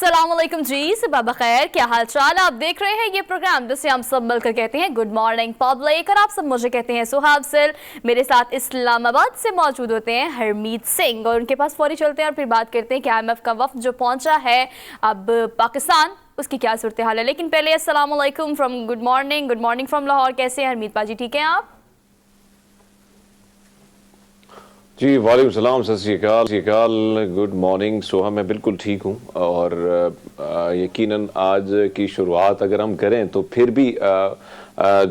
अस्सलाम वालेकुम जी, सुबह बखैर, क्या हाल चाल। आप देख रहे हैं ये प्रोग्राम जिसे हम सब मिलकर कहते हैं गुड मॉर्निंग पब्लिक, और आप सब मुझे कहते हैं सुहाब सिल। मेरे साथ इस्लामाबाद से मौजूद होते हैं हरमीत सिंह, और उनके पास फौरी चलते हैं और फिर बात करते हैं कि IMF का वफ्द जो पहुंचा है अब पाकिस्तान, उसकी क्या सूरत हाल है। लेकिन पहले अस्सलाम वालेकुम from good morning from Lahore. कैसे हैं हरमीत पाजी, ठीक हैं आप? जी वालेकुम सलाम, सत श्री अकाल, गुड मॉर्निंग। सोहा, मैं बिल्कुल ठीक हूँ और यकीनन आज की शुरुआत अगर हम करें तो फिर भी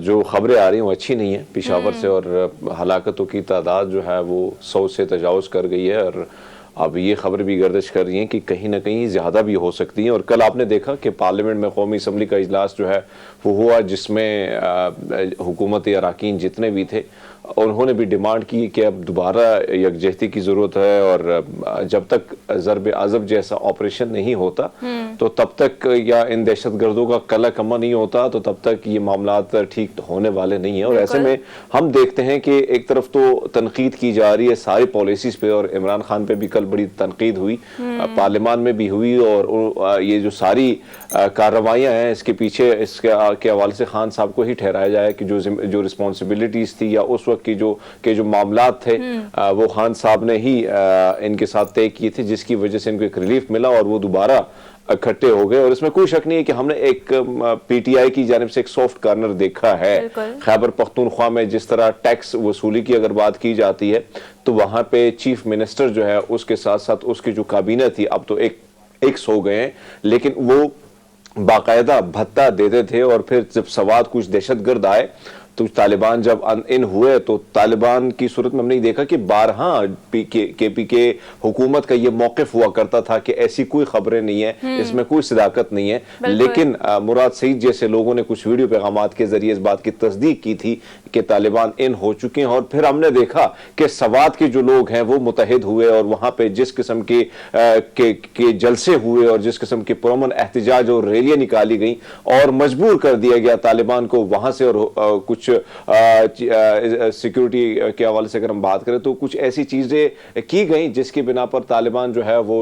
जो खबरें आ रही हैं वो अच्छी नहीं है पेशावर से, और हलाकतों की तादाद जो है वो 100 से तजावज़ कर गई है। और अब ये खबर भी गर्दिश कर रही हैं कि कहीं ना कहीं ज़्यादा भी हो सकती हैं। और कल आपने देखा कि पार्लियामेंट में कौमी असम्बली का इजलास जो है वो हुआ, जिसमें हुकूमती अरकान जितने भी थे उन्होंने भी डिमांड की कि अब दोबारा यकजहती की ज़रूरत है, और जब तक ज़रब अज़ब जैसा ऑपरेशन नहीं होता तो तब तक, या इन दहशत गर्दों का कला कमा नहीं होता तो तब तक ये मामला ठीक होने वाले नहीं है। और ऐसे में हम देखते हैं कि एक तरफ तो तनकीद की जा रही है सारी पॉलिसीज़ पे, और इमरान खान पे भी कल बड़ी तनकीद हुई, पार्लियामान में भी हुई, और ये जो सारी कार्रवाइयाँ हैं इसके पीछे इसके हवाले से खान साहब को ही ठहराया जाए कि जो रिस्पॉन्सिबिलिटीज़ थी या उस वक्त के जो मामलात थे वो खान साहब ने ही इनके साथ तय किए थे, जिसकी वजह से इनको एक रिलीफ मिला और वो दोबारा इकट्ठे हो गए। और इसमें कोई शक नहीं है कि हमने एक PTI की जानिब से एक सॉफ्ट कार्नर देखा है। खैबर पख्तूनख्वा में जिस तरह टैक्स वसूली की अगर बात की जाती है तो वहां पे चीफ मिनिस्टर जो है उसके साथ साथ उसकी जो काबीना थी, अब तो एक सो गए हैं, लेकिन वो बाकायदा भत्ता देते थे। और फिर जब सवाद कुछ दहशतगर्द आए तो तालिबान जब इन हुए तो तालिबान की सूरत में हमने देखा कि बारहा KPK हुकूमत का ये मौक़िफ़ हुआ करता था कि ऐसी कोई खबरें नहीं है, इसमें कोई सदाकत नहीं है। लेकिन मुराद सईद जैसे लोगों ने कुछ वीडियो पैगामात के जरिए इस बात की तस्दीक की थी कि तालिबान इन हो चुके हैं। और फिर हमने देखा कि सवाद के जो लोग हैं वो मुतहिद हुए, और वहां पे जिस किस्म के जलसे हुए और जिस किस्म के पुरअमन एहतजाज और रैलियां निकाली गई, और मजबूर कर दिया गया तालिबान को वहां से। और कुछ सिक्योरिटी के हवाले से अगर हम बात करें तो कुछ ऐसी चीजें की गई जिसकी बिना पर तालिबान जो है वो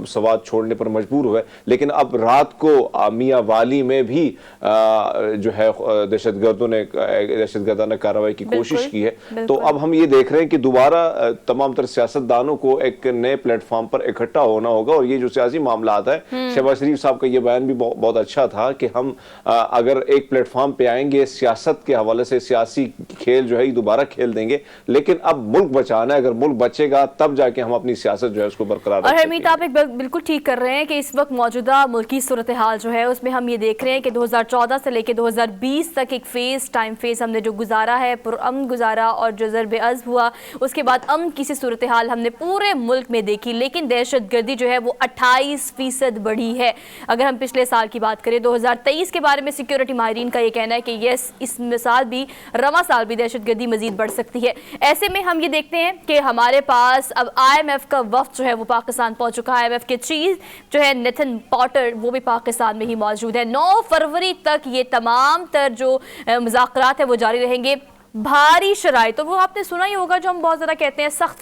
सवाद छोड़ने पर मजबूर हुए। लेकिन अब रात को मियां वाली में भी जो है दहशतगर्दाना कार्रवाई की कोशिश की है। तो अब हम ये देख रहे हैं कि दोबारा तमाम तरह सियासतदानों को एक नए प्लेटफॉर्म पर इकट्ठा होना होगा। और ये जो सियासी मामलात है, शहबाज शरीफ साहब का ये बयान भी बहुत अच्छा था कि हम अगर एक प्लेटफॉर्म पे आएंगे, सियासत के हवाले से सियासी खेल जो है दोबारा खेल देंगे, लेकिन अब मुल्क बचाना है। अगर मुल्क बचेगा तब जाके हम अपनी सियासत जो है उसको बरकरार रख सकते हैं। और हरमीत, आप एक बिल्कुल ठीक कर रहे हैं कि इस वक्त मौजूदा मुल्की सूरत हाल जो है उसमें हम ये देख रहे हैं कि 2014 से लेकर 2020 तक एक टाइम फेज हमने जो गुजारा है, पुरअमन गुजारा, और जो ज़रब अज़ब हुआ उसके बाद अमन की सी सूरत हाल हमने पूरे मुल्क में देखी। लेकिन दहशत गर्दी जो है वो 28% बढ़ी है। अगर हम पिछले साल की बात करें 2023 के बारे में, सिक्योरिटी माहिरीन का ये कहना है कि यस, इस साल भी, रवा साल भी दहशतगर्दी मजीद बढ़ सकती है। ऐसे में हम ये देखते हैं कि हमारे पास अब IMF का वफ्द जो है वो पाकिस्तान पहुंच चुका है। IMF के चीफ जो है नेथन पॉटर, वो भी पाकिस्तान में ही मौजूद है। 9 फरवरी तक ये तमाम तर जो मुज़ाकरात है वो जारी रहेंगे। भारी शराइ, तो वो आपने सुना ही होगा जो हम बहुत ज़्यादा कहते हैं सख्त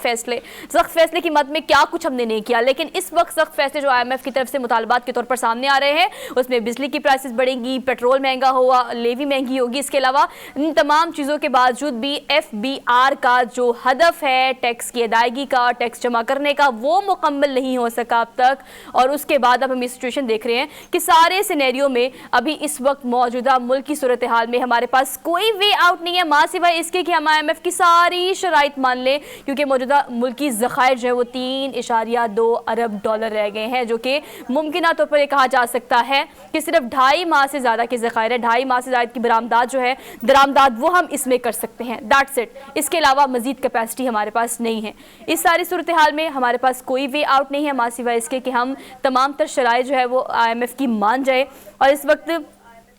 फैसले की मद में क्या कुछ हमने नहीं किया। लेकिन इस वक्त सख्त फैसले जो IMF की तरफ से मुतालबात के तौर पर सामने आ रहे हैं, उसमें बिजली की प्राइसेस बढ़ेंगी, पेट्रोल महंगा हुआ, लेवी महंगी होगी। इसके अलावा इन तमाम चीज़ों के बावजूद भी FBR का जो हदफ है टैक्स की अदायगी का, टैक्स जमा करने का, वो मुकम्मल नहीं हो सका अब तक। और उसके बाद अब हम ये सिचुएशन देख रहे हैं कि सारे सिनेरियो में अभी इस वक्त मौजूदा मुल्क की सूरत हाल में हमारे पास कोई वे आउट नहीं है, माँ सिवाय इसके कि हम IMF की सारी शराइत मान लें, क्योंकि मौजूदा मुल्की ज़खायर जो है वो $3.2 अरब रह गए हैं, जो कि मुमकिन तौर पर यह कहा जा सकता है कि सिर्फ 2.5 माह से ज़्यादा के ज़खायर है, 2.5 माह से ज़्यादा की बरामदाद जो है, दरामदाद, वो हम इसमें कर सकते हैं। That's it. इसके अलावा मजीद कैपेसिटी हमारे पास नहीं है। इस सारी सूरत हाल में हमारे पास कोई वे आउट नहीं है, माँ सिवाय इसके कि हम तमाम तर शराइ जो है वो IMF की मान जाए। और इस वक्त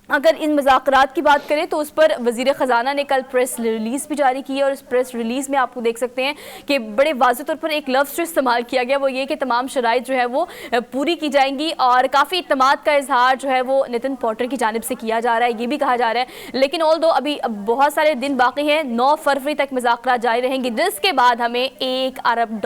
अगर इन मुज़ाकरात की बात करें तो उस पर वज़ीर ख़जाना ने कल प्रेस रिलीज़ भी जारी की है और इस प्रेस रिलीज़ में आपको देख सकते हैं कि बड़े वाज़ेह तौर पर एक लफ्ज़ जो इस्तेमाल किया गया वो ये कि तमाम शराइत जो है वो पूरी की जाएंगी और काफ़ी इत्तेमाद का इजहार जो है वो नितिन पॉटर की जानिब से किया जा रहा है, ये भी कहा जा रहा है। लेकिन ऑल दो अभी बहुत सारे दिन बाकी हैं, 9 फरवरी तक मुज़ाकरात जारी रहेंगे, जिसके बाद हमें $1 अरब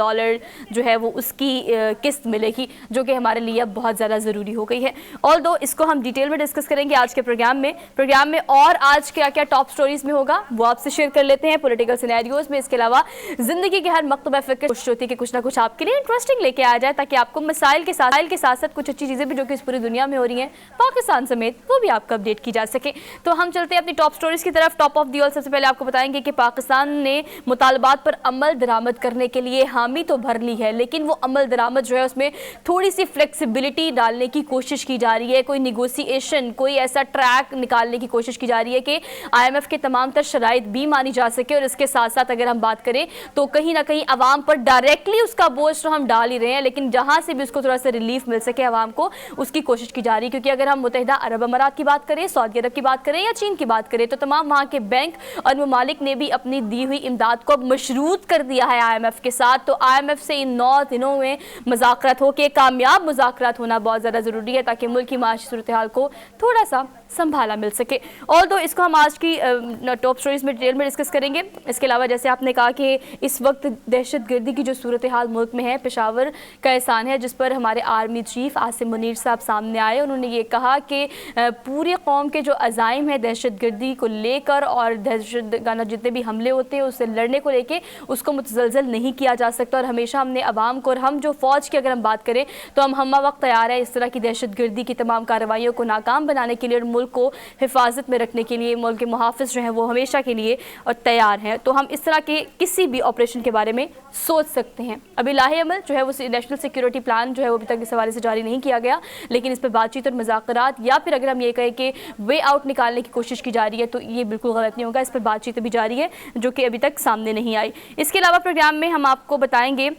जो है वो उसकी किस्त मिलेगी, जो कि हमारे लिए अब बहुत ज़्यादा ज़रूरी हो गई है। ऑल दो इसको हम डिटेल में डिस्कस करेंगे आज के प्रोग्राम में और आज क्या क्या टॉप स्टोरीज में होगा वो आपसे शेयर कर लेते हैं, पॉलिटिकल सिनेरियोज में। इसके अलावा जिंदगी के हर मकतबा फिक्र कोशिश होती है कि कुछ ना कुछ आपके लिए इंटरेस्टिंग लेके आ जाए, ताकि आपको मसाइल के साथ कुछ अच्छी चीज़ें भी जो कि इस पूरी दुनिया में हो रही हैं पाकिस्तान समेत वो भी आपको अपडेट की जा सके। तो हम चलते हैं अपनी टॉप स्टोरीज की तरफ। टॉप ऑफ दी ऑल सबसे पहले आपको बताएंगे कि पाकिस्तान ने मुतालबात पर अमल दरामद करने के लिए हामी तो भर ली है, लेकिन वो अमल दरामद जो है उसमें थोड़ी सी फ्लेक्सिबिलिटी डालने की कोशिश की जा रही है। कोई निगोसिएशन, कोई ऐसा ट्रैक निकालने की कोशिश की जा रही है कि IMF के तमाम तर शराइत भी मानी जा सके। और इसके साथ साथ अगर हम बात करें तो कहीं ना कहीं आवाम पर डायरेक्टली उसका बोझ तो हम डाल ही रहे हैं, लेकिन जहां से भी उसको थोड़ा सा रिलीफ मिल सके आवाम को, उसकी कोशिश की जा रही है। क्योंकि अगर हम मुत्तहिदा अरब अमारात की बात करें, सऊदी अरब की बात करें या चीन की बात करें, तो तमाम वहाँ के बैंक और ममालिक ने भी अपनी दी हुई इमदाद को अब मशरूत कर दिया है IMF के साथ। तो IMF से इन 9 दिनों में मुज़ाकरात हो के कामयाब मुज़ाकरात होना बहुत ज़्यादा ज़रूरी है, ताकि मुल्क की माशी सूरत हाल को थोड़ा सा संभाला मिल सके। और तो इसको हम आज की टॉप स्टोरीज में डिटेल में डिस्कस करेंगे। इसके अलावा जैसे आपने कहा कि इस वक्त दहशतगर्दी की जो सूरत हाल मुल्क में है, पेशावर का एहसान है, जिस पर हमारे आर्मी चीफ आसिम मुनीर साहब सामने आए। उन्होंने ये कहा कि पूरी कौम के जो अज़ाइम है दहशतगर्दी को लेकर और दहशतगाना जितने भी हमले होते हैं उससे लड़ने को लेकर, उसको मुतज़लज़ल नहीं किया जा सकता। और हमेशा हमने अवाम को, और हम जो फ़ौज की अगर हम बात करें तो हम वक्त तैयार है इस तरह की दहशतगर्दी की तमाम कार्रवाइयों को नाकाम बनाने के लिए और मुल्क को हिफाजत में रखने के लिए। मुल्क के मुहाफ़िज़ जो हैं वो हमेशा के लिए और तैयार हैं। तो हम इस तरह के किसी भी ऑपरेशन के बारे में सोच सकते हैं। अभी लाहे अमल जो है वो नेशनल सिक्योरिटी प्लान जो है वो अभी तक इस हवाले से जारी नहीं किया गया, लेकिन इस पर बातचीत और मुज़ाकरात या फिर अगर हम ये कहें कि वे आउट निकालने की कोशिश की जा रही है तो ये बिल्कुल गलत नहीं होगा। इस पर बातचीत अभी जारी है जो कि अभी तक सामने नहीं आई। इसके अलावा प्रोग्राम में हम आपको बताएंगे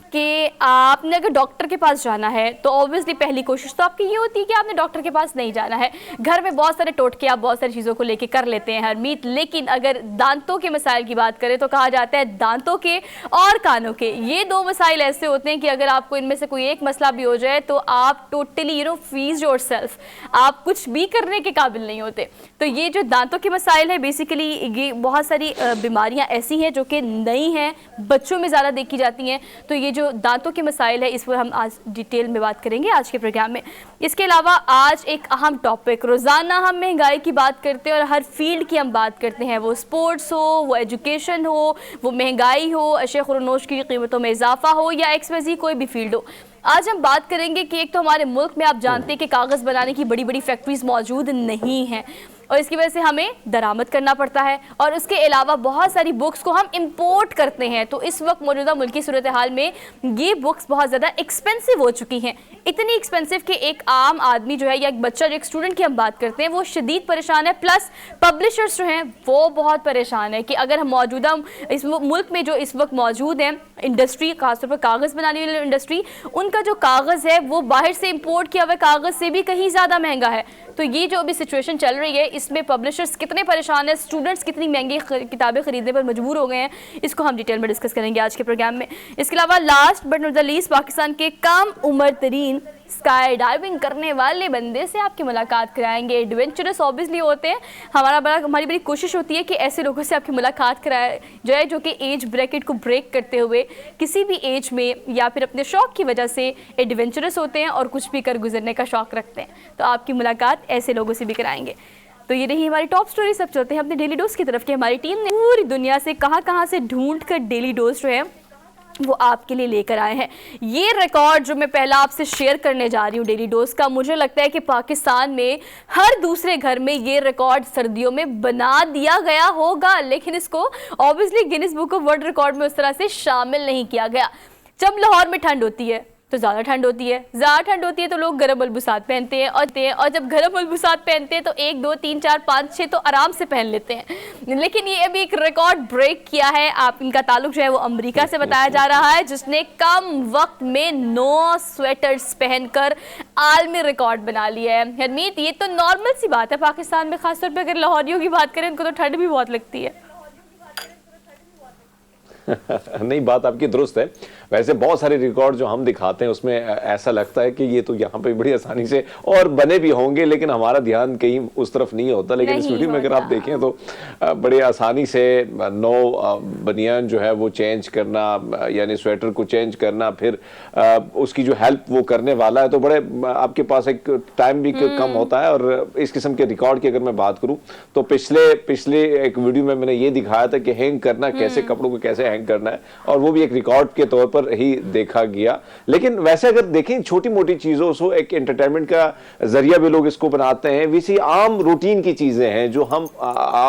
कि आपने अगर डॉक्टर के पास जाना है तो ऑब्वियसली पहली कोशिश तो आपकी ये होती है कि आपने डॉक्टर के पास नहीं जाना है। घर में बहुत सारे टोटके आप बहुत सारी चीज़ों को लेके कर लेते हैं हरमीत, लेकिन अगर दांतों के मसाइल की बात करें तो कहा जाता है दांतों के और कानों के ये 2 मसाइल ऐसे होते हैं कि अगर आपको इनमें से कोई एक मसला भी हो जाए तो आप टोटली फ्रीज योरसेल्फ, आप कुछ भी करने के काबिल नहीं होते। तो ये जो दांतों के मसाइल है बेसिकली ये बहुत सारी बीमारियाँ ऐसी हैं जो कि नई हैं, बच्चों में ज़्यादा देखी जाती हैं। तो ये जो दांतों के मसाइल है इस पर हम आज डिटेल में बात करेंगे आज के प्रोग्राम में। इसके अलावा आज एक अहम टॉपिक, रोज़ाना हम महंगाई की बात करते हैं और हर फील्ड की हम बात करते हैं, वो स्पोर्ट्स हो, वो एजुकेशन हो, वो महंगाई हो, अशिया खुरनोश की कीमतों में इजाफा हो या XYZ कोई भी फील्ड हो। आज हम बात करेंगे कि एक तो हमारे मुल्क में आप जानते हैं कि कागज़ बनाने की बड़ी बड़ी फैक्ट्रीज मौजूद नहीं हैं और इसकी वजह से हमें दरामद करना पड़ता है, और उसके अलावा बहुत सारी बुक्स को हम इंपोर्ट करते हैं। तो इस वक्त मौजूदा मुल्की सूरत हाल में ये बुक्स बहुत ज़्यादा एक्सपेंसिव हो चुकी हैं, इतनी एक्सपेंसिव कि एक आम आदमी जो है या एक बच्चा, जो एक स्टूडेंट की हम बात करते हैं, वो शदीद परेशान है। प्लस पब्लिशर्स जो हैं वो बहुत परेशान है कि अगर हम मौजूदा इस मुल्क में जो इस वक्त मौजूद हैं इंडस्ट्री, खासतौर पर कागज़ बनाने वाली इंडस्ट्री, उनका जो कागज़ है वो बाहर से इम्पोर्ट किया हुआ कागज़ से भी कहीं ज़्यादा महंगा है। तो ये जो अभी सिचुएशन चल रही है इसमें पब्लिशर्स कितने परेशान हैं, स्टूडेंट्स कितनी महंगी किताबें खरीदने पर मजबूर हो गए हैं, इसको हम डिटेल में डिस्कस करेंगे आज के प्रोग्राम में। इसके अलावा last but not the least, Pakistan के कम उम्र तरीन स्काई डाइविंग करने वाले बंदे से आपकी मुलाकात कराएंगे। एडवेंचरस ऑब्वियसली होते हैं, हमारी बड़ी कोशिश होती है कि ऐसे लोगों से आपकी मुलाकात कराए जाए जो कि एज ब्रैकेट को ब्रेक करते हुए किसी भी एज में या फिर अपने शौक़ की वजह से एडवेंचरस होते हैं और कुछ भी कर गुजरने का शौक़ रखते हैं। तो आपकी मुलाकात ऐसे लोगों से भी कराएंगे। तो ये रही हमारी टॉप स्टोरी। सब चलते हैं अपने डेली डोज की तरफ कि हमारी टीम ने पूरी दुनिया से कहाँ से ढूंढ कर डेली डोज जो है वो आपके लिए लेकर आए हैं। ये रिकॉर्ड जो मैं पहला आपसे शेयर करने जा रही हूँ डेली डोज का, मुझे लगता है कि पाकिस्तान में हर दूसरे घर में ये रिकॉर्ड सर्दियों में बना दिया गया होगा, लेकिन इसको obviously Guinness book of world record में उस तरह से शामिल नहीं किया गया। जब लाहौर में ठंड होती है तो तो ज़्यादा ठंड होती है, ज़्यादा ठंड होती है तो लोग गर्म मलबूसात पहनते हैं और जब गर्म मलबूसात पहनते हैं तो 1 2 3 4 5 6 तो आराम से पहन लेते हैं। लेकिन ये अभी एक रिकॉर्ड ब्रेक किया है। आप इनका ताल्लुक जो है वो अमेरिका से बताया जा रहा है, जिसने कम वक्त में 9 स्वेटर्स पहनकर आलमी रिकॉर्ड बना लिया है। हरमीत, ये तो नॉर्मल सी बात है पाकिस्तान में, खासतौर पर अगर लाहौरियों की बात करें उनको तो ठंड भी बहुत लगती है। नहीं, बात आपकी दुरुस्त है। वैसे बहुत सारे रिकॉर्ड जो हम दिखाते हैं उसमें ऐसा लगता है कि ये तो यहाँ पे बड़ी आसानी से और बने भी होंगे, लेकिन हमारा ध्यान कहीं उस तरफ नहीं होता। लेकिन इस वीडियो में अगर आप देखें तो बड़े आसानी से 9 बनियान जो है वो चेंज करना, यानी स्वेटर को चेंज करना, फिर उसकी जो हेल्प वो करने वाला है, तो बड़े आपके पास एक टाइम भी कम होता है। और इस किस्म के रिकॉर्ड की अगर मैं बात करूँ तो पिछले एक वीडियो में मैंने ये दिखाया था कि हैंग करना कैसे, कपड़ों को कैसे हैंग करना है, और वो भी एक रिकॉर्ड के तौर पर ही देखा गया। लेकिन वैसे अगर देखें छोटी मोटी चीजों से एक एंटरटेनमेंट का जरिया भी लोग इसको बनाते हैं। वैसे आम रूटीन की चीजें हैं जो हम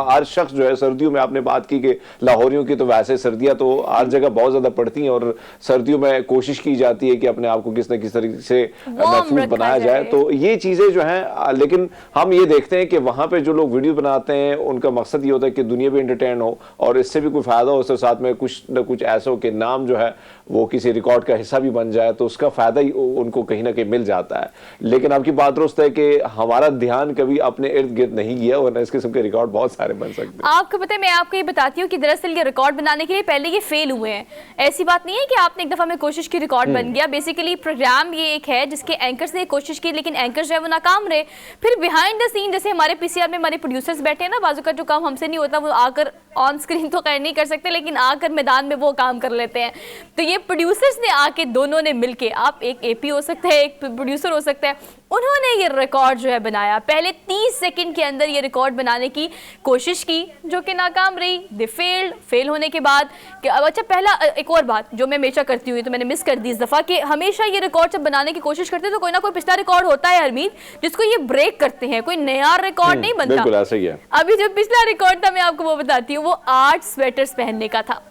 हर शख्स जो है, सर्दियों में आपने बात की कि लाहौरियों की तो वैसे सर्दियां तो हर जगह बहुत ज्यादा पड़ती हैं और सर्दियों में कोशिश की जाती है कि अपने आप को किस न किस तरीके से महफूज बनाया जाए। तो ये चीजें जो हैं, लेकिन हम ये देखते हैं कि वहां पे जो लोग वीडियो बनाते हैं उनका मकसद ये होता है कि दुनिया भी एंटरटेन हो और इससे भी कोई फायदा हो, उसके साथ में कुछ न कुछ ऐसा हो कि नाम जो है वो किसी रिकॉर्ड का हिस्सा भी बन जाए, तो उसका फायदा ही उनको कहीं ना कहीं मिल जाता है। लेकिन आपकी बात दुरुस्त है कि हमारा ध्यान कभी अपने इर्द गिर्द नहीं गया, वरना इस किस्म के रिकॉर्ड बहुत सारे बन सकते हैं। आपको पता है, मैं आपको ये बताती हूँ कि दरअसल ये रिकॉर्ड बनाने के लिए पहले ये फेल हुए हैं। ऐसी बात नहीं है कि आपने एक दफा में कोशिश की रिकॉर्ड बन गया। बेसिकली प्रोग्राम ये एक है जिसके एंकर्स ने कोशिश की, लेकिन एंकर्स जो है वो नाकाम रहे। फिर बिहाइंड द सीन, जैसे हमारे पीसीआर में हमारे प्रोड्यूसर्स बैठे हैं ना, बाजू का जो काम हमसे नहीं होता वो आकर ऑन स्क्रीन तो खैर नहीं कर सकते, लेकिन आकर मैदान में वो काम कर लेते हैं। तो ये प्रोड्यूसर्स ने आके, दोनों ने मिलके, आप एक एपी हो सकता है, एक प्रोड्यूसर हो सकता है, उन्होंने ये रिकॉर्ड जो है बनाया। पहले 30 सेकंड के अंदर ये रिकॉर्ड बनाने की कोशिश की, जो कि नाकाम रही। दे फेल होने के बाद अच्छा, पहला एक और बात जो मैं हमेशा करती हूँ, तो मैंने मिस कर दी इस दफा, कि हमेशा ये रिकॉर्ड जब बनाने की कोशिश करते हैं तो कोई ना कोई पिछला रिकॉर्ड होता है हरमीत, जिसको ये ब्रेक करते हैं। कोई नया रिकॉर्ड नहीं बनता। बिल्कुल ऐसा ही है। अभी जो पिछला रिकॉर्ड था मैं आपको वो बताती हूँ, वो 8 स्वेटर्स पहनने का था।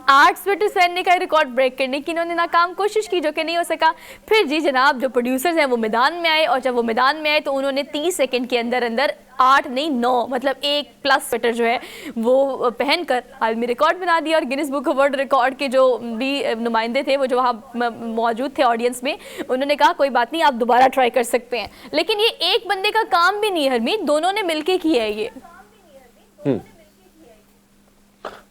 8 स्वेटर्स पहनने का रिकॉर्ड ब्रेक करने की इन्होंने नाकाम कोशिश की, जो कि नहीं हो सका। फिर जी जनाब, जो प्रोड्यूसर्स हैं वो मैदान में आए, और जब वो मैदान में आए तो उन्होंने 30 सेकंड के अंदर अंदर 8 नहीं 9, मतलब 1+ स्वेटर जो है वो पहनकर आलमी रिकॉर्ड बना दिया। और Guinness book of world record के जो भी नुमाइंदे थे, वो जो वहाँ मौजूद थे ऑडियंस में, उन्होंने कहा कोई बात नहीं, आप दोबारा ट्राई कर सकते हैं। लेकिन ये एक बंदे का काम भी नहीं है हरमीत, दोनों ने मिलकर किया है ये।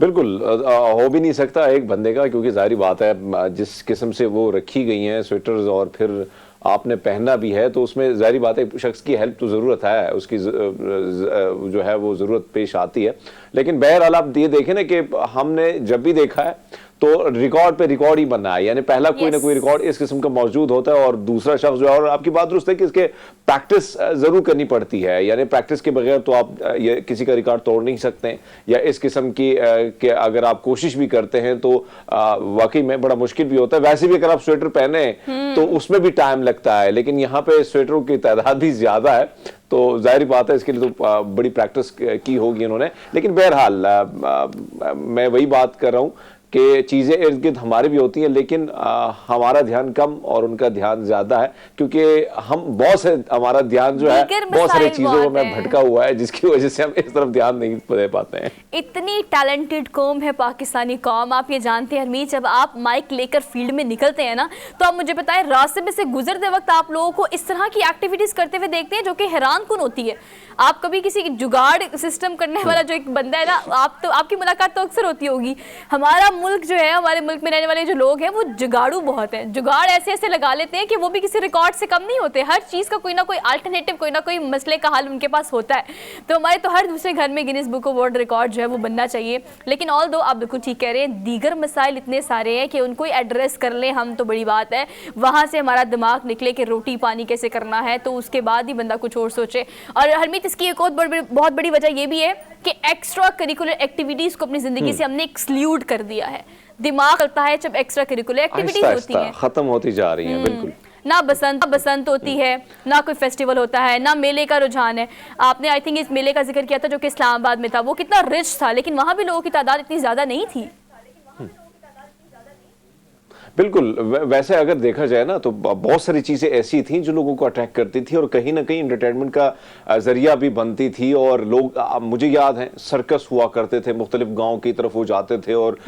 बिल्कुल हो भी नहीं सकता एक बंदे का, क्योंकि जाहिर बात है जिस किस्म से वो रखी गई हैं स्वेटर्स और फिर आपने पहनना भी है, तो उसमें जाहिर बात है शख्स की हेल्प तो ज़रूरत है, उसकी जो है वो ज़रूरत पेश आती है। लेकिन बहरहाल आप ये देखें ना कि हमने जब भी देखा है तो रिकॉर्ड पे रिकॉर्ड ही बनना है, यानी पहला कोई ना कोई रिकॉर्ड इस किस्म का मौजूद होता है और दूसरा शख्स जो है, और आपकी बात दुरुस्त है कि इसके प्रैक्टिस जरूर करनी पड़ती है, यानी प्रैक्टिस के बगैर तो आप ये किसी का रिकॉर्ड तोड़ नहीं सकते, या इस किस्म की कि अगर आप कोशिश भी करते हैं तो वाकई में बड़ा मुश्किल भी होता है। वैसे भी अगर आप स्वेटर पहने तो उसमें भी टाइम लगता है, लेकिन यहाँ पे स्वेटरों की तादाद भी ज्यादा है, तो जाहिर बात है इसके लिए तो बड़ी प्रैक्टिस की होगी इन्होंने। लेकिन बहरहाल मैं वही बात कर रहा हूँ कि चीज़ें इर्द गिर्द हमारी भी होती हैं, लेकिन हमारा ध्यान कम और उनका ध्यान ज़्यादा है, क्योंकि हम बहुत से, हमारा ध्यान जो है बहुत सारी चीज़ों में भटका हुआ है, जिसकी वजह से हम इस तरफ ध्यान नहीं दे पाते हैं। इतनी टैलेंटेड कौम है पाकिस्तानी कौम, आप ये जानते हैं हरमीत, जब आप माइक लेकर फील्ड में निकलते हैं ना, तो आप मुझे बताएं, रास्ते में से गुजरते वक्त आप लोगों को इस तरह की एक्टिविटीज़ करते हुए देखते हैं जो कि हैरान कुन होती है। आप कभी किसी जुगाड़ सिस्टम करने वाला जो एक बंदा है ना, आपकी मुलाकात तो अक्सर होती होगी। हमारा मुल्क जो है, हमारे मुल्क में रहने वाले जो लोग हैं वो जुगाड़ू बहुत हैं, जुगाड़ ऐसे ऐसे लगा लेते हैं कि वो भी किसी रिकॉर्ड से कम नहीं होते। हर चीज़ का कोई ना कोई अल्टरनेटिव, कोई ना कोई मसले का हल उनके पास होता है। तो हमारे तो हर दूसरे घर में Guinness book of world record जो है वो बनना चाहिए। लेकिन ऑल दो आप बिल्कुल ठीक कह रहे हैं, दीगर मसाइल इतने सारे हैं कि उनको एड्रेस कर लें हम तो बड़ी बात है, वहाँ से हमारा दिमाग निकले कि रोटी पानी कैसे करना है, तो उसके बाद ही बंदा कुछ और सोचे। और हरमीत, इसकी एक और बहुत बड़ी वजह ये भी है कि एक्स्ट्रा करिकुलर एक्टिविटीज़ को अपनी ज़िंदगी से हमने एक्सक्लूड कर दिया है। दिमाग चलता है जब एक्स्ट्रा करिकुलर एक्टिविटीज होती हैं, खत्म होती जा रही हैं। बिल्कुल ना बसंत होती है, ना कोई फेस्टिवल होता है, ना मेले का रुझान है। आपने आई थिंक इस मेले का जिक्र किया था जो कि इस्लामाबाद में था, वो कितना रिच था, लेकिन वहाँ भी लोगों की तादाद इतनी ज़्यादा नहीं थी। बिल्कुल वैसे अगर देखा जाए ना तो बहुत सारी चीजें ऐसी थी जो लोगों को अट्रैक्ट करती थी और कहीं ना कहीं एंटरटेनमेंट का जरिया भी बनती थी। और लोग मुझे याद है सर्कस हुआ करते थे, मुख्तलिफ गांव की तरफ वो जाते थे और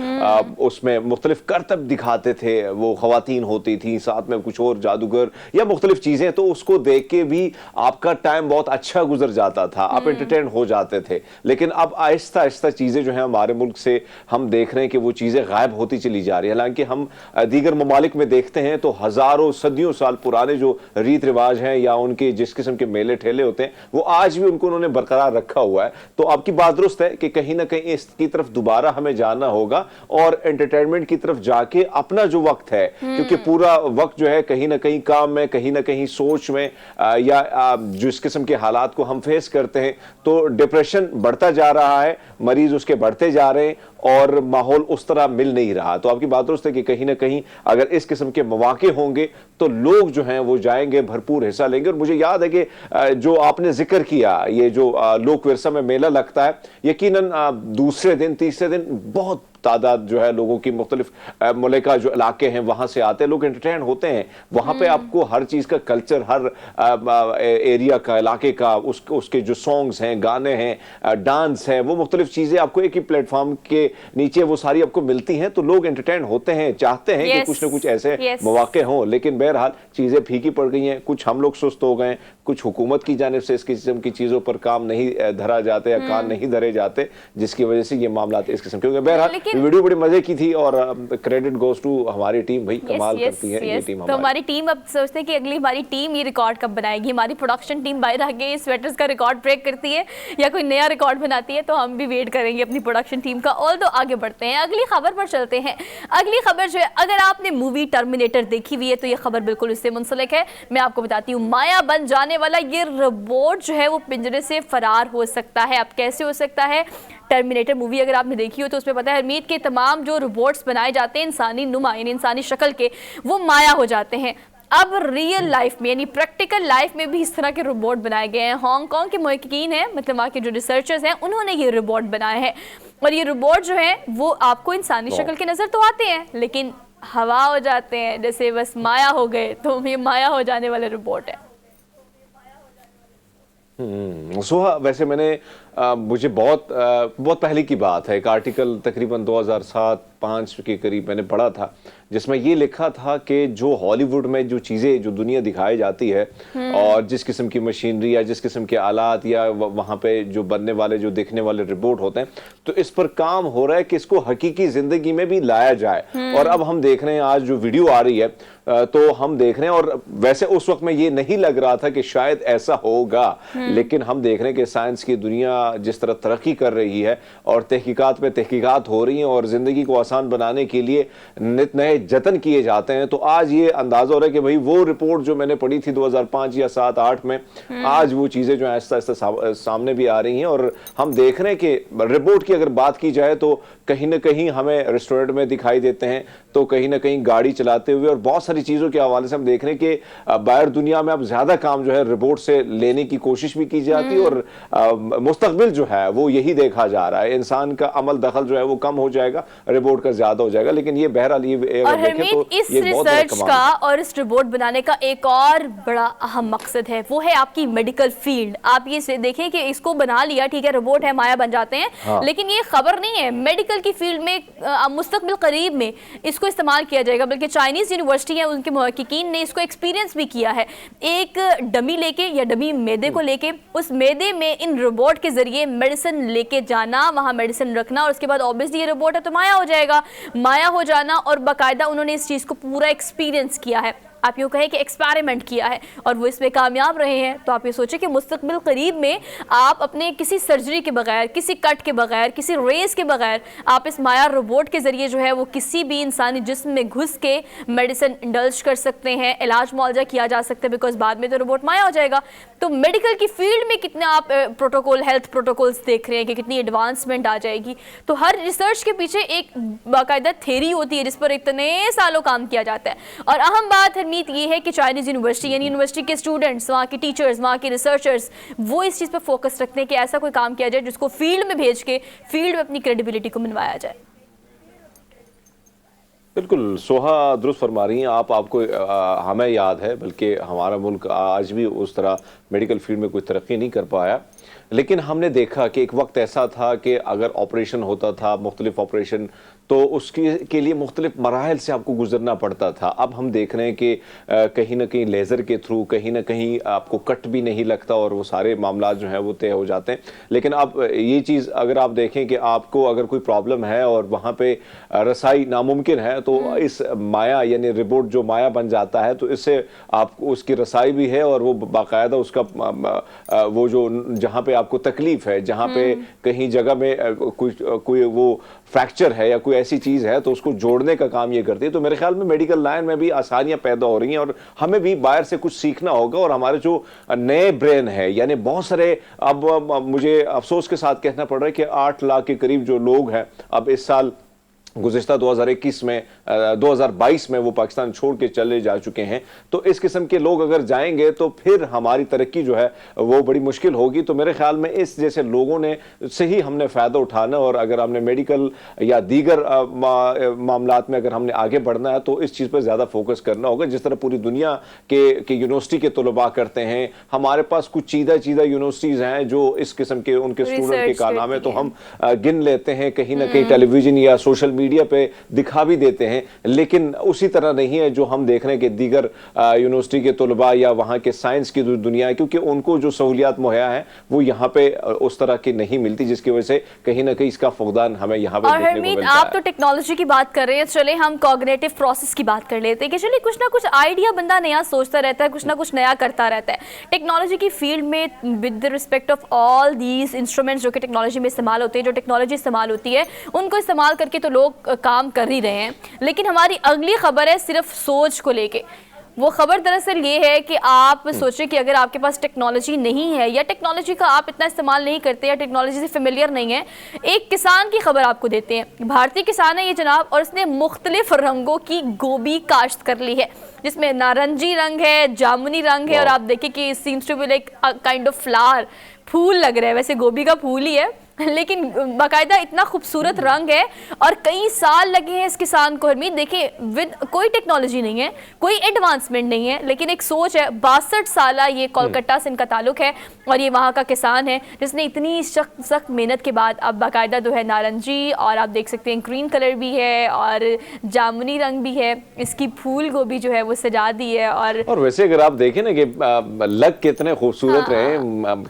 उसमें मुख्तलिफ करतब दिखाते थे। वो खवातीन होती थी, साथ में कुछ और जादूगर या मुख्तलिफ चीजें, तो उसको देख के भी आपका टाइम बहुत अच्छा गुजर जाता था, आप एंटरटेन हो जाते थे। लेकिन अब आहिस्ता आहिस्ता चीजें जो है हमारे मुल्क से हम देख रहे हैं कि वो चीजें गायब होती चली जा रही है। हालांकि हम दीगर ममालिक में देखते हैं तो हजारों सदियों साल पुराने जो रीत रिवाज हैं या उनके जिस किस्म के मेले ठेले होते हैं वो आज भी उन्होंने बरकरार रखा हुआ है। तो आपकी बात दुरुस्त है कि कहीं ना कहीं इसकी तरफ दोबारा हमें जाना होगा और एंटरटेनमेंट की तरफ जाके अपना जो वक्त है, क्योंकि पूरा वक्त जो है कहीं ना कहीं काम में, कहीं ना कहीं सोच में या जिस किस्म के हालात को हम फेस करते हैं तो डिप्रेशन बढ़ता जा रहा है, मरीज उसके बढ़ते जा रहे हैं और माहौल उस तरह मिल नहीं रहा। तो आपकी बात दुरुस्त है कि कहीं ना कहीं अगर इस किस्म के मौके होंगे तो लोग जो हैं वो जाएंगे, भरपूर हिस्सा लेंगे। और मुझे याद है कि जो आपने जिक्र किया, ये जो लोक विरसा में मेला लगता है, यकीनन दूसरे दिन तीसरे दिन बहुत तादाद जो है लोगों की मुख्तलिफ मुल्का जो इलाके हैं वहां से आते हैं, लोग एंटरटेन होते हैं वहां पे। आपको हर चीज का कल्चर, हर एरिया का, इलाके का, उसके जो सॉन्ग्स हैं, गाने हैं, डांस है, वो मुख्तलिफ चीजें आपको एक ही प्लेटफॉर्म के नीचे वो सारी आपको मिलती हैं। तो लोग एंटरटेन होते हैं, चाहते हैं कि कुछ ना कुछ ऐसे मौके हों। लेकिन बहरहाल चीजें फीकी पड़ गई हैं, कुछ हम लोग सुस्त हो गए, कुछ हुकूमत की जानिब से इस किस्म की चीजों पर काम नहीं धरा जाते या कान नहीं धरे जाते, जिसकी वजह से ये मामला इस किस्म के। बहरहाल वीडियो बड़ी मजे की थी और क्रेडिट गोज टू हमारी टीम, भाई कमाल करती है ये टीम। तो हमारी टीम अब सोचते हैं कि अगली हमारी टीम ये रिकॉर्ड कब बनाएगी। हमारी प्रोडक्शन टीम बाहर आके स्वेटर्स का रिकॉर्ड ब्रेक करती है या कोई नया रिकॉर्ड बनाती है, तो हम भी वेट करेंगे अपनी प्रोडक्शन टीम का। ऑल दो आगे बढ़ते हैं, अगली खबर पर चलते हैं। अगली खबर जो है, अगर आपने मूवी टर्मिनेटर देखी हुई है तो ये खबर बिल्कुल इससे मुंसलिक है। मैं आपको बताती हूँ, माया बन जाने वाला ये रोबोट जो है वो पिंजरे से फरार हो सकता है। अब कैसे हो सकता है? टर्मिनेटर मूवी अगर आपने देखी हो तो उसमें पता है हरमीत के तमाम जो रोबोट्स बनाए जाते हैं इंसानी नुमा यानी इंसानी शक्ल के, वो माया हो जाते हैं। अब रियल लाइफ में यानी प्रैक्टिकल लाइफ में भी इस तरह के रोबोट बनाए गए हैं। हांगकांग के मुहक्कीकीन हैं, मतलब वहाँ के जो रिसर्चर्स हैं, उन्होंने ये रोबोट बनाए हैं। और ये रोबोट जो है वो आपको इंसानी शक्ल के नज़र तो आते हैं लेकिन हवा हो जाते हैं, जैसे बस माया हो गए। तो ये माया हो जाने वाले रोबोट है। सोहा, वैसे मैंने मुझे बहुत पहले की बात है, एक आर्टिकल तकरीबन 2007-05 के करीब मैंने पढ़ा था जिसमें ये लिखा था कि जो हॉलीवुड में जो चीज़ें जो दुनिया दिखाई जाती है और जिस किस्म की मशीनरी या जिस किस्म के आलात या वहाँ पे जो बनने वाले जो दिखने वाले रिपोर्ट होते हैं, तो इस पर काम हो रहा है कि इसको हकीकी ज़िंदगी में भी लाया जाए। और अब हम देख रहे हैं आज जो वीडियो आ रही है तो हम देख रहे हैं, और वैसे उस वक्त में ये नहीं लग रहा था कि शायद ऐसा होगा, लेकिन हम देख रहे हैं कि साइंस की दुनिया जिस तरह तरक्की कर रही है और तहकीकात पे तहकीकात हो रही हैं और ज़िंदगी को आसान बनाने के लिए नित नए जतन किए जाते हैं। तो आज ये अंदाज़ा हो रहा है कि भाई वो रिपोर्ट जो मैंने पढ़ी थी 2005 या 7-8 में, आज वो चीज़ें जो आहिस्ता आहिस्ता सामने भी आ रही हैं। और हम देख रहे हैं कि रिपोर्ट की अगर बात की जाए तो कहीं ना कहीं हमें रेस्टोरेंट में दिखाई देते हैं, तो कहीं ना कहीं गाड़ी चलाते हुए, और बहुत सारी चीज़ों के हवाले से हम देख रहे हैं कि बाहर दुनिया में अब ज़्यादा काम जो है रिपोर्ट से लेने की कोशिश भी की जाती है। और मुस्तकबिल जो है वो यही देखा जा रहा है, इंसान का अमल दखल जो है वो कम हो जाएगा, रिपोर्ट का ज़्यादा हो जाएगा। लेकिन ये बहरहाल ये तो इस रिसर्च का और इस रिपोर्ट बनाने का एक और बड़ा अहम मकसद है, वो है आपकी मेडिकल फील्ड। आप ये देखें कि इसको बना लिया, ठीक है, रोबोट है, माया बन जाते हैं, हाँ। लेकिन ये खबर नहीं है मेडिकल की फील्ड में मुस्तकबिल करीब में इसको इस्तेमाल किया जाएगा। बल्कि चाइनीज यूनिवर्सिटी है, उनके मुहक्कीकीन ने इसको एक्सपीरियंस भी किया है। एक डमी लेके या डमी मैदे को लेके उस मैदे में इन रोबोट के जरिए मेडिसिन लेके जाना, वहाँ मेडिसिन रखना, और उसके बाद ऑब्वियसली ये रोबोट है तो माया हो जाएगा। माया हो जाना, और बाकायदा उन्होंने इस चीज़ को पूरा एक्सपीरियंस किया है, आप यूँ कहें कि एक्सपेरिमेंट किया है, और वो इसमें कामयाब रहे हैं। तो आप ये सोचें कि मुस्तकबिल करीब में आप अपने किसी सर्जरी के बगैर, किसी कट के बगैर, किसी रेस के बगैर, आप इस माया रोबोट के ज़रिए जो है वो किसी भी इंसानी जिस्म में घुस के मेडिसिन इंडल्ज कर सकते हैं, इलाज मुआवजा किया जा सकता है, बिकॉज बाद में तो रोबोट माया हो जाएगा। तो मेडिकल की फील्ड में कितना आप प्रोटोकॉल, हेल्थ प्रोटोकॉल्स देख रहे हैं कि कितनी एडवांसमेंट आ जाएगी। तो हर रिसर्च के पीछे एक बाकायदा थ्योरी होती है जिस पर इतने सालों काम किया जाता है। और अहम बात उम्मीद ये है कि चाइनीज यूनिवर्सिटी यानी यूनिवर्सिटी के स्टूडेंट्स, वहाँ के टीचर्स, वहाँ के रिसर्चर्स, वो इस चीज़ पर फोकस रखते हैं कि ऐसा कोई काम किया जाए जिसको फील्ड में भेज के फील्ड में अपनी क्रेडिबिलिटी को मनवाया जाए। बिल्कुल सोहा दुरुस्त फरमा रही हैं आप। आपको हमें याद है, बल्कि हमारा मुल्क आज भी उस तरह मेडिकल फील्ड में कोई तरक्की नहीं कर पाया, लेकिन हमने देखा कि एक वक्त ऐसा था कि अगर ऑपरेशन होता था, मुख्तलिफ ऑपरेशन, तो उसके के लिए मुख्तलिफ मराहल से आपको गुजरना पड़ता था। अब हम देख रहे हैं कि कहीं ना कहीं लेज़र के थ्रू कहीं ना कहीं आपको कट भी नहीं लगता और वो सारे मामला जो हैं वो तय हो जाते हैं। लेकिन अब ये चीज़ अगर आप देखें कि आपको अगर कोई प्रॉब्लम है और वहाँ पे रसाई नामुमकिन है, तो इस माया यानी रिपोर्ट जो माया बन जाता है, तो इससे आपको उसकी रसाई भी है और वो बाकायदा उसका वो जो जहाँ पे आपको तकलीफ है, जहाँ पे कहीं जगह में कोई वो फ्रैक्चर है या कोई ऐसी चीज है, तो उसको जोड़ने का काम ये करती है। तो मेरे ख्याल में मेडिकल लाइन में भी आसानियां पैदा हो रही हैं और हमें भी बाहर से कुछ सीखना होगा। और हमारे जो नए ब्रेन है, यानी बहुत सारे, अब मुझे अफसोस के साथ कहना पड़ रहा है कि 8 लाख के करीब जो लोग हैं अब इस साल गुज़िश्ता 2021 में 2022 में वो पाकिस्तान छोड़ के चले जा चुके हैं। तो इस किस्म के लोग अगर जाएंगे तो फिर हमारी तरक्की जो है वो बड़ी मुश्किल होगी। तो मेरे ख्याल में इस जैसे लोगों ने से ही हमने फ़ायदा उठाना, और अगर हमने मेडिकल या दीगर मामलात में अगर हमने आगे बढ़ना है तो इस चीज़ पर ज़्यादा फोकस करना होगा। जिस तरह पूरी दुनिया के यूनिवर्सिटी के तलबा करते हैं, हमारे पास कुछ चीदा यूनिवर्सिटीज़ हैं जो इस किस्म के उनके स्टूडेंट के कारनामे तो हम गिन लेते हैं, कहीं ना कहीं टेलीविजन या सोशल मीडिया पे दिखा भी देते हैं, लेकिन उसी तरह नहीं है जो हम देख रहे हैं कि दीगर यूनिवर्सिटी के तलबा या वहाँ के साइंस की दुनिया है, क्योंकि उनको जो सहूलियात मुहैया है वो यहाँ पे उस तरह की नहीं मिलती, जिसकी वजह से कहीं ना कहीं इसका फुकदान हमें यहाँ पे देखने को मिलता है। आप तो टेक्नोलॉजी की बात कर रहे हैं, चले हम कॉग्निटिव प्रोसेस की बात कर लेते हैं कि चलिए कुछ ना कुछ आइडिया बंदा नया सोचता रहता है, कुछ ना कुछ नया करता रहता है टेक्नोलॉजी की फील्ड में। With the respect of all these instruments जो कि टेक्नोलॉजी में इस्तेमाल होते हैं, जो टेक्नोलॉजी इस्तेमाल होती है, उनको इस्तेमाल करके तो लोग काम कर ही रहे हैं। लेकिन हमारी अगली खबर है सिर्फ सोच को लेके। वो खबर दरअसल ये है कि आप सोचें कि अगर आपके पास टेक्नोलॉजी नहीं है या टेक्नोलॉजी का आप इतना इस्तेमाल नहीं करते या टेक्नोलॉजी से फेमिलियर नहीं है, एक किसान की खबर आपको देते हैं। भारतीय किसान है ये जनाब, और उसने मुख्तलिफ रंगों की गोभी काश्त कर ली है, जिसमें नारंगी रंग है, जामुनी रंग है, और आप देखिए कि seems to be like kind of flower, फूल लग रहा है, वैसे गोभी का फूल ही है लेकिन बाकायदा इतना खूबसूरत रंग है। और कई साल लगे हैं इस किसान को। हरमीत देखिए, विद कोई टेक्नोलॉजी नहीं है, कोई एडवांसमेंट नहीं है, लेकिन एक सोच है। 62 साल ये कोलकाता से इनका ताल्लुक है और ये वहाँ का किसान है जिसने इतनी सख्त मेहनत के बाद अब बाकायदा जो है नारंगी, और आप देख सकते हैं ग्रीन कलर भी है और जामुनी रंग भी है, इसकी फूल गोभी जो है वो सजा दी है। और वैसे अगर आप देखें ना कि लग कितने खूबसूरत रहे,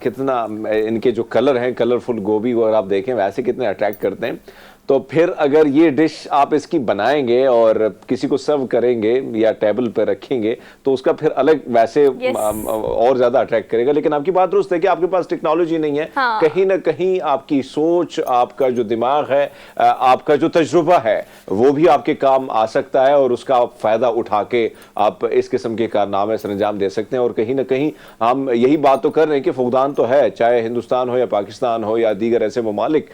कितना इनके जो कलर हैं, कलरफुल गोभी, और आप देखें वैसे कितने अट्रैक्ट करते हैं। तो फिर अगर ये डिश आप इसकी बनाएंगे और किसी को सर्व करेंगे या टेबल पर रखेंगे तो उसका फिर अलग वैसे और ज्यादा अट्रैक्ट करेगा। लेकिन आपकी बात दुरुस्त है कि आपके पास टेक्नोलॉजी नहीं है, कहीं ना कहीं आपकी सोच, आपका जो दिमाग है, आपका जो तजुर्बा है, वो भी आपके काम आ सकता है और उसका आप फायदा उठा के आप इस किस्म के कारनामे सर अंजाम दे सकते हैं। और कहीं ना कहीं हम यही बात तो कर रहे हैं कि फुकदान तो है, चाहे हिंदुस्तान हो या पाकिस्तान हो या दीगर ऐसे ममालिक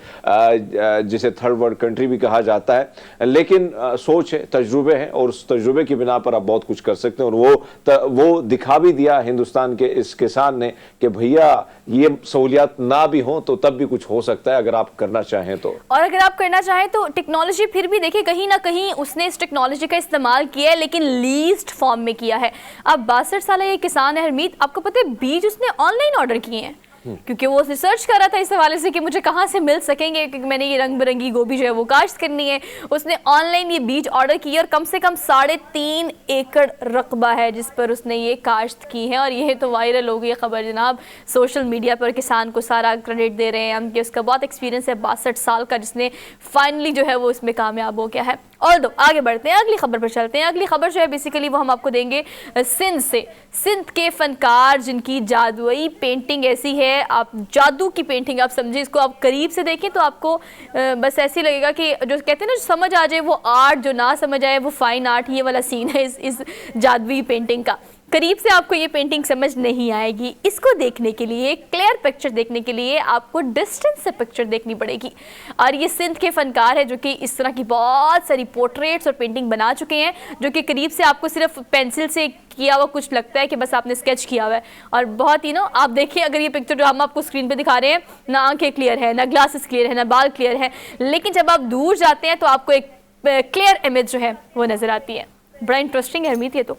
जिसे थर्ड कंट्री भी कहा जाता है, लेकिन सोच है, तजुर्बे हैं, और उस तजुर्बे की बिना पर आप बहुत कुछ कर सकते हैं। और वो दिखा भी दिया हिंदुस्तान के इस किसान ने कि भैया ये सहूलियात ना भी हो तो तब भी कुछ हो सकता है अगर आप करना चाहें तो। और अगर आप करना चाहें तो टेक्नोलॉजी फिर भी देखिए कहीं ना कहीं उसने इस टेक्नोलॉजी का इस्तेमाल किया है, लेकिन लीस्ट फॉर्म में किया है। अब 62 साल ये किसान है हरमीत, आपको पता है बीज उसने ऑनलाइन ऑर्डर किए हैं, क्योंकि वो रिसर्च कर रहा था इस हवाले से कि मुझे कहाँ से मिल सकेंगे, क्योंकि मैंने ये रंग बिरंगी गोभी जो है वो काश्त करनी है। उसने ऑनलाइन ये बीज ऑर्डर किए और कम से कम 3.5 एकड़ रकबा है जिस पर उसने ये काश्त की है। और ये तो वायरल हो गई खबर जनाब सोशल मीडिया पर, किसान को सारा क्रेडिट दे रहे हैं हम कि उसका बहुत एक्सपीरियंस है 62 साल का, जिसने फाइनली जो है वो इसमें कामयाब हो गया है। और दो आगे बढ़ते हैं, अगली खबर पर चलते हैं। अगली खबर जो है बेसिकली वो हम आपको देंगे सिंध से। सिंध के फनकार जिनकी जादुई पेंटिंग ऐसी है, आप जादू की पेंटिंग आप समझिए, इसको आप करीब से देखें तो आपको बस ऐसे लगेगा कि जो कहते हैं ना समझ आ जाए वो आर्ट, जो ना समझ आए वो फाइन आर्ट, ये वाला सीन है इस जादुई पेंटिंग का। करीब से आपको ये पेंटिंग समझ नहीं आएगी। इसको देखने के लिए, क्लियर पिक्चर देखने के लिए आपको डिस्टेंस से पिक्चर देखनी पड़ेगी। और ये सिंध के फनकार है जो कि इस तरह की बहुत सारी पोर्ट्रेट्स और पेंटिंग बना चुके हैं, जो कि करीब से आपको सिर्फ पेंसिल से किया हुआ कुछ लगता है कि बस आपने स्केच किया हुआ है। और बहुत ही आप देखिए, अगर ये पिक्चर जो हम आपको स्क्रीन पे दिखा रहे हैं, ना आंखें क्लियर है, ना ग्लासेस क्लियर है, ना बाल क्लियर है, लेकिन जब आप दूर जाते हैं तो आपको एक क्लियर इमेज जो है वो नजर आती है। बड़ा इंटरेस्टिंग है हरमीत, ये तो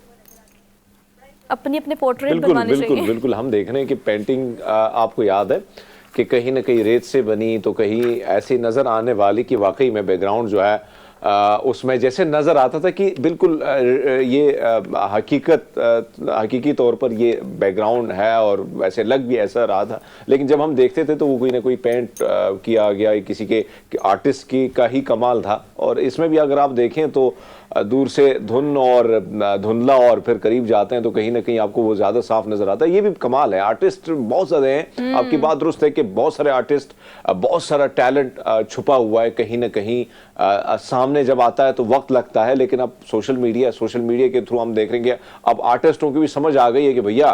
अपने अपने पोर्ट्रेट बनवाने चाहिए। बिल्कुल बिल्कुल, हम देख रहे हैं कि पेंटिंग आपको याद है कि कहीं ना कहीं रेत से बनी, तो कहीं ऐसी नज़र आने वाली कि वाकई में बैकग्राउंड जो है उसमें जैसे नज़र आता था कि बिल्कुल ये हकीकी तौर पर ये बैकग्राउंड है, और वैसे लग भी ऐसा रहा था। लेकिन जब हम देखते थे तो वो कोई ना कोई पेंट किया गया किसी के आर्टिस्ट की का ही कमाल था। और इसमें भी अगर आप देखें तो दूर से धुन और धुंधला और फिर करीब जाते हैं तो कहीं ना कहीं आपको वो ज्यादा साफ नजर आता है। ये भी कमाल है, आर्टिस्ट बहुत ज्यादा हैं। आपकी बात दुरुस्त है कि बहुत सारे आर्टिस्ट, बहुत सारा टैलेंट छुपा हुआ है कहीं ना कहीं। सामने जब आता है तो वक्त लगता है, लेकिन अब सोशल मीडिया के थ्रू हम देख रहे हैं अब आर्टिस्टों की भी समझ आ गई है कि भैया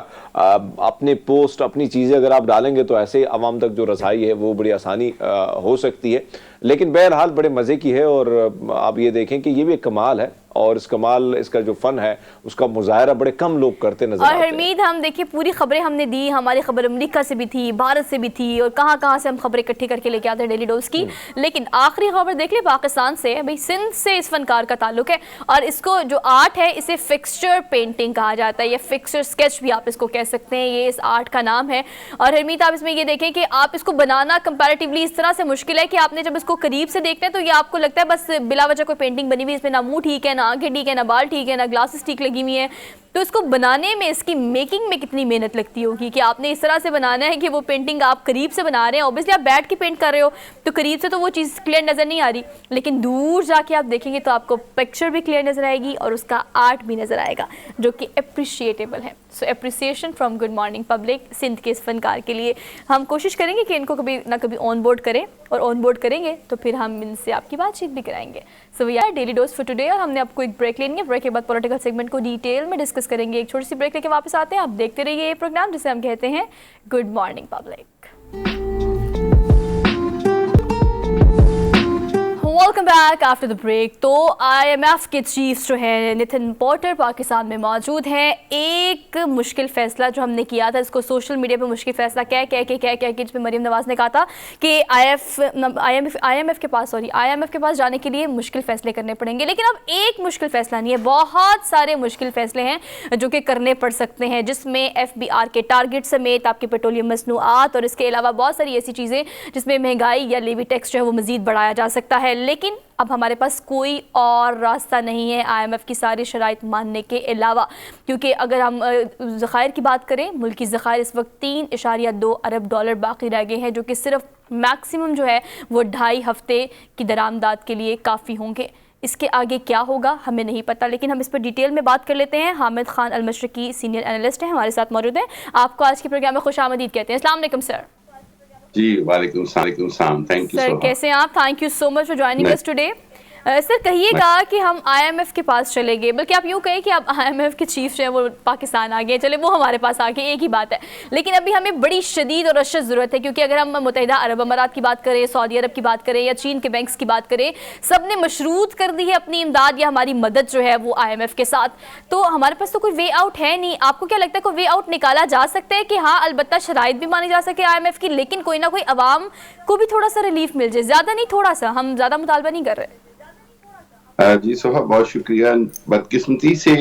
अपने पोस्ट, अपनी चीजें अगर आप डालेंगे तो ऐसे आवाम तक जो रसाई है वो बड़ी आसानी हो सकती है। लेकिन बहरहाल बड़े मजे की है, और आप ये देखें कि ये भी एक कमाल है, और इस कमाल, इसका जो फन है उसका मुजाहरा बड़े कम लोग करते नजर आते हैं। और हरमीत, हम देखिए पूरी खबरें हमने दी, हमारी खबर अमेरिका से भी थी, भारत से भी थी, और कहाँ कहाँ से हम खबरें इकट्ठी करके लेके आते हैं डेली डोज की। लेकिन आखिरी खबर देख ले पाकिस्तान से, भाई सिंध से इस फनकार का ताल्लुक है, और इसको जो आर्ट है इसे फिक्सचर पेंटिंग कहा जाता है, या फिक्सचर स्केच भी आप इसको कह सकते हैं, ये इस आर्ट का नाम है। और हरमीत, आप इसमें ये देखें कि आप इसको बनाना कंपैरेटिवली इस तरह से मुश्किल है कि आपने जब इसको करीब से देखते हैं तो ये आपको लगता है बस बिला वजह कोई पेंटिंग बनी हुई, इसमें ना मुंह ठीक है, ना आंखें ठीक है, ना बाल ठीक है, ना ग्लासेस ठीक लगी हुई है। तो इसको बनाने में, इसकी मेकिंग में कितनी मेहनत लगती होगी कि आपने इस तरह से बनाना है कि वो पेंटिंग आप करीब से बना रहे हैं। ऑब्वियसली आप बैठ के पेंट कर रहे हो तो करीब से तो वो चीज़ क्लियर नज़र नहीं आ रही, लेकिन दूर जाके आप देखेंगे तो आपको पिक्चर भी क्लियर नज़र आएगी और उसका आर्ट भी नज़र आएगा, जो कि अप्रिशिएटेबल है। So appreciation from good morning public Sindh के इस फनकार के लिए। हम कोशिश करेंगे कि इनको कभी ना कभी ऑन बोर्ड करें, और ऑन बोर्ड करेंगे तो फिर हम इनसे आपकी बातचीत भी कराएंगे। So we are daily dose for today, और हमने आपको एक ब्रेक लेनी है। ब्रेक के बाद पॉलिटिकल सेगमेंट को डिटेल में डिस्कस करेंगे। एक छोटी सी ब्रेक लेके वापस आते हैं। आप देखते रहिए ये प्रोग्राम जिसे हम कहते हैं good morning public. Welcome back after the break. तो IMF के चीफ जो है नितिन पोर्टर पाकिस्तान में मौजूद हैं। एक मुश्किल फैसला जो हमने किया था, इसको सोशल मीडिया पे मुश्किल फैसला कह के जिसमें मरीम नवाज ने कहा था कि IMF के पास जाने के लिए मुश्किल फैसले करने पड़ेंगे। लेकिन अब एक मुश्किल फैसला नहीं है, बहुत सारे मुश्किल फैसले हैं जो कि करने पड़ सकते हैं, जिसमें FBR के टारगेट समेत आपके पेट्रोलियम मसनूआत और इसके अलावा बहुत सारी ऐसी चीज़ें जिसमें महंगाई या लेवी टैक्स जो है वो मज़ीद बढ़ाया जा सकता है। लेकिन अब हमारे पास कोई और रास्ता नहीं है IMF की सारी शराइत मानने के अलावा, क्योंकि अगर हम ज़खायर की बात करें, मुल्की ज़खायर इस वक्त 3.2 अरब डॉलर बाकी रह गए हैं, जो कि सिर्फ मैक्सिमम जो है वो 2.5 हफ्ते की दरामदाद के लिए काफ़ी होंगे। इसके आगे क्या होगा हमें नहीं पता, लेकिन हम इस पर डिटेल में बात कर लेते हैं। हामिद खान अल-मशरकी सीनियर एनालिस्ट हैं, हमारे साथ मौजूद हैं। आपको आज के प्रोग्राम में खुशामदीद कहते हैं। अस्सलाम वालेकुम सर। जी वालेकुम सलाम, थैंक यू सर, कैसे हैं आप? Thank you so much for joining us today. Sir, कहिएगा कि हम IMF के पास चले गए, बल्कि आप यूँ कहें कि आप IMF के चीफ जो है वो पाकिस्तान आ गए, चले वो हमारे पास आ गए, एक ही बात है। लेकिन अभी हमें बड़ी शदीद और अशद ज़रूरत है, क्योंकि अगर हम मुत्तहिदा अरब अमारात की बात करें, सऊदी अरब की बात करें या चीन के बैंक्स की बात करें, सब ने मशरूत कर दी है अपनी इमदाद या हमारी मदद जो है वो IMF के साथ। तो हमारे पास तो कोई वे आउट है नहीं। आपको क्या लगता है कोई वे आउट निकाला जा सकता है कि हाँ, अलबत्ता शराइत भी मानी जा सके IMF की, लेकिन कोई ना कोई अवाम को भी थोड़ा सा रिलीफ मिल जाए? ज़्यादा नहीं, थोड़ा सा, हम ज़्यादा मुतालबा नहीं कर रहे। जी सोहा, बहुत शुक्रिया। बदकिस्मती से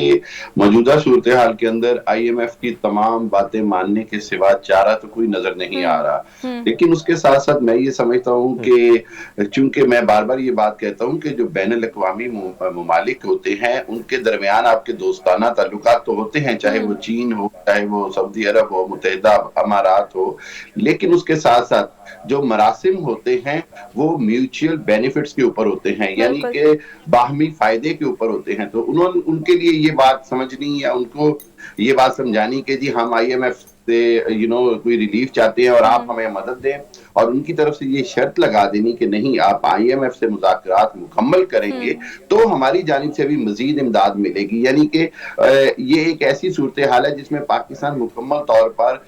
मौजूदा सूरत हाल के अंदर IMF की तमाम बातें मानने के सिवा चारा तो कोई नजर नहीं आ रहा। लेकिन उसके साथ साथ मैं ये समझता हूँ कि चूंकि मैं बार बार ये बात कहता हूँ कि जो बैनुल-अक़वामी मुमालिक होते हैं उनके दरमियान आपके दोस्ताना ताल्लुकात तो होते हैं, चाहे वो चीन हो, चाहे वो सऊदी अरब हो, मुत्तहिदा अमारात हो, लेकिन उसके साथ साथ जो मरासिम होते हैं वो म्यूचुअल बेनिफिट्स के ऊपर होते हैं, यानी कि बाहमी फायदे के ऊपर होते हैं। तो उनके लिए ये बात समझनी या उनको ये बात समझानी कि जी हम IMF से कोई रिलीफ चाहते हैं और आप हमें मदद दें, और उनकी तरफ से ये शर्त लगा देनी कि नहीं, आप IMF से मुज़ाकरात मुकम्मल करेंगे तो हमारी जानिब से भी मजीद इमदाद मिलेगी। यानी कि ये एक ऐसी सूरत हाल है जिसमें पाकिस्तान मुकम्मल तौर पर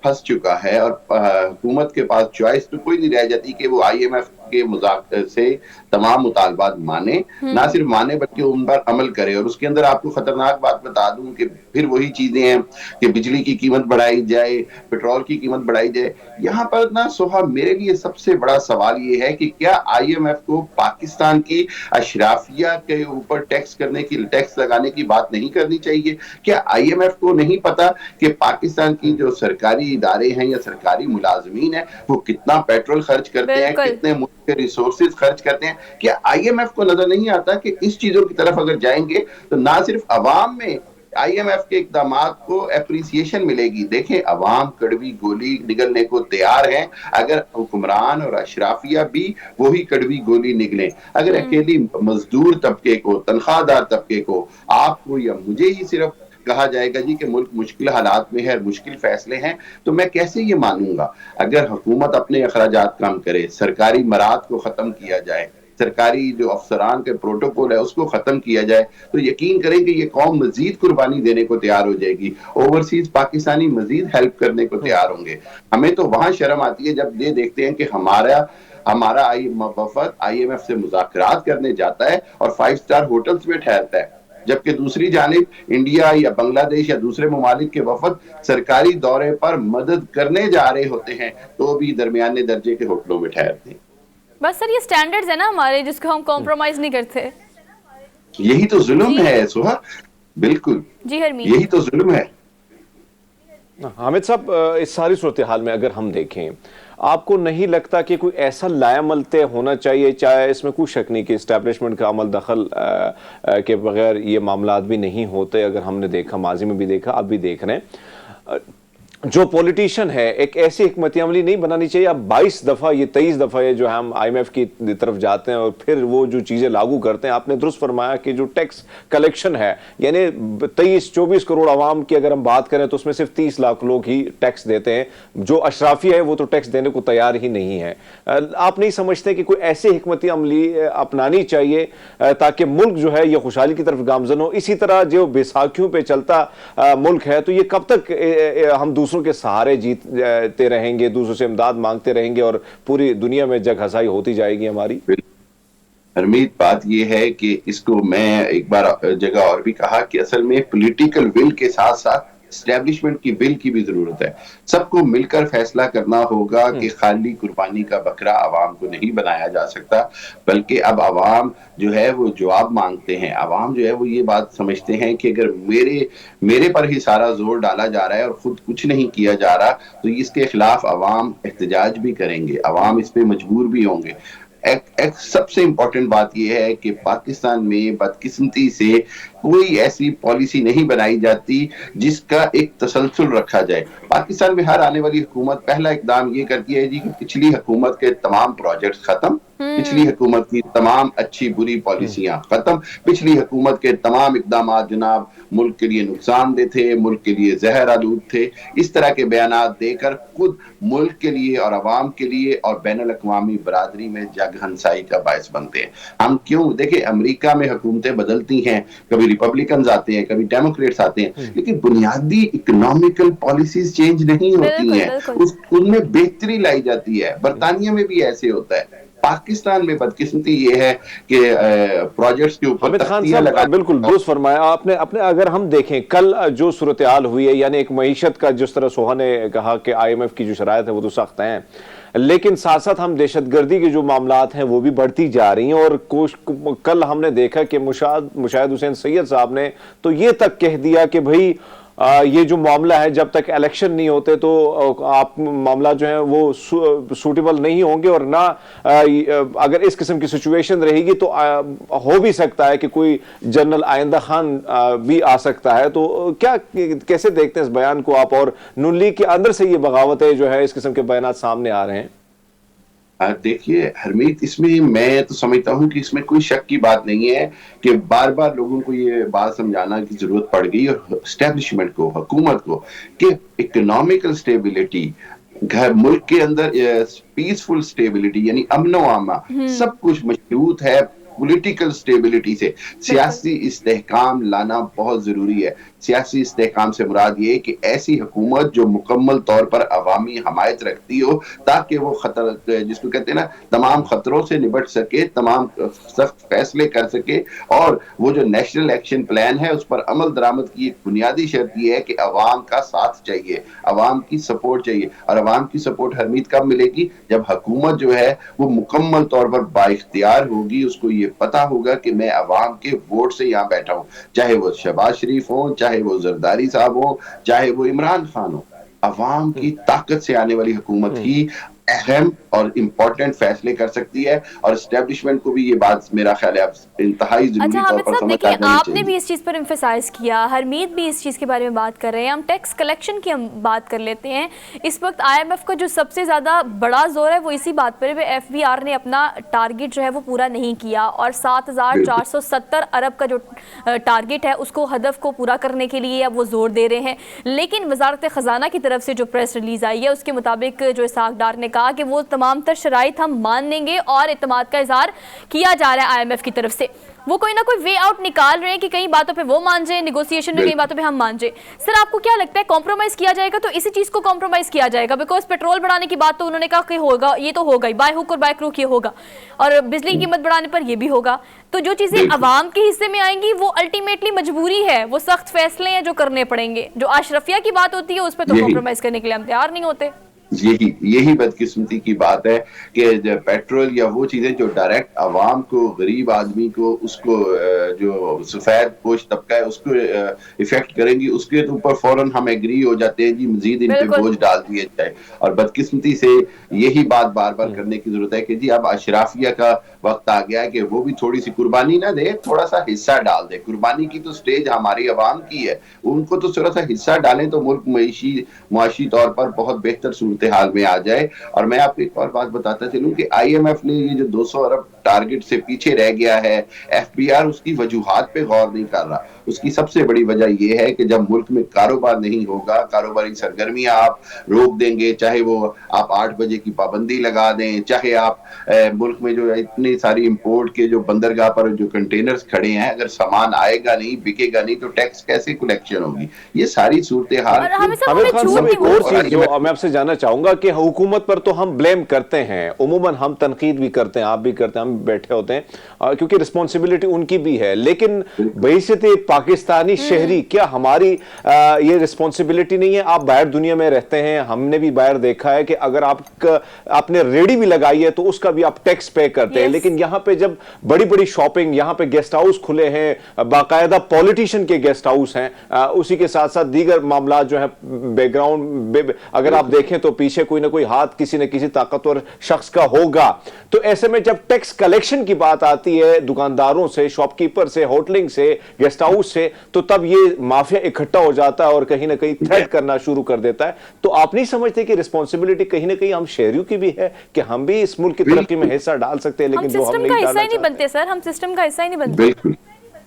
फंस चुका है, और हुकूमत के पास चॉइस तो कोई नहीं रह जाती कि वो IMF के से तमाम मुतालबात माने, ना सिर्फ माने बल्कि उन पर अमल करे। और उसके अंदर आपको खतरनाक बात बता दूं कि फिर वही चीजें हैं कि बिजली की कीमत बढ़ाई जाए, पेट्रोल की कीमत बढ़ाई जाए। यहाँ पर ना सोहा मेरे लिए सबसे बड़ा सवाल ये है कि क्या IMF को पाकिस्तान की अशराफिया के ऊपर टैक्स लगाने की बात नहीं करनी चाहिए? क्या IMF को नहीं पता कि पाकिस्तान की जो सरकारी इदारे हैं या सरकारी मुलाजमीन है वो कितना पेट्रोल खर्च करते हैं, कितने मुल्क के रिसोर्सेज खर्च करते हैं? क्या IMF को नजर नहीं आता कि इस चीजों की तरफ अगर जाएंगे तो ना सिर्फ अवाम में IMF के इकदामात को एप्रिसिएशन मिलेगी। देखें, अवाम कड़वी गोली निगलने को तैयार है अगर हुक्मरान और अशराफिया भी वही कड़वी गोली निगले। अगर अकेली मजदूर तबके को, तनख्वाहदार तबके को, आपको या मुझे ही सिर्फ कहा जाएगा जी कि मुल्क मुश्किल हालात में है, मुश्किल फैसले हैं, तो मैं कैसे ये मानूंगा? अगर हुकूमत अपने अखराजात कम करे, सरकारी मराद को खत्म किया जाए, सरकारी जो अफसरान के प्रोटोकॉल है उसको खत्म किया जाए, तो यकीन करें कि ये कौम मजीद कुर्बानी देने को तैयार हो जाएगी। ओवरसीज पाकिस्तानी मजीद हेल्प करने को तैयार होंगे। हमें तो वहां शर्म आती है जब ये देखते हैं कि हमारा वफद IMF से मुज़ाकरात करने जाता है और 5 स्टार होटल्स में ठहरता है, जबकि दूसरी जानिब इंडिया या बांग्लादेश या दूसरे ममालिक के वफद सरकारी दौरे पर मदद करने जा रहे होते हैं तो भी दरमियाने दर्जे के होटलों में ठहरते हैं। बस सर ये स्टैंडर्ड्स है ना हमारे, जिसको हम कॉम्प्रोमाइज नहीं करते। यही तो जुल्म है सुहा, बिल्कुल जी हरमीत, यही तो जुल्म है। हामिद साहब, इस सारी सूरत हाल में अगर हम देखें, आपको नहीं लगता कि कोई ऐसा लायामल तय होना चाहिए, चाहे इसमें कोई शक नहीं कि इस्टेब्लिशमेंट का अमल दखल के बगैर ये मामलात भी नहीं होते? अगर हमने देखा, माजी में भी देखा, अब भी देख रहे हैं, जो पॉलिटिशियन है एक ऐसी हिकमत अमली नहीं बनानी चाहिए। अब 22 दफ़ा ये 23 दफ़ा ये जो है हम IMF की तरफ जाते हैं और फिर वो जो चीज़ें लागू करते हैं। आपने दुरुस्त फरमाया कि जो टैक्स कलेक्शन है, यानी 23-24 करोड़ आवाम की अगर हम बात करें तो उसमें सिर्फ 30 लाख लोग ही टैक्स देते हैं। जो अशराफी है वो तो टैक्स देने को तैयार ही नहीं है। आप नहीं समझते कि कोई ऐसी हिकमत अमली अपनानी चाहिए ताकि मुल्क जो है ये खुशहाली की तरफ गामजन हो? इसी तरह जो बैसाखियों पर चलता मुल्क है तो ये कब तक हम दूसरों के सहारे जीतते रहेंगे, दूसरों से इमदाद मांगते रहेंगे और पूरी दुनिया में जग हसाई होती जाएगी हमारी? हरमीत, बात यह है कि इसको मैं एक बार जगह और भी कहा कि असल में पॉलिटिकल विल के साथ साथ एस्टेब्लिशमेंट की विल की भी जरूरत है। सबको मिलकर फैसला करना होगा कि खाली कुर्बानी का बकरा अवाम को नहीं बनाया जा सकता, बल्कि अब अवाम जो है वो जवाब मांगते हैं। अवाम जो है वो ये बात समझते हैं कि अगर मेरे पर ही सारा जोर डाला जा रहा है और खुद कुछ नहीं किया जा रहा तो इसके खिलाफ अवाम एहतजाज भी करेंगे, अवाम इस पे मजबूर भी होंगे। एक सबसे इंपॉर्टेंट बात यह है कि पाकिस्तान में बदकिस्मती से कोई ऐसी पॉलिसी नहीं बनाई जाती जिसका एक तसलसल रखा जाए। पाकिस्तान में हर आने वाली हुकूमत पहला इकदाम ये करती है जी कि पिछली हुकूमत के तमाम प्रोजेक्ट्स खत्म, पिछली हुकूमत की तमाम अच्छी बुरी पॉलिसियां खत्म, पिछली हुकूमत के तमाम इकदाम जनाब मुल्क के लिए नुकसानदेह थे, मुल्क के लिए जहर आलूद थे। इस तरह के बयानात देकर खुद मुल्क के लिए और अवाम के लिए और बैनुल अक़वामी बरादरी में जग हंसाई का बायस बनते हैं। हम क्यों देखें, अमेरिका में हुकूमतें बदलती हैं, कभी रिपब्लिकन आते हैं, कभी डेमोक्रेट्स आते हैं, लेकिन बुनियादी इकोनॉमिकल पॉलिसीज चेंज नहीं होती हैं, उनमें बेहतरी लाई जाती है। बरतानिया में भी ऐसे होता है। पाकिस्तान में बदकिस्मती ये है कि प्रोजेक्ट्स के ऊपर तख्तियां लगा। बिल्कुल दुरुस्त फरमाया आपने। अपने अगर हम देखें कल जो सूरत हाल हुई है, यानी एक मईशत का, जिस तरह सोहा ने कहा कि IMF की जो शराइत है वो तो सख्त हैं, लेकिन साथ साथ हम दहशतगर्दी के जो मामलात हैं वो भी बढ़ती जा रही हैं। और कल हमने देखा कि मुशाहिद हुसैन सैयद साहब ने तो ये तक कह दिया कि भाई ये जो मामला है जब तक इलेक्शन नहीं होते तो आप मामला जो है वो सूटेबल नहीं होंगे, और ना अगर इस किस्म की सिचुएशन रहेगी तो हो भी सकता है कि कोई जनरल आइंदा खान भी आ सकता है। तो क्या कैसे देखते हैं इस बयान को आप? और नून लीग के अंदर से ये बगावतें जो है इस किस्म के बयान सामने आ रहे हैं। देखिए हरमीत, इसमें मैं तो समझता हूं कि इसमें कोई शक की बात नहीं है कि बार बार लोगों को ये बात समझाना की जरूरत पड़ गई और एस्टेब्लिशमेंट को, हुकूमत को, कि इकोनॉमिकल स्टेबिलिटी, घर मुल्क के अंदर पीसफुल स्टेबिलिटी यानी अमनो आमा सब कुछ मशरूत है पॉलिटिकल स्टेबिलिटी से। सियासी इस्तेहकाम लाना बहुत जरूरी है। सियासी इस्तेहकाम से मुराद ये कि ऐसी हुकूमत जो मुकम्मल तौर पर अवामी हमायत रखती हो, ताकि वो खतर जिसको कहते हैं ना तमाम खतरों से निपट सके, तमाम सख्त फैसले कर सके। और वो जो नेशनल एक्शन प्लान है उस पर अमल दरामद की एक बुनियादी शर्त ये है कि अवाम का साथ चाहिए, अवाम की सपोर्ट चाहिए। और अवाम की सपोर्ट हरमीत कब मिलेगी? जब हुकूमत जो है वो मुकम्मल तौर पर बाइख्तियार होगी, उसको ये पता होगा कि मैं अवाम के वोट से यहाँ बैठा हूँ, चाहे वो शहबाज शरीफ हो, चाहे वो जरदारी साहब हो, चाहे वो इमरान खान हो। अवाम की ताकत से आने वाली हुकूमत ही अहम और इम्पोर्टेंट फैसले कर सकती है। और एस्टेब्लिशमेंट को भी ये बात मेरा ख्याल है इंतहाई जरूरी अच्छा तौर हामिद पर साहब, समझ देखिए आनी आपने चाहिए। भी इस चीज़ पर एम्फेसाइज किया, हरमीत भी इस चीज़ के बारे में बात कर रहे हैं, हम टैक्स कलेक्शन की हम बात कर लेते हैं। इस वक्त IMF का जो सबसे ज़्यादा बड़ा जोर है वो इसी बात पर है, FBR ने अपना टारगेट जो है वो पूरा नहीं किया और 7,470 अरब का जो टारगेट है उसको हदफ को पूरा करने के लिए अब वो जोर दे रहे हैं। लेकिन वजारत ख़जाना की तरफ से जो प्रेस रिलीज आई है उसके मुताबिक जो इसहाक डार ने कहा कि वो तमाम तर शराइत हम मान लेंगे और इत्मीनान का इजहार किया जा रहा है IMF की तरफ से। वो कोई ना कोई वे आउट निकाल रहे हैं कि कई बातों पे वो मान जाए, नेगोशिएशन में कई बातों पे हम मान जाए। सर आपको क्या लगता है कॉम्प्रोमाइज किया जाएगा तो इसी चीज को कॉम्प्रोमाइज किया जाएगा? बिकॉज पेट्रोल बढ़ाने की बात तो उन्होंने कहा कि होगा, ये तो होगा ही, बाय हुक और बाय क्रूक ये होगा, और बिजली की कीमत बढ़ाने पर ये भी होगा। तो जो चीजें अवाम के हिस्से में आएंगी वो अल्टीमेटली मजबूरी है, वो सख्त फैसले हैं जो करने पड़ेंगे। जो अशरफिया की बात होती है उस पर तो कॉम्प्रोमाइज करने के लिए हम तैयार नहीं होते। यही बदकिस्मती की बात है कि पेट्रोल या वो चीजें जो डायरेक्ट अवाम को, गरीब आदमी को, उसको जो सफेद पोश तबका है उसको इफेक्ट करेंगी, उसके ऊपर फौरन हम एग्री हो जाते हैं जी मजीद इन पे बोझ डाल दिए जाए। और बदकिस्मती से यही बात बार बार करने की जरूरत है कि जी अब अशराफिया का वक्त आ गया है कि वो भी थोड़ी सी कुर्बानी ना दे, थोड़ा सा हिस्सा डाल दे। कुर्बानी की तो स्टेज हमारी अवाम की है, उनको तो थोड़ा सा हिस्सा डालें तो मुल्क मुआशी तौर पर बहुत बेहतर हाल में आ जाए। और मैं आपको एक और बात बताता चलूं कि IMF ने ये जो 200 अरब टारगेट से पीछे रह गया है, FBR उसकी वजूहात पे गौर नहीं कर रहा। उसकी सबसे बड़ी वजह यह है कि जब मुल्क में कारोबार नहीं होगा, कारोबारी सरगर्मियां आप रोक देंगे, चाहे वो आप 8 बजे की पाबंदी लगा दें, चाहे आप मुल्क में जो इतनी सारी इंपोर्ट के जो बंदरगाह पर जो कंटेनर्स खड़े हैं, अगर सामान आएगा नहीं, बिकेगा नहीं, तो टैक्स कैसे कलेक्शन होगी? ये सारी सूरत हाल। मैं आपसे जानना चाहूंगा कि हुकूमत पर तो हम ब्लेम करते हैं, उमूमन हम तनकीद भी करते हैं, आप भी करते हैं, हम बैठे होते हैं, क्योंकि रिस्पॉन्सिबिलिटी उनकी भी है। लेकिन बहैसियत पाकिस्तानी शहरी क्या हमारी ये रिस्पॉन्सिबिलिटी नहीं है? आप बाहर दुनिया में रहते हैं, हमने भी बाहर देखा है कि अगर आपने रेडी भी लगाई है तो उसका भी आप टैक्स पे करते हैं। लेकिन यहाँ पे जब बड़ी बड़ी शॉपिंग, यहाँ पे गेस्ट हाउस खुले हैं, बाकायदा पॉलिटिशियन के गेस्ट हाउस हैं, उसी के साथ साथ दीगर मामला जो है बैकग्राउंड अगर आप देखें तो पीछे कोई ना कोई हाथ किसी न किसी ताकतवर शख्स का होगा। तो ऐसे में जब टैक्स कलेक्शन की बात आती है दुकानदारों से, शॉपकीपर से, होटलिंग से, गेस्ट हाउस से, तो तब ये माफिया इकट्ठा हो जाता है और कहीं ना कहीं थ्रेट करना शुरू कर देता है। तो आप नहीं समझते कि रिस्पॉन्सिबिलिटी कहीं ना कहीं हम शहरियों की भी है कि हम भी इस मुल्क की तरक्की में हिस्सा डाल सकते हैं, लेकिन जो हम नहीं डालना चाहते? बनते सर, हम सिस्टम का हिस्सा ही नहीं बनते।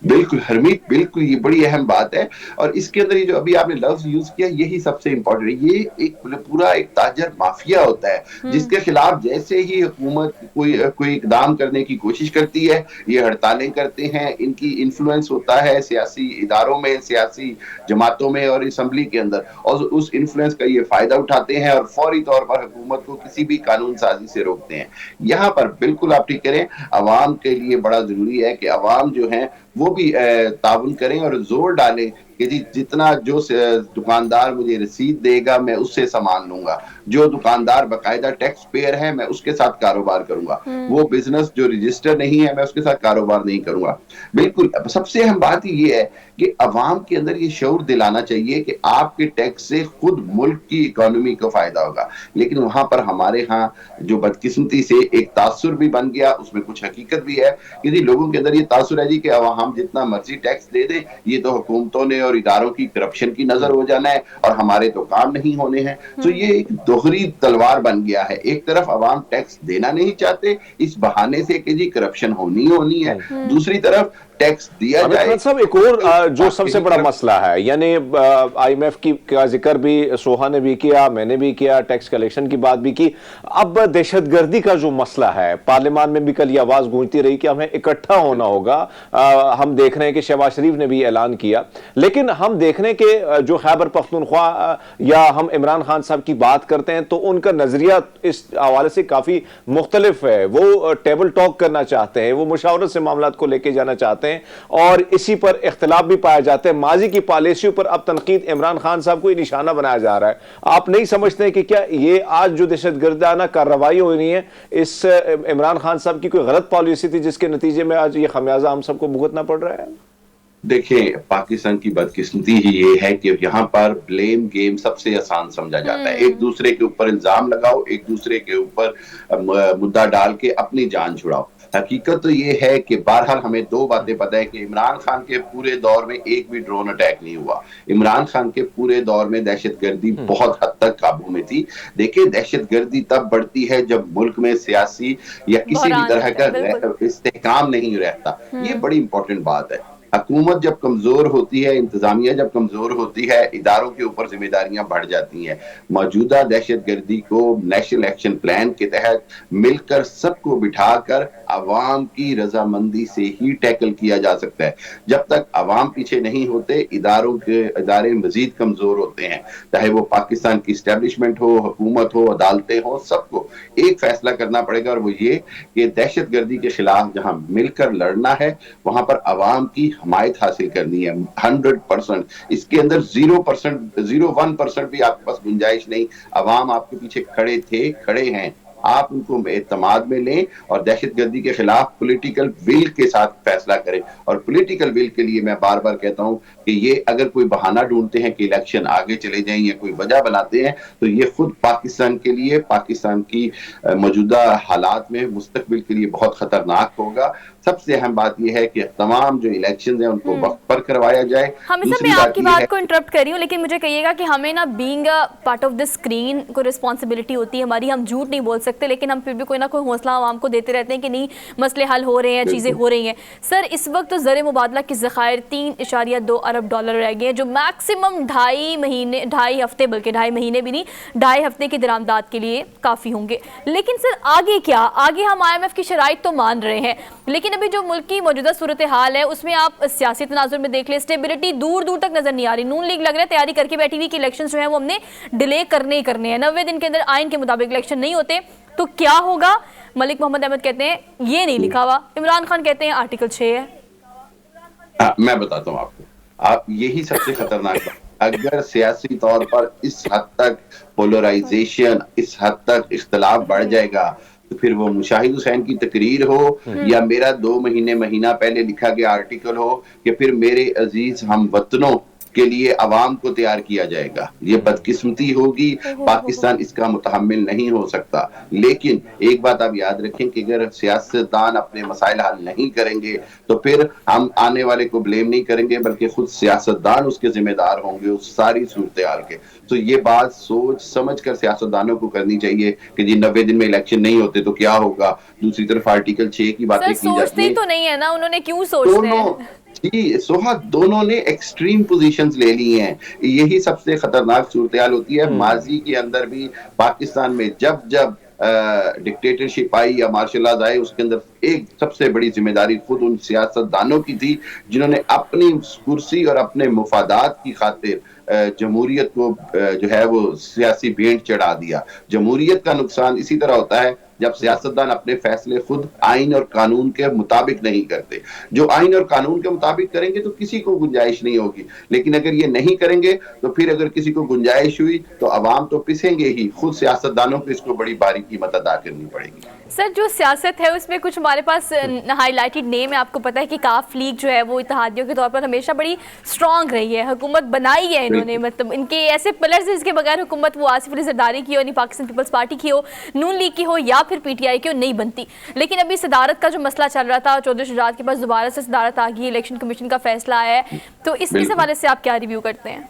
बिल्कुल हरमीत, बिल्कुल ये बड़ी अहम बात है। और इसके अंदर ये जो अभी आपने लफ्ज यूज किया यही सबसे इंपॉर्टेंट है। ये एक पूरा एक ताजर माफिया होता है जिसके खिलाफ जैसे ही हुकूमत कोई इकदाम करने की कोशिश करती है, ये हड़तालें करते हैं, इनकी इन्फ्लुएंस होता है सियासी इदारों में, सियासी जमातों में और असम्बली के अंदर, और उस इन्फ्लुएंस का ये फायदा उठाते हैं और फौरी तौर पर हुकूमत को किसी भी कानून साजी से रोकते हैं। यहाँ पर बिल्कुल आप ठीक करें, अवाम के लिए बड़ा जरूरी है कि अवाम जो है वो भी ताउन करें और जोर डालें कि जी जितना जो दुकानदार मुझे रसीद देगा मैं उससे सामान लूंगा, जो दुकानदार बाकायदा टैक्स पेयर है मैं उसके साथ कारोबार करूंगा, वो बिजनेस जो रजिस्टर नहीं है मैं उसके साथ कारोबार नहीं करूंगा। बिल्कुल सबसे अहम बात ये है कि अवाम के अंदर ये शऊर दिलाना चाहिए कि आपके टैक्स से खुद मुल्क की इकोनॉमी को फायदा होगा। लेकिन वहां पर हमारे यहाँ जो बदकिस्मती से एक तासुर भी बन गया, उसमें कुछ हकीकत भी है कि लोगों के अंदर ये तासुर है जी कि हम जितना मर्जी टैक्स दे दें, ये तो हुकूमतों ने और इदारों की करप्शन की नजर हो जाना है और हमारे तो काम नहीं होने हैं। तो ये एक दोहरी तलवार बन गया है। एक तरफ अवाम टैक्स देना नहीं चाहते इस बहाने से कि जी करप्शन होनी है, दूसरी तरफ टैक्स दिया आमिर जाए। खान साहब, एक और जो सबसे बड़ा मसला है, यानी IMF की का जिक्र भी सोहा ने भी किया, मैंने भी किया, टैक्स कलेक्शन की बात भी की। अब दहशतगर्दी का जो मसला है, पार्लियामान में भी कल ये आवाज गूंजती रही कि हमें इकट्ठा होना होगा। हम देख रहे हैं कि शहबाज शरीफ ने भी ऐलान किया, लेकिन हम देख रहे हैं कि जो खैबर पख्तूनख्वा या हम इमरान खान साहब की बात करते हैं तो उनका नजरिया इस हवाले से काफी मुख्तलिफ है। वो टेबल टॉक करना चाहते हैं, वो मुशावरत से मामलात को लेके जाना चाहते हैं और इसी पर इख्तिलाफ भी पाया जाता है। माजी की पॉलिसियों पर अब तनकीद इमरान खान साहब को ही निशाना बनाया जा रहा है। आप नहीं समझते हैं कि क्या ये आज जो दहशतगर्दाना कार्रवाई हो रही है, इस इमरान खान साहब की कोई गलत पॉलिसी थी जिसके नतीजे में आज ये खमियाजा हम सबको भुगतना पड़ रहा है? देखिए, पाकिस्तान की बदकिस्मती ही ये है कि यहाँ पर ब्लेम गेम सबसे आसान समझा जाता है। एक दूसरे के ऊपर इल्जाम लगाओ, एक दूसरे के ऊपर मुद्दा डाल के अपनी जान छुड़ाओ। हकीकत तो ये है कि बहरहाल हमें दो बातें पता है कि इमरान खान के पूरे दौर में एक भी ड्रोन अटैक नहीं हुआ। इमरान खान के पूरे दौर में दहशतगर्दी बहुत हद तक काबू में थी। देखिए, दहशतगर्दी तब बढ़ती है जब मुल्क में सियासी या किसी भी तरह का इस्तेहकाम नहीं रहता। ये बड़ी इंपॉर्टेंट बात है। हुकूमत जब कमजोर होती है, इंतजामिया जब कमजोर होती है, इदारों के ऊपर जिम्मेदारियां बढ़ जाती हैं। मौजूदा दहशतगर्दी को नेशनल एक्शन प्लान के तहत मिलकर सबको बिठाकर अवाम की रजामंदी से ही टैकल किया जा सकता है। जब तक अवाम पीछे नहीं होते, इदारे मजीद कमजोर होते हैं। चाहे वो पाकिस्तान की इस्टेब्लिशमेंट हो, हुकूमत हो, अदालतें हो, सबको एक फैसला करना पड़ेगा और वो ये कि दहशतगर्दी के खिलाफ जहां मिलकर लड़ना है, वहां पर अवाम की हमायत हासिल करनी है 100%। इसके अंदर 0.01% भी आपके पास गुंजाइश नहीं। अवाम आपके पीछे खड़े थे, खड़े हैं। आप उनको एतमाद में लें और दहशतगर्दी के खिलाफ पॉलिटिकल विल के साथ फैसला करें। और पॉलिटिकल विल के लिए मैं बार बार कहता हूं कि ये अगर कोई बहाना ढूंढते हैं कि इलेक्शन आगे चले जाएं या कोई वजह बनाते हैं, तो ये खुद पाकिस्तान के लिए, पाकिस्तान की मौजूदा हालात में मुस्तकबिल के लिए बहुत खतरनाक होगा। सबसे अहम बात यह है कि तमाम जो इलेक्शन है उनको वक्त पर करवाया जाए। हमेशा मैं आपकी बात को इंटरप्ट कर रही हूँ, लेकिन मुझे कहिएगा कि हमें ना being a part of the screen को रिस्पॉन्सिबिलिटी होती है हमारी। हम झूठ नहीं बोल सकते, लेकिन हम फिर भी कोई ना कोई हौसला आवाम को देते रहते हैं कि नहीं, मसले हल हो रहे हैं, चीज़ें हो रही हैं। सर, इस वक्त तो ज़र मुबादला के ज़खायर $3.2 अरब रह गए हैं, जो मैक्सिमम 2.5 हफ्ते, बल्कि 2.5 महीने भी नहीं, 2.5 हफ्ते की दरामदाद के लिए काफ़ी होंगे। लेकिन सर आगे क्या? आगे हम IMF की शराइत तो मान रहे हैं, लेकिन अभी जो मुल्क की मौजूदा सूरत हाल है उसमें आप सियासी तनाजुर में देख लें, स्टेबिलिटी दूर दूर तक नजर नहीं आ रही। नून लीग लग रहा है तैयारी करके बैठी हुई कि इलेक्शन जो है वो हमने डिले करने ही करने हैं, 90 दिन के अंदर आइन के मुताबिक इलेक्शन नहीं होते तो क्या होगा। मलिक मोहम्मद अहमद कहते हैं ये नहीं लिखा हुआ, इमरान खान कहते हैं आर्टिकल 6 है। मैं बताता हूँ आपको, आप यही सबसे खतरनाक बात। अगर सियासी तौर पर इस हद तक पोलराइजेशन, इस हद तक इख्तलाफ बढ़ जाएगा, तो फिर वो मुशाहिद हुसैन की तकरीर हो या मेरा 2 महीना पहले लिखा गया आर्टिकल हो कि फिर मेरे अजीज हम वतनों के लिए अवाम को तैयार किया जाएगा, ये बदकिस्मती होगी। पाकिस्तान इसका मुतहम्मिल नहीं हो सकता। लेकिन एक बात आप याद रखें कि अगर सियासतदान अपने मसाइल हल नहीं करेंगे तो फिर हम आने वाले को ब्लेम नहीं करेंगे, बल्कि खुद सियासतदान उसके जिम्मेदार होंगे उस सारी सूरत हाल के। तो ये बात सोच समझ कर सियासतदानों को करनी चाहिए कि जी 90 दिन में इलेक्शन नहीं होते तो क्या होगा। दूसरी तरफ आर्टिकल 6 की बातें की जाती है, तो नहीं है ना, उन्होंने क्यों सोचते हैं? जी सोहा, दोनों ने एक्सट्रीम पोजीशंस ले ली हैं। यही सबसे खतरनाक सूरत-ए-हाल होती है। माजी के अंदर भी पाकिस्तान में जब जब डिक्टेटरशिप आई या मार्शल लॉ आए, उसके अंदर एक सबसे बड़ी जिम्मेदारी खुद उन सियासतदानों की थी जिन्होंने अपनी कुर्सी और अपने मुफादात की खातिर जमहूरियत को जो है वो सियासी भेंट चढ़ा दिया। जमहूरियत का नुकसान इसी तरह होता है जब सियासतदान अपने फैसले खुद आइन और कानून के मुताबिक नहीं करते। जो आइन और कानून के मुताबिक करेंगे तो किसी को गुंजाइश नहीं होगी, लेकिन अगर ये नहीं करेंगे तो फिर अगर किसी को गुंजाइश हुई तो अवाम तो पिसेंगे ही। खुद सियासतदानों को इसको बड़ी बारीक कीमत अदा करनी पड़ेगी। सर, जो सियासत है उसमें कुछ हमारे पास हाईलाइटेड नेम है। आपको पता है कि काफ लीग जो है वो इत्तेहादियों के तौर पर हमेशा बड़ी स्ट्रांग रही है, हुकूमत बनाई है इन्होंने। मतलब इनके ऐसे पिलर्स हैं जिसके बगैर हुकूमत वो आसिफ अली जरदारी की हो, यानी पाकिस्तान पीपल्स पार्टी की हो, नून लीग की हो या फिर PTI की हो, नहीं बनती। लेकिन अभी सदारत का जो मसला चल रहा था, चौधरी शुजात के पास दोबारा से सदारत आ गई, इलेक्शन कमीशन का फैसला आया है, तो इस हवाले से आप क्या रिव्यू करते हैं?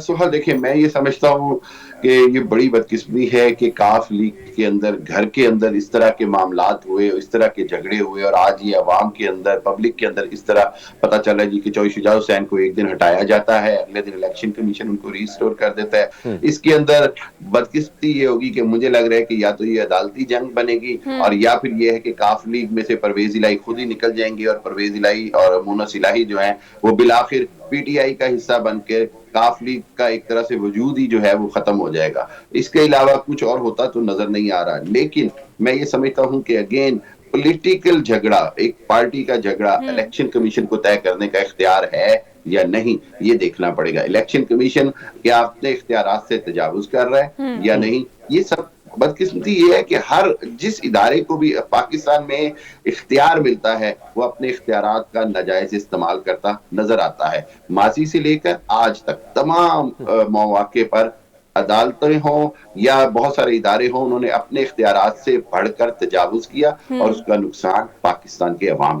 सुहा, देखिए मैं ये समझता हूँ कि ये बड़ी बदकिस्मती है कि काफ लीग के अंदर घर के अंदर इस तरह के मामलात हुए, इस तरह के झगड़े हुए और आज ये अवाम के अंदर, पब्लिक के अंदर इस तरह पता चला जी कि चौधरी शुजा हुसैन को एक दिन हटाया जाता है, अगले दिन इलेक्शन कमीशन उनको रिस्टोर कर देता है। इसके अंदर बदकिस्मती ये होगी कि मुझे लग रहा है कि या तो ये अदालती जंग बनेगी और या फिर ये है कि काफ लीग में से परवेज इलाही खुद ही निकल जाएंगे और परवेज इलाही और मुनस इलाही जो है वो बिलाखिर पीटीआई का हिस्सा बनकर काफ लीग का एक तरह से वजूद ही जो है वो खत्म हो जाएगा। इसके अलावा कुछ और होता तो नजर नहीं आ रहा, लेकिन मैं ये समझता हूं कि अगेन पॉलिटिकल झगड़ा, एक पार्टी का झगड़ा इलेक्शन कमीशन को तय करने का इख्तियार है या नहीं, ये देखना पड़ेगा। इलेक्शन कमीशन क्या अपने इख्तियारात से तजावुज कर रहा है या नहीं, ये सब बदकिस्मती ये है कि हर जिस इदारे को भी पाकिस्तान में इख्तियार मिलता है वो अपने इख्तियारात का नाजायज इस्तेमाल करता नजर आता है। माजी से लेकर आज तक तमाम मौके पर अदालतें हों या बहुत सारे इदारे हों, उन्होंने अपने इख्तियारात से बढ़कर तजावुज किया और उसका नुकसान पाकिस्तान के अवाम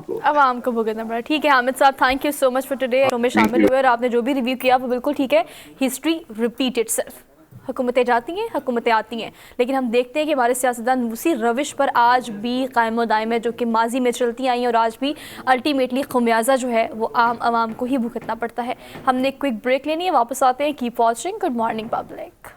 को भुगतना पड़ा। ठीक है हामिद साहब, thank you so much for today. में शामिल हुए और आपने जो भी रिव्यू किया वो बिल्कुल ठीक है। हिस्ट्री रिपीट इटसेल्फ, हुकूमतें जाती हैं, हुकूमतें आती हैं, लेकिन हम देखते हैं कि हमारे सियासतदान उसी रविश पर आज भी कायम दायम है जो कि माजी में चलती आई हैं और आज भी अल्टीमेटली खमियाजा जो है वो आम आवाम को ही भुगतना पड़ता है। हमने क्विक ब्रेक लेनी है, वापस आते हैं। Keep watching, good morning public.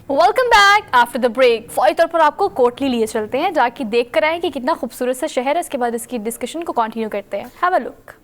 Welcome back after the break. फौरी तौर पर आपको कोटली लिए चलते हैं, जाके देख कर आए कि कितना खूबसूरत सा शहर है। इसके बाद इसकी डिस्कशन को कंटिन्यू करते हैं। Have a look.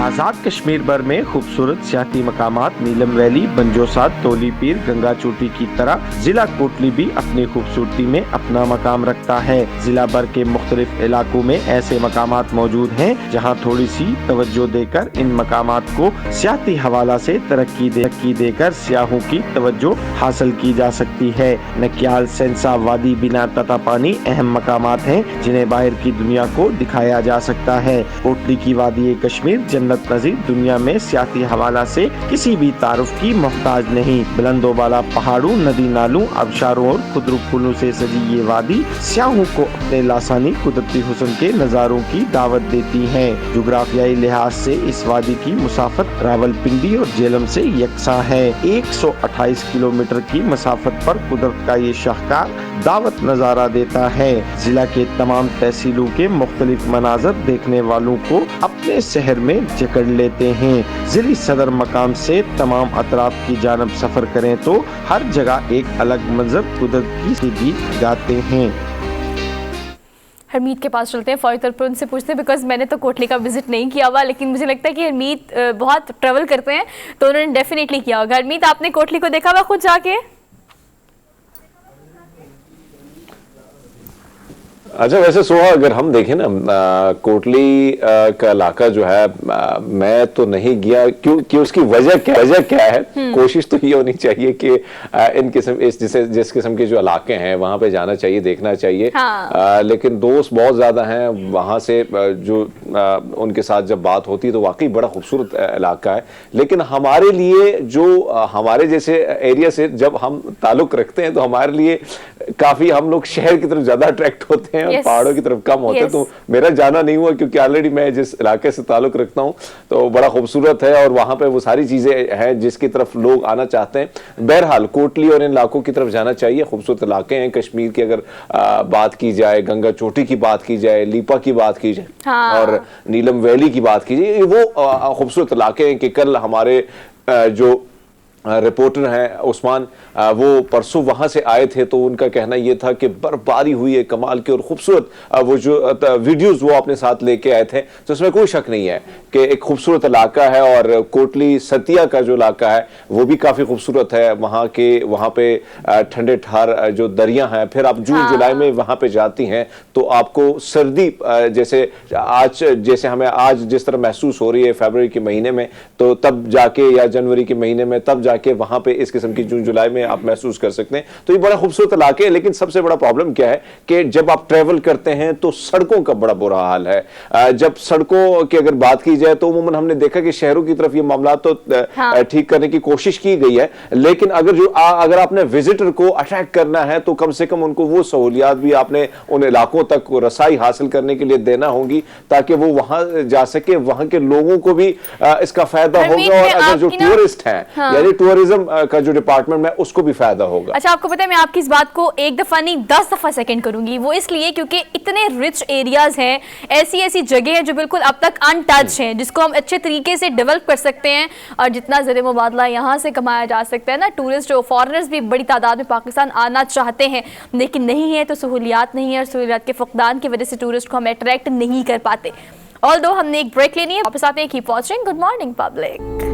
Azad Kashmir भर में खूबसूरत सियाती मकामात नीलम वैली, बंजोसाद, तोली पीर, गंगा चोटी की तरह जिला कोटली भी अपनी खूबसूरती में अपना मकाम रखता है। जिला भर के मुख्तलिफ इलाकों में ऐसे मकामात मौजूद हैं जहां थोड़ी सी तवज्जो देकर इन मकामात को सियाती हवाला से तरक्की देकर सियाहों की तवज्जो हासिल की जा सकती है। नकियाल, सेंसा, वादी बिना, तता पानी अहम मकामात हैं जिन्हें बाहर की दुनिया को दिखाया जा सकता है। कोटली की वादी कश्मीर जन्नत नज़ीर, दुनिया में सियाती हवाला से किसी भी तारुफ की मोहताज नहीं। बुलंदो बाला पहाड़ों, नदी नालों, आबशारों और खुदरू फूलों से सजी ये वादी सियाहों को अपने लासानी कुदरती हुस्न के नज़ारों की दावत देती है। जोग्राफियाई लिहाज से इस वादी की मुसाफत रावलपिंडी और जेलम से यकसा है। 128 किलोमीटर की मसाफत पर कुदरत का ये शाहकार दावत नजारा देता है। जिला के तमाम तहसीलों के मुख्तलिफ मनाजर देखने वालों को अपने शहर में जकड़ लेते हैं। जिली सदर मकाम से तमाम अतराफ की जानब सफर करें तो हर जगह एक अलग मंजर कुदरत की गीत गाते हैं। हरमीत के पास चलते हैं, फौरी तौर पर उनसे पूछते हैं, बिकॉज मैंने तो कोटली का विजिट नहीं किया हुआ, लेकिन मुझे लगता है कि हरमीत बहुत ट्रेवल करते हैं तो उन्होंने डेफिनेटली किया होगा। हरमीत, आपने कोटली को देखा हुआ खुद जाके? अच्छा, वैसे सोहा अगर हम देखें ना, कोटली का इलाका जो है, मैं तो नहीं गया क्योंकि उसकी वजह क्या है। कोशिश तो ये होनी चाहिए कि इन किस्म जिस किस्म के जो इलाके हैं वहां पे जाना चाहिए, देखना चाहिए। हाँ। लेकिन दोस्त बहुत ज्यादा हैं वहां से, जो उनके साथ जब बात होती है तो वाकई बड़ा खूबसूरत इलाका है। लेकिन हमारे लिए जो हमारे जैसे एरिया से जब हम ताल्लुक रखते हैं तो हमारे लिए काफी हम लोग शहर की तरफ ज्यादा अट्रैक्ट होते हैं और पहाड़ों की तरफ कम होते हैं। तो मेरा जाना नहीं हुआ क्योंकि ऑलरेडी मैं जिस इलाके से ताल्लुक रखता हूं तो बड़ा खूबसूरत है और वहां पे वो सारी चीजें हैं जिसकी तरफ लोग आना चाहते हैं। बहरहाल कोटली और इन इलाकों की तरफ जाना चाहिए। खूबसूरत इलाके हैं कश्मीर की। अगर बात की जाए, गंगा चोटी की बात की जाए, लीपा की बात की जाए, हाँ। और नीलम वैली की बात की जाए, वो खूबसूरत इलाके हैं कि कल हमारे जो रिपोर्टर हैं उस्मान, वो परसों वहां से आए थे तो उनका कहना यह था कि बर्फबारी हुई है कमाल की और खूबसूरत। वो जो वीडियोस वो अपने साथ लेके आए थे तो उसमें कोई शक नहीं है कि एक खूबसूरत इलाका है। और कोटली सतिया का जो इलाका है वो भी काफी खूबसूरत है। वहाँ पे ठंडे ठार जो दरिया हैं, फिर आप जून जुलाई में वहां पे जाती हैं तो आपको सर्दी जैसे हमें आज जिस तरह महसूस हो रही है फरवरी के महीने में, तो तब जाके या जनवरी के महीने में तब जाके वहां पे इस किस्म की जून जुलाई में आप महसूस कर सकते हैं। तो ये बड़ा खूबसूरत इलाके है, लेकिन सबसे बड़ा प्रॉब्लम क्या है कि जब आप ट्रेवल करते हैं तो सड़कों का बड़ा बुरा हाल है। जब सड़कों की अगर बात की जाए तो उमूमन हमने देखा कि शहरों की तरफ ये मामला तो ठीक करने की कोशिश की गई है, लेकिन अगर आपने विजिटर को अट्रैक्ट करना है तो कम से कम उनको वो सहूलियात भी आपने उन इलाकों तक रसाई हासिल करने के लिए देना होगी ताकि वो वहां जा सके, वहां के लोगों को भी इसका फायदा होगा और अगर जो टूरिस्ट हैं यानी टूरिज्म का जो डिपार्टमेंट है उसको भी फायदा होगा। अच्छा, आपको पता है मैं आपकी इस बात को एक दफा नहीं 10 दफा सेकंड करूंगी, वो इसलिए क्योंकि इतने रिच एरियाज हैं, ऐसी ऐसी जगह है जो बिल्कुल अब तक अनटच हैं, जिसको हम अच्छे तरीके से डेवलप कर सकते हैं और जितना ज़रिए मुबादला यहाँ से कमाया जा सकता है ना, टूरिस्ट और फॉरेनर्स भी बड़ी तादाद में पाकिस्तान आना चाहते हैं लेकिन नहीं है, तो सहूलियात नहीं है और सहूलियात के फुकदान की वजह से टूरिस्ट को हम अट्रैक्ट नहीं कर पाते। ऑल्दो हमने एक ब्रेक लेनी है, वापस आते हैं, keep watching good morning public.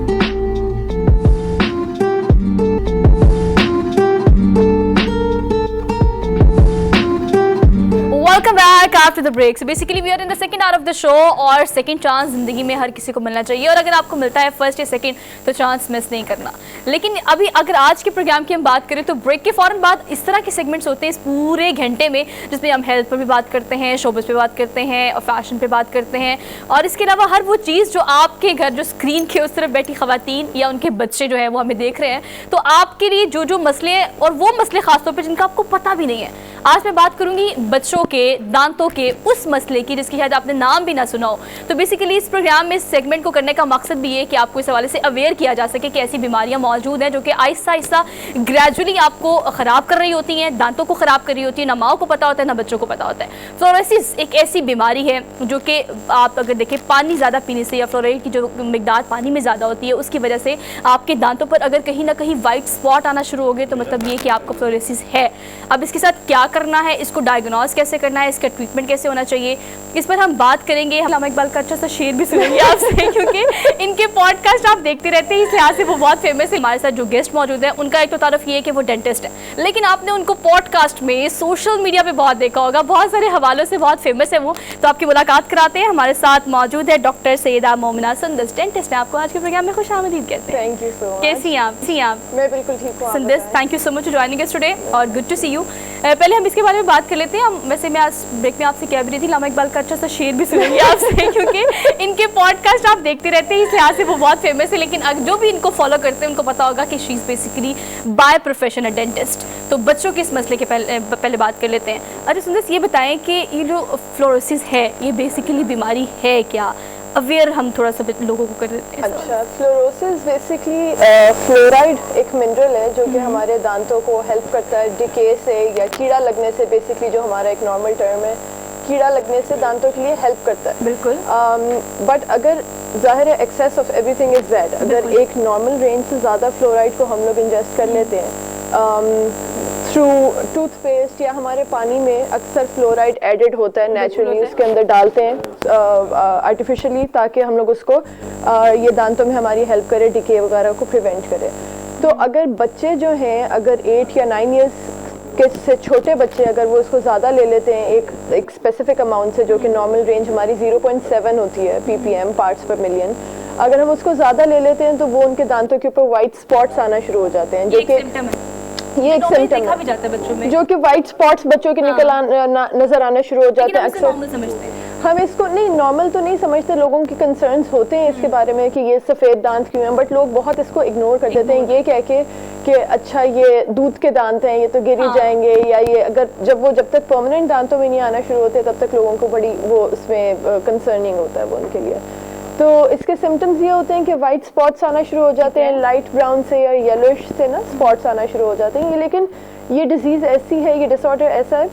Welcome back after the break. So basically we are in the second hour of the show और सेकंड चांस जिंदगी में हर किसी को मिलना चाहिए और अगर आपको मिलता है फर्स्ट या सेकंड तो चांस मिस नहीं करना। लेकिन अभी अगर आज के प्रोग्राम की हम बात करें तो ब्रेक के फौरन बाद इस तरह के सेगमेंट्स होते हैं इस पूरे घंटे में, जिसमें हम हेल्थ पर भी बात करते हैं, शोबिस पे बात करते हैं और फैशन पे बात करते हैं और इसके अलावा हर वो चीज़ जो आपके घर जो स्क्रीन के उस तरफ बैठी खवातीन या उनके बच्चे जो है वो हमें देख रहे हैं, तो आपके लिए जो जो मसले हैं और वो मसले खासतौर पर जिनका आपको पता भी नहीं है, आज मैं बात करूंगी बच्चों के दांतों के उस मसले की जिसकी शायद आपने नाम भी ना सुना हो। तो बेसिकली इस प्रोग्राम में इस सेगमेंट को करने का मकसद भी है कि आपको इस हवाले से अवेयर किया जा सके कि ऐसी बीमारियां मौजूद हैं जो कि आहिस्ता आहिस्ता ग्रेजुअली आपको ख़राब कर रही होती हैं, दांतों को ख़राब कर रही होती है, ना माओ को पता होता है ना बच्चों को पता होता है। फ्लोरोसिस एक ऐसी बीमारी है जो कि आप अगर देखें पानी ज़्यादा पीने से या फ्लोराइड की जो मिकदार पानी में ज़्यादा होती है उसकी वजह से आपके दांतों पर अगर कहीं ना कहीं वाइट स्पॉट आना शुरू हो गए तो मतलब ये कि आपको फ्लोरोसिस है। अब इसके साथ क्या करना है, इसको डायग्नोज कैसे करना है, इसका ट्रीटमेंट कैसे होना चाहिए, इस पर हम बात करेंगे। हम इकबाल का अच्छा सा शेर भी सुनेंगे आपसे क्योंकि इनके पॉडकास्ट आप देखते रहते हैं, इस लिहाज से वो बहुत फेमस है। हमारे साथ जो गेस्ट मौजूद है उनका एक तो तारफ ये है कि वो डेंटिस्ट है, लेकिन आपने उनको पॉडकास्ट में सोशल मीडिया पे बहुत देखा होगा, बहुत सारे हवालों से बहुत फेमस है वो। तो आपकी मुलाकात कराते हैं, हमारे साथ मौजूद है डॉक्टर सैयदा मोमिना सुंदस, डेंटिस्ट है। आपको आज के प्रोग्राम में खुश आमदीद कहते हैं। Thank you so much. कैसी हैं आप? मैं बिल्कुल ठीक हूँ। Sundas, thank you so much for joining us today और गुड टू सी यू। पहले हम इसके बारे में बात कर लेते हैं। वैसे मैं आज ब्रेक में आपसे कह भी रही थी लामा इकबाल का अच्छा सा शेर भी सुनेंगे आपसे क्योंकि इनके पॉडकास्ट आप देखते रहते हैं, इस लिहाज से वो बहुत फेमस है। लेकिन जो भी इनको फॉलो करते हैं उनको पता होगा कि she is basically by profession a dentist. तो बच्चों के इस मसले के पहले बात कर लेते हैं। अरे सुंदस, ये बताएं कि ये जो फ्लोरोसिस है ये बेसिकली बीमारी है क्या, अवेयर हम थोड़ा सा लोगों को कर देते हैं। अच्छा, फ्लोरोसिस बेसिकली फ्लोराइड एक मिनरल है जो कि हमारे दांतों को हेल्प करता है डिके से या कीड़ा लगने से। बेसिकली जो हमारा एक नॉर्मल टर्म है, कीड़ा लगने से दांतों के लिए हेल्प करता है। बिल्कुल। बट अगर ज़ाहिर है excess of everything is bad. अगर एक नॉर्मल रेंज से ज़्यादा फ्लोराइड को हम लोग इंजेस्ट कर लेते हैं थ्रू टूथपेस्ट या हमारे पानी में अक्सर फ्लोराइड एडेड होता है नेचुरली, उसके अंदर डालते हैं आर्टिफिशियली ताकि हम लोग उसको ये दांतों में हमारी हेल्प करे, डिके वगैरह को प्रिवेंट करे। तो अगर बच्चे जो हैं अगर 8 या 9 ईयर्स के से छोटे बच्चे अगर वो उसको ज़्यादा ले लेते हैं एक स्पेसिफिक अमाउंट से जो कि नॉर्मल रेंज हमारी 0.7 होती है ppm पार्ट्स पर मिलियन, अगर हम उसको ज़्यादा ले लेते हैं तो वो उनके दांतों के ऊपर वाइट स्पॉट्स आना शुरू हो जाते हैं, जो कि ये एक सिम्टम है जो कि वाइट स्पॉट्स बच्चों के नजर आने शुरू हो जाते हैं। अक्सर हम इसको नहीं नॉर्मल तो नहीं समझते, लोगों की कंसर्न्स होते हैं इसके बारे में कि ये सफ़ेद दांत क्यों हैं, बट लोग बहुत इसको इग्नोर कर देते हैं ये कह के कि अच्छा ये दूध के दांत हैं, ये तो गिर ही जाएंगे, या ये अगर जब तक परमानेंट दांतों में नहीं आना शुरू होते तब तक लोगों को बड़ी वो उसमें कंसर्निंग होता है वो उनके लिए। तो इसके सिम्टम्स ये होते हैं कि वाइट स्पॉट्स आना शुरू हो जाते हैं, लाइट ब्राउन से या येलोइश से ना स्पॉट्स आना शुरू हो जाते हैं। लेकिन ये डिजीज़ ऐसी है, ये डिसऑर्डर ऐसा है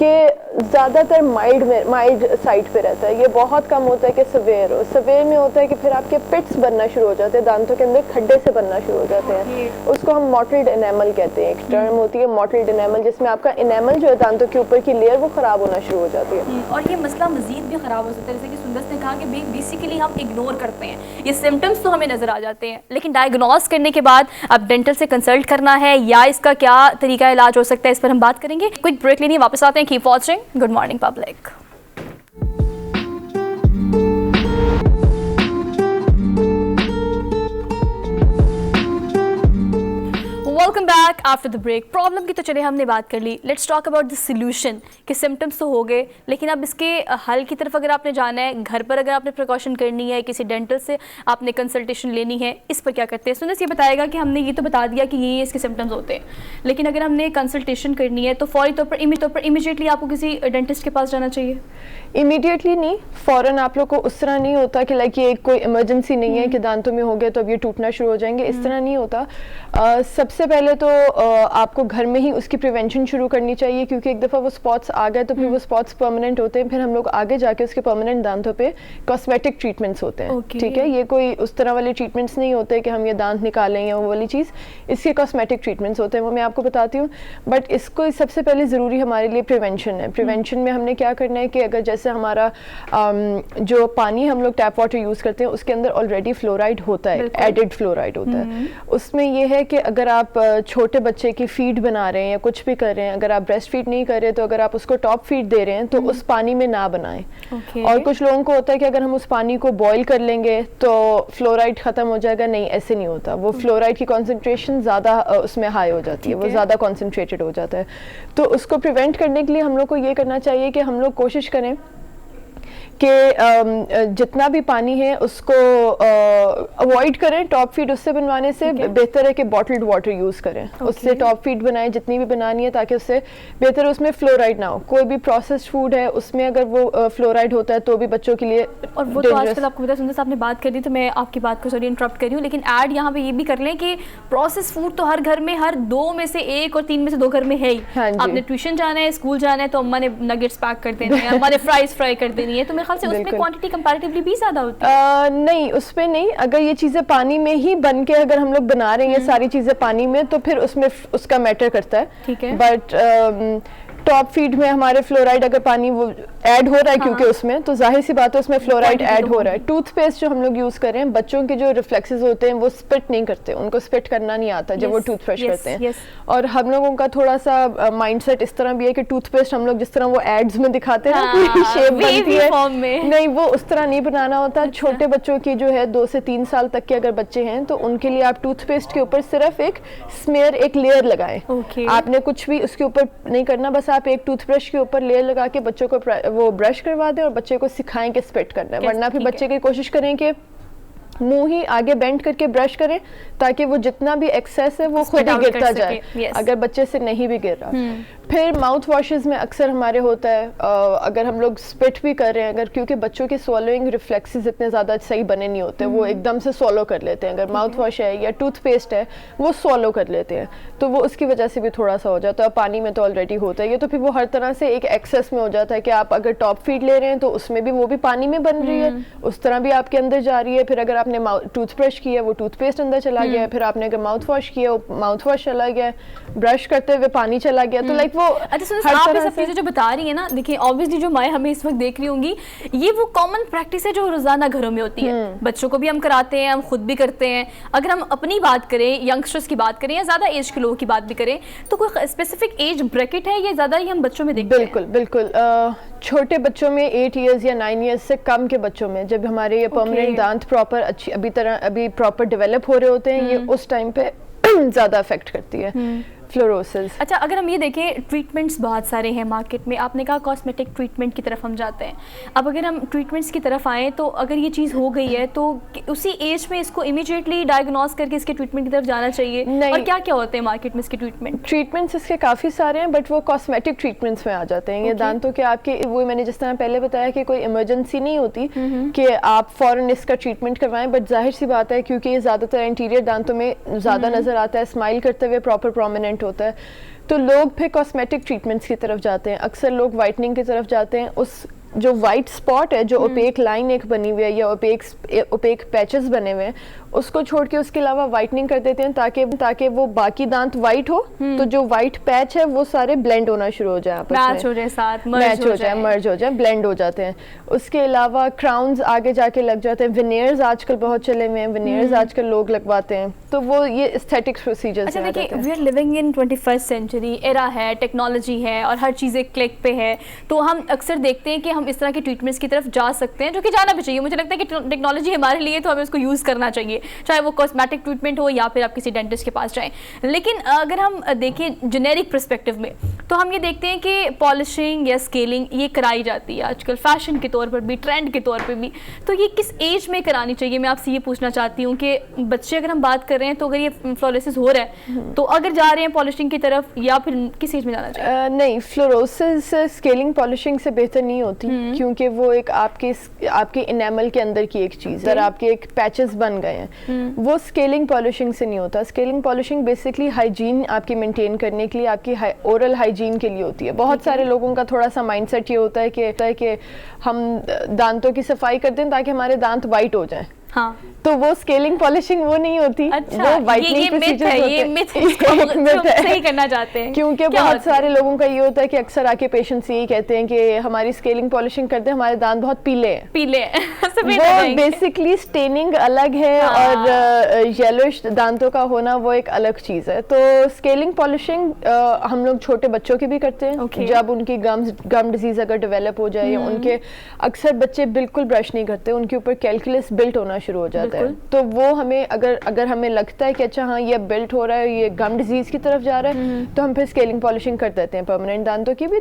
कि ज़्यादातर माइल्ड साइड पे रहता है। ये बहुत कम होता है कि सवेयर हो। सवेयर में होता है कि फिर आपके पिट्स बनना शुरू हो जाते हैं, दांतों के अंदर खड्डे से बनना शुरू हो जाते हैं। उसको हम मॉटल्ड एनेमल कहते हैं, एक टर्म होती है मॉटल्ड एनेमल, जिसमें आपका एनेमल जो है दांतों के ऊपर की लेयर वो ख़राब होना शुरू हो जाती है। और ये मसला मजीद भी ख़राब हो सकता है, जैसे कि सुंदस ने कहा कि बेसिकली हम इग्नोर करते हैं, ये सिम्टम्स तो हमें नज़र आ जाते हैं, लेकिन डायग्नोज करने के बाद अब डेंटल से कंसल्ट करना है या इसका क्या तरीका इलाज हो सकता है, इस पर हम बात करेंगे। क्विक ब्रेक लेनी, वापस आते हैं। Keep watching good morning public. Welcome back after the break. Problem की तो चले हमने बात कर ली, let's talk about the solution कि सिम्टम्स तो हो गए, लेकिन अब इसके हल की तरफ अगर आपने जाना है, घर पर अगर आपने प्रिकॉशन करनी है, किसी डेंटल से आपने कंसल्टेशन लेनी है, इस पर क्या करते हैं? सुनिस ये बताएगा कि हमने ये तो बता दिया कि ये इसके सिम्टम्स होते हैं, लेकिन अगर हमने कंसल्टेशन करनी है तो फौरी तौर पर इमीडिएटली आपको किसी डेंटिस्ट के पास जाना चाहिए? इमीडिएटली नहीं, फ़ौरन आप लोग को उस तरह नहीं होता कि लाइक ये कोई इमरजेंसी नहीं है कि दांतों में हो गया तो अब ये टूटना शुरू हो जाएंगे, इस तरह नहीं होता। सबसे पहले तो आपको घर में ही उसकी प्रिवेंशन शुरू करनी चाहिए, क्योंकि एक दफ़ा वो स्पॉट्स आ गए तो फिर वो स्पॉट्स परमानेंट होते हैं, फिर हम लोग आगे जाके उसके परमानेंट दांतों पे कॉस्मेटिक ट्रीटमेंट्स होते हैं। ठीक है, ये कोई उस तरह वाले ट्रीटमेंट्स नहीं होते कि हम ये दांत निकालें या वो वाली चीज़, इसके कॉस्मेटिक ट्रीटमेंट्स होते हैं, वो मैं आपको बताती हूँ। बट इसको सबसे पहले ज़रूरी हमारे लिए प्रिवेंशन है। प्रिवेंशन में हमने क्या करना है कि अगर जैसे हमारा जो पानी हम लोग टैप वाटर यूज़ करते हैं उसके अंदर ऑलरेडी फ्लोराइड होता है, एडिड फ्लोराइड होता है। उसमें ये है कि अगर आप छोटे बच्चे की फीड बना रहे हैं या कुछ भी कर रहे हैं, अगर आप ब्रेस्ट फीड नहीं कर रहे तो अगर आप उसको टॉप फीड दे रहे हैं तो उस पानी में ना बनाएं। और कुछ लोगों को होता है कि अगर हम उस पानी को बॉईल कर लेंगे तो फ्लोराइड ख़त्म हो जाएगा, नहीं, ऐसे नहीं होता। वो फ्लोराइड की कॉन्सेंट्रेशन ज़्यादा उसमें हाई हो जाती है, वो ज़्यादा कॉन्सेंट्रेटेड हो जाता है। तो उसको प्रिवेंट करने के लिए हम लोग को ये करना चाहिए कि हम लोग कोशिश करें कि जितना भी पानी है उसको अवॉइड करें। टॉप फीड उससे बनवाने से बेहतर है कि बॉटल्ड वाटर यूज़ करें, उससे टॉप फीड बनाएं जितनी भी बनानी है, ताकि उससे बेहतर उसमें फ्लोराइड ना हो। कोई भी प्रोसेस्ड फूड है उसमें अगर वो फ्लोराइड होता है तो भी बच्चों के लिए और वो तो आजकल आपको पता है, सुंदर आपने बात कर दी तो मैं आपकी बात को सॉरी इंटरप्ट कर रही हूँ, लेकिन ऐड यहाँ पे ये भी कर लें कि प्रोसेस फूड तो हर घर में, हर 2 में से 1 और 3 में से 2 घर में है ही। आपने ट्यूशन जाना है, स्कूल जाना है तो अम्मा ने नगेट्स पैक कर देने हैं, अम्मा ने फ्राइज फ्राई कर देनी है, तो मेरे ख्याल से उसमें क्वांटिटी कंपैरेटिवली भी ज्यादा होती है। नहीं, उसमें नहीं, अगर ये चीजें पानी में ही बन के अगर हम लोग बना रहे हैं सारी चीजें पानी में, तो फिर उसमें उसका मैटर करता है। ठीक है, बट टॉप फीड में हमारे फ्लोराइड अगर पानी वो ऐड हो रहा है क्योंकि उसमें, तो जाहिर सी बात है उसमें फ्लोराइड ऐड हो रहा है। टूथपेस्ट जो हम लोग यूज कर रहे हैं, बच्चों के जो रिफ्लेक्सेस होते हैं वो स्पिट नहीं करते, उनको स्पिट करना नहीं आता जब वो टूथब्रश करते हैं। और हम लोगों का थोड़ा सा माइंडसेट इस तरह भी है कि टूथपेस्ट हम लोग जिस तरह वो एड्स में दिखाते हैं पूरी शेप बनती है, नहीं, वो उस तरह नहीं बनाना होता। छोटे बच्चों की जो है 2 से 3 साल तक के अगर बच्चे हैं तो उनके लिए आप टूथपेस्ट के ऊपर सिर्फ एक स्मेयर, एक लेयर लगाएं। आपने कुछ भी उसके ऊपर नहीं करना, बस आप एक टूथब्रश के ऊपर लेयर लगा के बच्चों को वो ब्रश करवा दें और बच्चे को सिखाएं कि स्पिट करना है। वरना फिर बच्चे की कोशिश करें कि मुंह ही आगे बेंड करके ब्रश करें ताकि वो जितना भी एक्सेस है वो खुद ही गिरता जाए, अगर बच्चे से नहीं भी गिर रहा। फिर माउथ वॉशेस में अक्सर हमारे होता है अगर हम लोग स्पिट भी कर रहे हैं, अगर क्योंकि बच्चों के स्वॉलोइंग रिफ्लेक्सेस इतने ज़्यादा सही बने नहीं होते, वो एकदम से स्वॉलो कर लेते हैं। अगर माउथ वॉश है या टूथपेस्ट है वो स्वॉलो कर लेते हैं, तो वो उसकी वजह से भी थोड़ा सा हो जाता है। पानी में तो ऑलरेडी होता है ये, तो फिर वो हर तरह से एक एक्सेस में हो जाता है कि आप अगर टॉप फीड ले रहे हैं तो उसमें भी वो भी पानी में बन रही है, उस तरह भी आपके अंदर जा रही है। फिर अगर आपने टूथब्रश किया वो टूथपेस्ट अंदर चला गया, फिर आपने अगर माउथ वॉश किया वो माउथ वॉश चला गया, ब्रश करते हुए पानी चला गया, तो लाइक वो आप ये सब चीजें जो बता रही है ना, देखिए ऑब्वियसली जो माएँ हमें इस वक्त देख रही होंगी, ये वो कॉमन प्रैक्टिस है जो रोजाना घरों में होती है। बच्चों को भी हम कराते हैं, हम खुद भी करते हैं। अगर हम अपनी बात करें, यंगस्टर्स की बात करें या ज्यादा एज के लोगों की बात भी करें, तो कोई स्पेसिफिक एज ब्रैकेट है या ज्यादा ही हम बच्चों में देखते हैं? बिल्कुल बिल्कुल, छोटे बच्चों में 8 इयर्स या 9 इयर्स से कम के बच्चों में जब हमारे ये परमानेंट दांत प्रॉपर अच्छी अभी प्रॉपर डेवलप हो रहे होते हैं, ये उस टाइम पे ज्यादा अफेक्ट करती है फ्लोरोसिस। अच्छा, अगर हम ये देखें, ट्रीटमेंट्स बहुत सारे हैं मार्केट में, आपने कहा कॉस्मेटिक ट्रीटमेंट की तरफ हम जाते हैं। अब अगर हम ट्रीटमेंट्स की तरफ आएँ तो अगर ये चीज़ हो गई है तो उसी एज में इसको इमीडिएटली डायग्नोस करके इसके ट्रीटमेंट की तरफ जाना चाहिए? और क्या क्या होते हैं मार्केट में इसके ट्रीटमेंट्स इसके काफ़ी सारे हैं, बट वो कॉस्मेटिक ट्रीटमेंट्स में आ जाते हैं। ये दांतों के आपके, वो मैंने जिस तरह पहले बताया कि कोई इमरजेंसी नहीं होती कि आप फ़ौरन इसका ट्रीटमेंट करवाएं, बट जाहिर सी बात है क्योंकि ये ज़्यादातर इंटीरियर दांतों में ज़्यादा नज़र आता है, स्माइल करते हुए प्रॉपर प्रोमिनेंट होता है, तो लोग फिर कॉस्मेटिक ट्रीटमेंट्स की तरफ जाते हैं। अक्सर लोग वाइटनिंग की तरफ जाते हैं। उस जो वाइट स्पॉट है, जो ओपेक लाइन एक बनी हुई है या ओपेक पैचेस बने हुए हैं, उसको छोड़ के उसके अलावा वाइटनिंग कर देते हैं ताकि वो बाकी दांत वाइट हो, तो जो वाइट पैच है वो सारे ब्लेंड होना शुरू हो जाए, आपस में मैच हो जाए, साथ मर्ज हो जाए, ब्लेंड हो जाते हैं। उसके अलावा क्राउन्स आगे जाके लग जाते हैं। विनियर्स आजकल बहुत चले हुए हैं, विनियर्स आजकल लोग लगवाते हैं, तो वो ये एस्थेटिक प्रोसीजर्स। अच्छा देखिए, we are living in 21st century era है, टेक्नोलॉजी है और हर चीज़ें क्लिक पे है, तो हम अक्सर देखते हैं कि हम इस तरह की ट्रीटमेंट्स की तरफ जा सकते हैं, जो कि जाना भी चाहिए। मुझे लगता है कि टेक्नोलॉजी हमारे लिए, तो हमें उसको यूज़ करना चाहिए। चाहिए, चाहे वो कॉस्मेटिक ट्रीटमेंट हो या फिर आप किसी डेंटिस्ट के पास जाएं। लेकिन अगर हम देखें जेनेरिक पर्सपेक्टिव में, तो हम ये देखते हैं कि पॉलिशिंग या स्केलिंग ये कराई जाती है आजकल फैशन के तौर पर भी, ट्रेंड के तौर पर भी। तो ये किस एज में करानी चाहिए? मैं आपसे ये पूछना चाहती हूँ कि बच्चे अगर हम बात कर रहे हैं तो अगर ये फ्लोरोसिस हो रहा है तो अगर जा रहे हैं पॉलिशिंग की तरफ, या फिर किस एज में जाना चाहिए? नहीं, फ्लोरोसिस स्केलिंग पॉलिशिंग से बेहतर नहीं होती, क्योंकि वो एक आपके इनेमल के अंदर की एक चीज़ है, आपके एक पैचेस बन गए हैं, वो स्केलिंग पॉलिशिंग से नहीं होता। स्केलिंग पॉलिशिंग बेसिकली हाइजीन आपकी मेंटेन करने के लिए, आपकी ओरल हाइजीन के लिए होती है। बहुत सारे लोगों का थोड़ा सा माइंडसेट ये होता है कि हम दांतों की सफाई करते हैं ताकि हमारे दांत वाइट हो जाएं। हाँ, तो वो स्केलिंग पॉलिशिंग वो नहीं होती। अच्छा, वो वाइटनिंग प्रोसीजर होते हैं। ये मिथ है, सही करना चाहते हैं, क्योंकि बहुत सारे लोगों का ये होता है कि अक्सर आके पेशेंट्स यही कहते हैं कि हमारी स्केलिंग पॉलिशिंग करते हैं, हमारे दांत बहुत पीले हैं। वो बेसिकली स्टेनिंग अलग है, और येलोइश दांतों का होना वो एक अलग चीज है। तो स्केलिंग पॉलिशिंग हम लोग छोटे बच्चों की भी करते हैं, जब उनकी गम डिजीज अगर डेवलप हो जाए, या उनके अक्सर बच्चे बिल्कुल ब्रश नहीं करते, उनके ऊपर कैलकुलस बिल्ट होना शुरू हो जाता है। तो वो हमें अगर हमें लगता है कि अच्छा हाँ ये बिल्ट हो रहा है, ये गम डिजीज की तरफ जा रहा है, तो हम फिर स्केलिंग पॉलिशिंग कर देते हैं। परमानेंट दांतों की भी,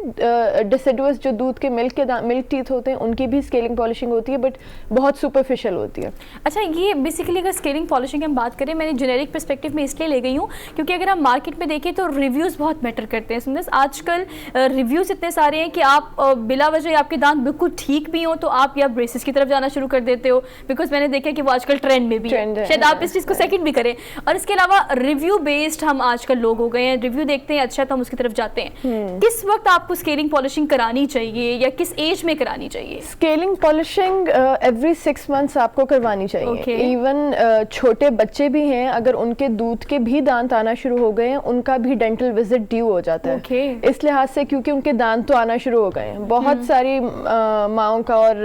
डिसिडुअस जो दूध के मिल्क टीथ होते हैं उनकी भी स्केलिंग पॉलिशिंग होती है, बट बहुत सुपरफिशियल होती है। अच्छा, ये बेसिकली अगर स्केलिंग पॉलिशिंग की हम बात करें, मैंने जेनेरिक पर्सपेक्टिव में इसलिए ले गई हूँ क्योंकि अगर हम मार्केट में देखें तो रिव्यूज़ बहुत मैटर करते हैं। सुंदर, आजकल रिव्यूज़ इतने सारे हैं कि आप बिला वजह आपके दांत बिल्कुल ठीक भी हो तो आप या ब्रेसेस की तरफ जाना शुरू कर देते हो, बिकॉज मैंने देखा कि वो आजकल ट्रेंड में भी है, शायद आप इस चीज़ को सेकंड भी करें। और इसके अलावा रिव्यू बेस्ड हम आजकल लोग हो गए हैं, रिव्यू देखते हैं अच्छा तो हम उसकी तरफ जाते हैं। किस वक्त आपको स्केलिंग पॉलिशिंग करानी चाहिए या किस एज में करानी चाहिए? स्केलिंग पॉलिशिंग एवरी 6 मंथ्स आपको करवानी चाहिए। इवन छोटे बच्चे भी हैं, अगर उनके दूध के भी दांत आना शुरू हो गए हैं, उनका भी डेंटल विजिट ड्यू हो जाता है। इस लिहाज से, क्योंकि उनके दांत तो आना शुरू हो गए हैं। बहुत सारी माओं का और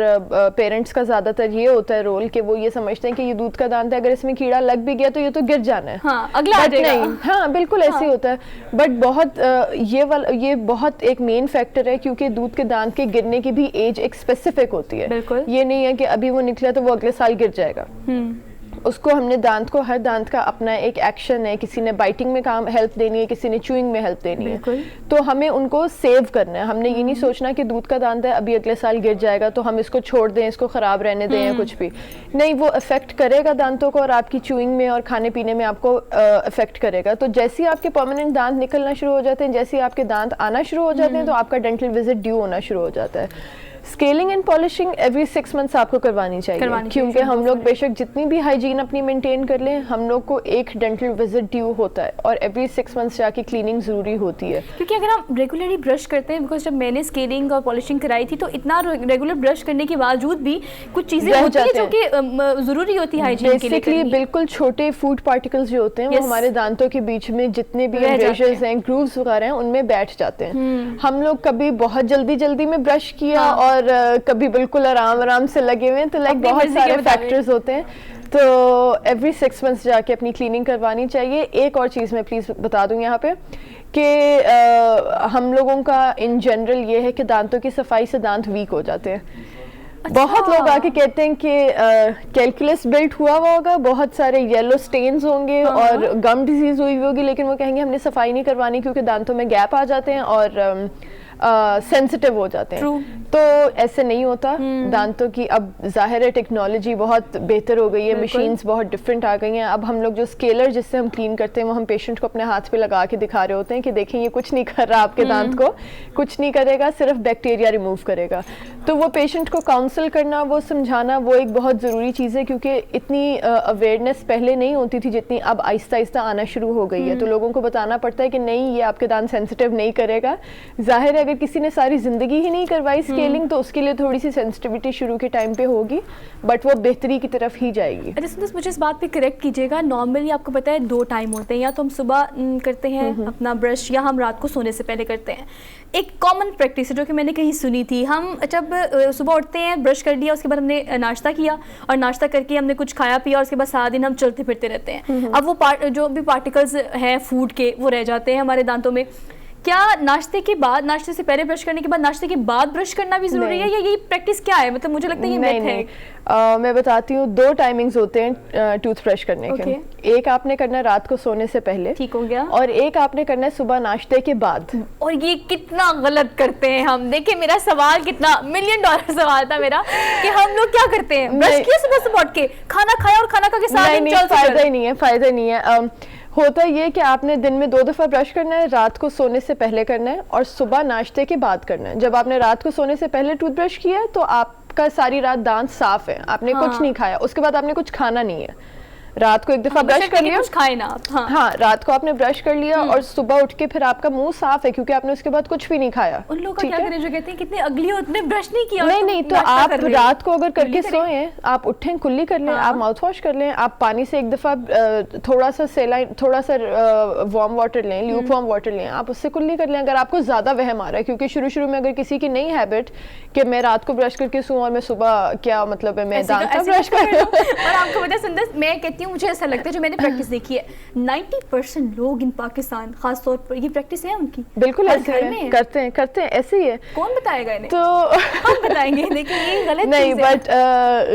पेरेंट्स का ज्यादातर ये होता है रोल कि वो ये समझते हैं कि ये दूध का दांत है, अगर इसमें कीड़ा लग भी गया तो ये तो गिर जाना है, हाँ, अगला आ जाएगा। नहीं, हाँ बिल्कुल ऐसे ही होता है। बट बहुत ये बहुत एक मेन फैक्टर है, क्योंकि दूध के दांत के गिरने की भी एज एक स्पेसिफिक होती है। ये नहीं है कि अभी वो निकला तो वो अगले साल गिर जाएगा। उसको हमने हर दांत का अपना एक एक्शन है, किसी ने बाइटिंग में काम हेल्प देनी है, किसी ने च्यूइंग में हेल्प देनी है, तो हमें उनको सेव करना है। हमने ये नहीं सोचना कि दूध का दांत है अभी अगले साल गिर जाएगा तो हम इसको छोड़ दें, इसको खराब रहने दें या कुछ भी नहीं, वो अफेक्ट करेगा दांतों को और आपकी च्यूइंग में और खाने पीने में आपको अफेक्ट करेगा। तो जैसे ही आपके परमानेंट दांत निकलना शुरू हो जाते हैं, जैसे ही आपके दांत आना शुरू हो जाते हैं, तो आपका डेंटल विजिट ड्यू होना शुरू हो जाता है। Scaling and polishing every 6 months आपको करवानी चाहिए, क्योंकि हम लोग बेशक जितनी भी हाइजीन अपनी मेंटेन कर लें, हम लोग को एक डेंटल विजिट ड्यू होता है और एवरी 6 मंथ्स जाके क्लीनिंग जरूरी होती है। क्योंकि अगर हम रेगुलरली ब्रश करते हैं, बिकॉज जब मैंने स्केलिंग और पॉलिशिंग कराई थी तो इतना रेगुलर ब्रश करने के बावजूद भी कुछ चीजें होती हैं जो कि जरूरी होती है हाइजीन के लिए करनी। बिल्कुल छोटे फूड पार्टिकल्स जो होते हैं वो हमारे दांतों के बीच में जितने भी एब्रेशंस हैं, ग्रूव्स वगैरह हैं, उनमें बैठ जाते हैं। हम लोग कभी बहुत जल्दी में ब्रश किया और कभी बिल्कुल आराम से लगे हुए हैं, तो लाइक बहुत सारे फैक्टर्स होते हैं। तो एवरी 6 मंथ्स जाके अपनी क्लीनिंग करवानी चाहिए। एक और चीज़ मैं प्लीज़ बता दूं यहाँ पे कि हम लोगों का इन जनरल ये है कि दांतों की सफाई से दांत वीक हो जाते हैं। अच्छा। बहुत लोग आके कहते हैं कि कैलकुलस बिल्ट हुआ होगा, बहुत सारे येलो स्टेन्स होंगे और गम डिजीज हुई होगी, लेकिन वो कहेंगे हमने सफाई नहीं करवानी क्योंकि दांतों में गैप आ जाते हैं और सेंसिटिव हो जाते हैं। तो ऐसे नहीं होता। दांतों की अब जाहिर है टेक्नोलॉजी बहुत बेहतर हो गई है, मशीन्स बहुत डिफरेंट आ गई हैं। अब हम लोग जो स्केलर जिससे हम क्लीन करते हैं वो हम पेशेंट को अपने हाथ पे लगा के दिखा रहे होते हैं कि देखें ये कुछ नहीं कर रहा, आपके दांत को कुछ नहीं करेगा, सिर्फ बैक्टीरिया रिमूव करेगा। तो वो पेशेंट को काउंसल करना, वो समझाना, वो एक बहुत ज़रूरी चीज़ है, क्योंकि इतनी अवेयरनेस पहले नहीं होती थी जितनी अब आहिस्ता आहिस्ता आना शुरू हो गई है। तो लोगों को बताना पड़ता है कि नहीं, ये आपके दांत सेंसिटिव नहीं करेगा। जाहिर है अगर किसी ने सारी जिंदगी ही नहीं करवाई स्केलिंग तो उसके लिए थोड़ी सी सेंसिटिविटी शुरू के टाइम पे होगी, बट वो बेहतरी की तरफ ही जाएगी। अच्छा, मुझे इस बात पे करेक्ट कीजिएगा, नॉर्मली आपको पता है 2 टाइम होते हैं, या तो हम सुबह करते हैं अपना ब्रश, या हम रात को सोने से पहले करते हैं। एक कॉमन प्रैक्टिस है जो कि मैंने कहीं सुनी थी, हम जब सुबह उठते हैं, ब्रश कर लिया, उसके बाद हमने नाश्ता किया और नाश्ता करके हमने कुछ खाया पिया और उसके बाद सारा दिन हम चलते फिरते रहते हैं। अब वो जो भी पार्टिकल्स हैं फूड के वो रह जाते हैं हमारे दांतों में। क्या नाश्ते के बाद, नाश्ते से पहले ब्रश करने के बाद नाश्ते के बाद ब्रश करना भी जरूरी है, या ये प्रैक्टिस क्या है? मतलब मुझे लगता है ये मिथ है। मैं बताती हूँ, 2 टाइमिंग्स होते हैं टूथब्रश करने के। एक आपने करना है रात को सोने से पहले, ठीक हो गया, और एक आपने करना है सुबह नाश्ते के बाद। और ये कितना गलत करते हैं हम। देखिए मेरा सवाल कितना $1 मिलियन सवाल था मेरा कि हम लोग क्या करते हैं, ब्रश किया सुबह सुबह उठ के, खाना खाया और खाना खा के साथ फायदा ही नहीं है, फायदा नहीं है। होता ये कि आपने दिन में 2 दफ़ा ब्रश करना है, रात को सोने से पहले करना है और सुबह नाश्ते के बाद करना है। जब आपने रात को सोने से पहले टूथब्रश किया है तो आपका सारी रात दांत साफ है, आपने कुछ नहीं खाया, उसके बाद आपने कुछ खाना नहीं है। रात को एक दफा ब्रश कर लिया, कुछ खाए ना आप। हाँ, रात को आपने ब्रश कर लिया और सुबह उठ के फिर आपका मुंह साफ है क्योंकि आपने उसके बाद कुछ भी नहीं खाया। उन लोगों का क्या करें जो कहते हैं कितने अगली हो, उतने ब्रश नहीं किया। नहीं, तो आप रात को अगर करके सोए, आप उठें कुल्ली कर लें, आप माउथ वॉश कर लें, आप पानी से एक दफा थोड़ा सा वार्म वाटर लें, ल्यूक वार्म वाटर लें, आप उससे कुल्ली कर लें। अगर आपको ज्यादा वहम आ रहा है, क्योंकि शुरू में अगर किसी की नई हैबिट कि मैं रात को ब्रश करके सोऊं और मैं सुबह, क्या मतलब है, मैं दांत का ब्रश कर रही हूं। और आपको पता है सुंदर, मैं कहती हूँ, मुझे ऐसा लगता है, मैंने प्रैक्टिस देखी है, 90% लोग इन पाकिस्तान खास तौर पर ये प्रैक्टिस है उनकी। बिल्कुल ऐसे है, करते हैं ऐसे ही है। कौन बताएगा इन्हें? तो हम बताएंगे। देखिए ये गलत नहीं, बट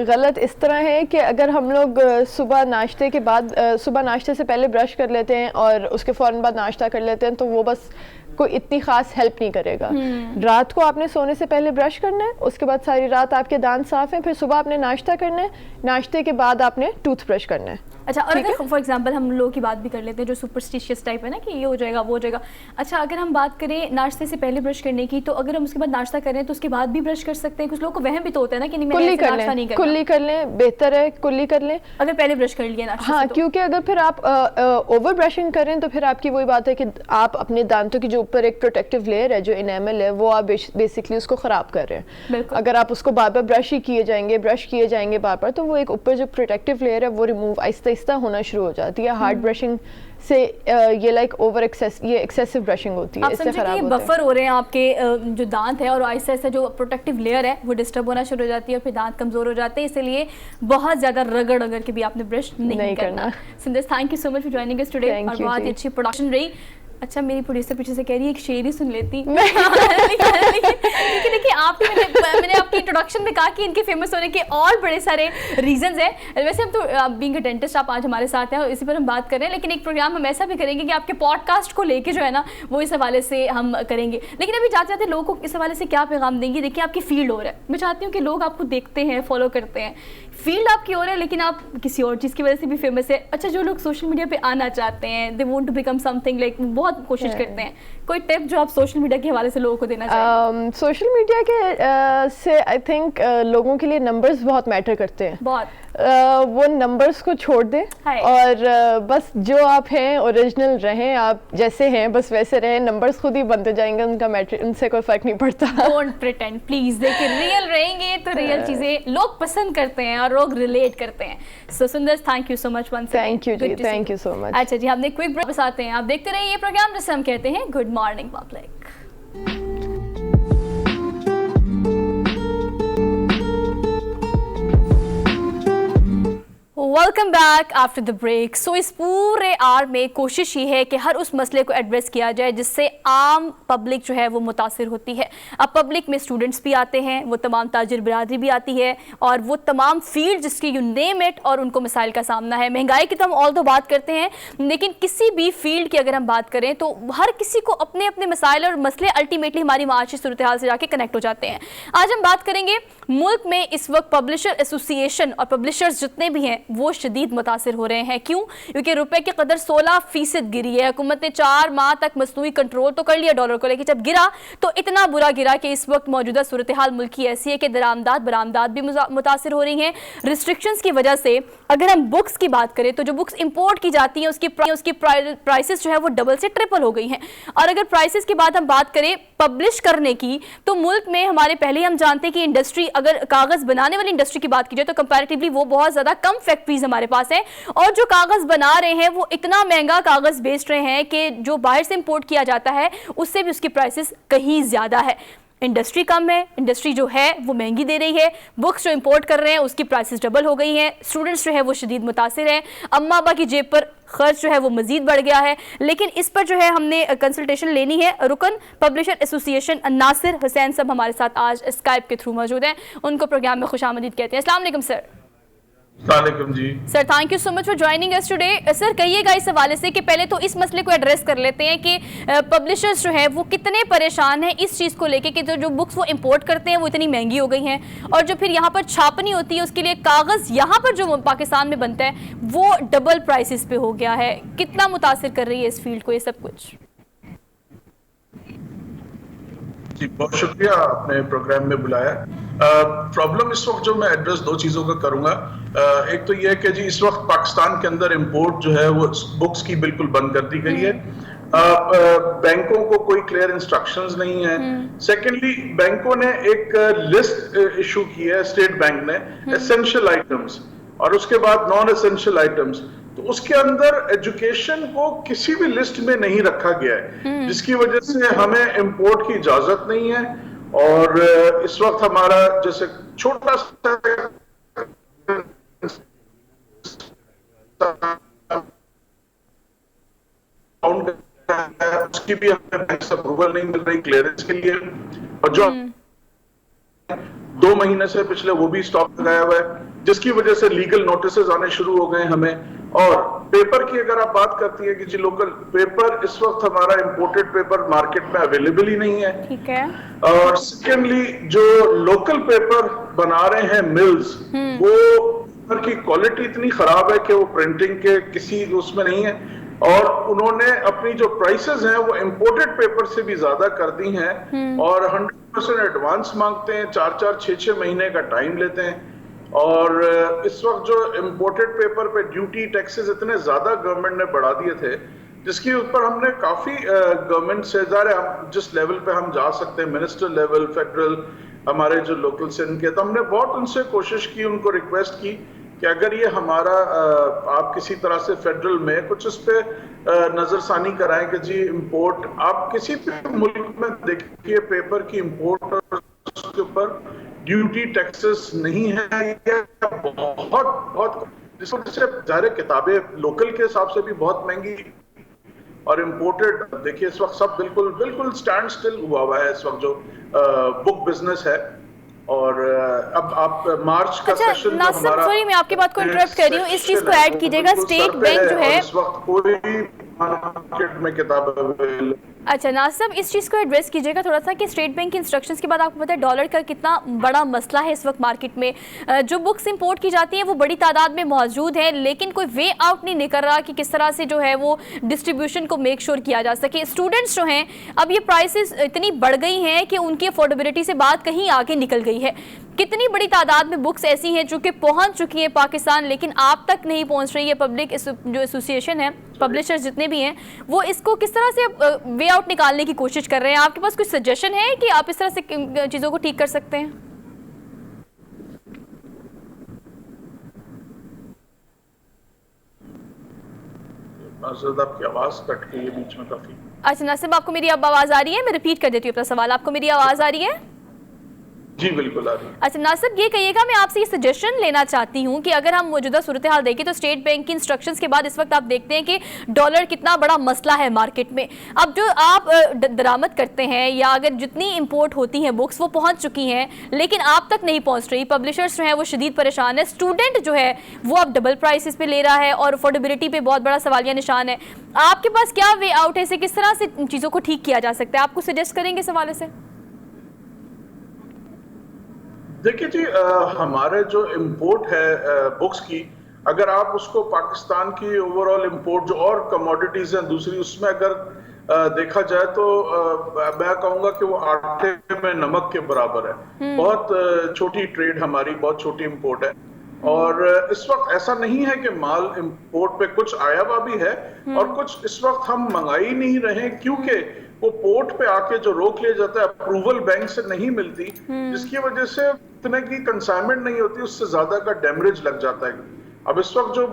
गलत इस तरह है कि अगर हम लोग सुबह नाश्ते के बाद, सुबह नाश्ते से पहले ब्रश कर लेते हैं और उसके फौरन बाद नाश्ता कर लेते हैं, तो वो बस कोई इतनी खास हेल्प नहीं करेगा। रात को आपने सोने से पहले ब्रश करना है, उसके बाद सारी रात आपके दांत साफ हैं, फिर सुबह आपने नाश्ता करना है, नाश्ते के बाद आपने टूथब्रश करना है। अच्छा, और अगर फॉर एग्जांपल हम लोगों की बात भी कर लेते हैं जो सुपरस्टिशियस टाइप है ना कि ये हो जाएगा वो हो जाएगा। अच्छा, अगर हम बात करें नाश्ते से पहले ब्रश करने की, तो अगर हम उसके बाद नाश्ता करें तो उसके बाद भी ब्रश कर सकते हैं? कुछ लोगों को वहम भी तो होता है ना कि नहीं, मैंने नाश्ता नहीं करना। कुल्ली कर लें, बेहतर है, कुल्ली कर लें अगर पहले ब्रश कर लिया नाश्ते हाँ, से तो। क्योंकि अगर फिर आप ओवर ब्रशिंग करें तो फिर आपकी वही बात है कि आप अपने दांतों की जो ऊपर एक प्रोटेक्टिव लेयर है, जो इनेमल है, वो आप बेसिकली उसको खराब कर रहे हैं। अगर आप उसको बार बार ब्रश किए जाएंगे बार बार, तो वो एक ऊपर जो प्रोटेक्टिव लेयर है वो रिमूव आहिस्ता आहिस्ता होना शुरू हो जाती है। हार्ड ब्रशिंग से ये लाइक ये एक्सेसिव ब्रशिंग होती है, इससे खराब होता है। बफर हो रहे हैं आपके जो दांत है, और आहिस्ता आहिस्ता जो प्रोटेक्टिव लेयर है वो डिस्टर्ब होना शुरू हो जाती है और फिर दांत कमजोर हो जाते हैं। इसलिए बहुत ज्यादा रगड़ के भी आपने ब्रश नहीं करना। Sindhesh, thank you so much for joining us today, और बहुत ही अच्छी प्रोडक्शन रही। अच्छा, मेरी प्रोड्यूसर पीछे से कह रही है एक शेर ही सुन लेती। लेकिन देखिए मैंने आपकी इंट्रोडक्शन में कहा कि इनके फेमस होने के और बड़े सारे रीजंस हैं। वैसे हम तो बीइंग अ डेंटिस्ट आप आज हमारे साथ हैं और इसी पर हम बात कर रहे हैं, लेकिन एक प्रोग्राम हम ऐसा भी करेंगे कि आपके पॉडकास्ट को लेके जो है ना वो इस हवाले से हम करेंगे। लेकिन अभी जाते जाते लोगों को इस हवाले से क्या पैगाम देंगे? देखिए आपकी फील्ड हो रहा है, मैं चाहती हूँ कि लोग आपको देखते हैं, फॉलो करते हैं, फील्ड आपकी हो रहा है, लेकिन आप किसी और चीज़ की वजह से भी फेमस है। अच्छा, जो लोग सोशल मीडिया पे आना चाहते हैं, they want to become something, like बहुत कोशिश करते हैं, कोई टिप जो आप सोशल मीडिया के हवाले से लोगों को देना चाहिए? सोशल मीडिया के से आई थिंक लोगों के लिए नंबर्स बहुत मैटर करते हैं। बहुत वो नंबर्स को छोड़ दें और बस जो आप हैं ओरिजिनल रहें, आप जैसे हैं बस वैसे रहें। नंबर्स खुद ही बनते जाएंगे, उनका मैटर, उनसे कोई फर्क नहीं पड़ता। Don't pretend please. देखिए रियल रहेंगे तो रियल चीजें लोग पसंद करते हैं और लोग रिलेट करते हैं। सो सुंदर, thank you so much once again. Thank you जी, थैंक यू सो मच। अच्छा जी, हमने क्विक ब्रेक बस आते हैं। आप देखते रहिए ये प्रोग्राम जिसे हम कहते हैं good morning public. Welcome back after the break. So इस पूरे आर में कोशिश ये है कि हर उस मसले को एड्रेस किया जाए जिससे आम पब्लिक जो है वो मुतासिर होती है। अब पब्लिक में स्टूडेंट्स भी आते हैं, वो तमाम ताजिर बिरादरी भी आती है, और वो तमाम फील्ड जिसकी यू नेम इट, और उनको मसाइल का सामना है। महंगाई की तो हम ऑल तो बात करते हैं, लेकिन किसी भी फील्ड की अगर हम बात करें तो हर किसी को अपने अपने मसाइल और मसले अल्टीमेटली हमारी माशी सूरत हाल से जाके कनेक्ट हो जाते हैं। आज हम बात करेंगे मुल्क में इस वक्त पब्लिशर एसोसिएशन और पब्लिशर्स जितने भी हैं वो शदीद मुतासिर हो रहे हैं। क्यों? क्योंकि रुपए की कदर 16% गिरी है। हुकूमत ने 4 माह तक मसनूई कंट्रोल तो कर लिया डॉलर को, लेकिन जब गिरा तो इतना बुरा गिरा कि इस वक्त मौजूदा सूरत हाल मुल्क की ऐसी है कि दरामदाद बरामदाद भी मुतासिर हो रही हैं। रिस्ट्रिक्शंस की वजह से अगर हम बुक्स की बात करें तो जो बुक्स इंपोर्ट की जाती हैं उसकी प्राइसेस जो है वो डबल से ट्रिपल हो गई हैं। और अगर प्राइसेस की बात हम बात करें पब्लिश करने की, तो मुल्क में हमारे पहले हम जानते हैं कि इंडस्ट्री, अगर कागज बनाने वाली इंडस्ट्री की बात की जाए तो कंपैरेटिवली वो बहुत ज्यादा कम फैक्ट्रीज हमारे पास है, और जो कागज बना रहे हैं वो इतना महंगा कागज बेच रहे हैं कि जो बाहर से इंपोर्ट किया जाता है उससे भी उसकी प्राइसेस कहीं ज्यादा है। इंडस्ट्री कम है, इंडस्ट्री जो है वो महंगी दे रही है, बुक्स जो इंपोर्ट कर रहे हैं उसकी प्राइसेस डबल हो गई हैं, स्टूडेंट्स जो है वो शदीद मुतासिर हैं, अम्मा अब्बा की जेब पर खर्च जो है वो मजीद बढ़ गया है। लेकिन इस पर जो है हमने कंसल्टेशन लेनी है। रुकन पब्लिशर एसोसिएशन नासिर हुसैन साहब हमारे साथ आज स्काइप के थ्रू मौजूद हैं, उनको प्रोग्राम में खुशामदीद कहते हैं। अस्सलाम वालेकुम सर। वालेकुम जी sir, thank you so much for joining us today. Sir, कहिएगा इस हवाले से कि पहले तो इस मसले को एड्रेस कर लेते हैं कि पब्लिशर्स जो है वो कितने परेशान हैं इस चीज़ को लेके कि जो बुक्स वो इंपोर्ट करते हैं वो इतनी महंगी हो गई हैं और जो फिर यहाँ पर छापनी होती है उसके लिए कागज़ यहाँ पर जो पाकिस्तान में बनता है वो डबल प्राइसेस पे हो गया है। कितना मुतासिर कर रही है इस फील्ड को ये सब कुछ? जी, बहुत शुक्रिया आपने प्रोग्राम में बुलाया। प्रॉब्लम इस वक्त जो मैं एड्रेस दो चीज़ों का करूंगा। एक तो ये है कि जी इस वक्त पाकिस्तान के अंदर इंपोर्ट जो है वो बुक्स की बिल्कुल बंद कर दी गई है। बैंकों को कोई क्लियर इंस्ट्रक्शंस नहीं है। सेकेंडली, बैंकों ने एक लिस्ट इशू की है, स्टेट बैंक ने, एसेंशियल आइटम्स और उसके बाद नॉन एसेंशियल आइटम्स। तो उसके अंदर एजुकेशन को किसी भी लिस्ट में नहीं रखा गया है, जिसकी वजह से हमें इंपोर्ट की इजाजत नहीं है। और इस वक्त हमारा जैसे छोटा सा उसकी भी हमें बैंक से अप्रूवल नहीं मिल रही क्लियरेंस के लिए, और जो 2 महीने से पिछले वो भी स्टॉप लगाया हुआ है, जिसकी वजह से लीगल नोटिसेस आने शुरू हो गए हमें। और पेपर की अगर आप बात करती है कि जी लोकल पेपर, इस वक्त हमारा इंपोर्टेड पेपर मार्केट में अवेलेबल ही नहीं है। ठीक है। और सेकेंडली, जो लोकल पेपर बना रहे हैं मिल्स, वो पेपर की क्वालिटी इतनी खराब है कि वो प्रिंटिंग के किसी उसमें नहीं है, और उन्होंने अपनी जो प्राइसेस हैं वो इंपोर्टेड पेपर से भी ज्यादा कर दी हैं और 100% एडवांस मांगते हैं, 4-4, 6-6 महीने का टाइम लेते हैं। और इस वक्त जो इंपोर्टेड पेपर पे ड्यूटी टैक्सेस इतने ज्यादा गवर्नमेंट ने बढ़ा दिए थे, जिसके ऊपर हमने काफी गवर्नमेंट से हम जिस लेवल पे हम जा सकते हैं, मिनिस्टर लेवल, फेडरल, हमारे जो लोकल से इनके, तो हमने बहुत उनसे कोशिश की, उनको रिक्वेस्ट की कि अगर ये हमारा आप किसी तरह से फेडरल में कुछ इस पे नजरसानी कराएं कि जी इंपोर्ट, आप किसी भी मुल्क में देखिए पेपर की इंपोर्ट और उसके ऊपर ड्यूटी टैक्सेस नहीं है, बहुत जिस वजह से ज़ाहिर किताबें लोकल के हिसाब से भी बहुत महंगी और इंपोर्टेड। देखिए इस वक्त सब बिल्कुल स्टैंड स्टिल हुआ है इस वक्त जो बुक बिजनेस है। और अब आप मार्च का सेशन जो हमारा, सॉरी मैं आपकी बात को इंटरप्ट कर रही हूँ, इस चीज को ऐड कीजिएगा। स्टेट बैंक जो है इस वक्त कोई मार्केट में किताब, अच्छा नासिर, इस चीज़ को एड्रेस कीजिएगा थोड़ा सा कि स्टेट बैंक के इंस्ट्रक्शंस के बाद आपको पता है डॉलर का कितना बड़ा मसला है इस वक्त मार्केट में। जो बुक्स इंपोर्ट की जाती हैं वो बड़ी तादाद में मौजूद है, लेकिन कोई वे आउट नहीं निकल रहा कि किस तरह से जो है वो डिस्ट्रीब्यूशन को मेक श्योर किया जा सके। स्टूडेंट्स जो हैं, अब ये प्राइसेस इतनी बढ़ गई हैं कि उनकी अफोर्डेबिलिटी से बात कहीं आगे निकल गई है। कितनी बड़ी तादाद में बुक्स ऐसी हैं जो कि पहुंच चुकी है पाकिस्तान, लेकिन आप तक नहीं पहुंच रही है। पब्लिक जो एसोसिएशन है, पब्लिशर्स जितने भी हैं, वो इसको किस तरह से वे आउट निकालने की कोशिश कर रहे हैं? आपके पास कुछ सजेशन है कि आप इस तरह से चीज़ों को ठीक कर सकते हैं? आपकी आवाज कट गई है बीच में काफी। अच्छा नासिर, आपको मेरी अब आवाज़ आ रही है? मैं रिपीट कर देती हूँ अपना सवाल। आपको मेरी आवाज़ आ रही है? जी बिल्कुल आ रही है। अच्छा नासिर, ये कहिएगा, मैं आपसे ये सजेशन लेना चाहती हूँ कि अगर हम मौजूदा सूरत हाल देखें तो स्टेट बैंक की इंस्ट्रक्शंस के बाद इस वक्त आप देखते हैं कि डॉलर कितना बड़ा मसला है मार्केट में। अब जो आप दरामद करते हैं या अगर जितनी इंपोर्ट होती हैं बुक्स वो पहुँच चुकी हैं, लेकिन आप तक नहीं पहुँच रही। पब्लिशर्स जो है वो शदीद परेशान है, स्टूडेंट जो है वो अब डबल प्राइसेस पे ले रहा है और अफोर्डेबिलिटी पे बहुत बड़ा सवालिया निशान है। आपके पास क्या वे आउट है, इसे किस तरह से चीज़ों को ठीक किया जा सकता है? आप कुछ सजेस्ट करेंगे इस हवाले से? देखिए जी, हमारे जो इंपोर्ट है बुक्स की, अगर आप उसको पाकिस्तान की ओवरऑल इंपोर्ट जो और कमोडिटीज हैं दूसरी, उसमें अगर देखा जाए तो मैं कहूँगा कि वो आटे में नमक के बराबर है। बहुत छोटी ट्रेड हमारी, बहुत छोटी इंपोर्ट है। और इस वक्त ऐसा नहीं है कि माल इंपोर्ट पे कुछ आया हुआ भी है और कुछ इस वक्त हम मंगा ही नहीं रहे, क्योंकि वो पोर्ट पे आके जो रोक लिया जाता है, अप्रूवल बैंक से नहीं मिलती, जिसकी वजह से इतने की कंसाइनमेंट नहीं होती, उससे ज्यादा का डैमेज लग जाता है। अब इस वक्त जो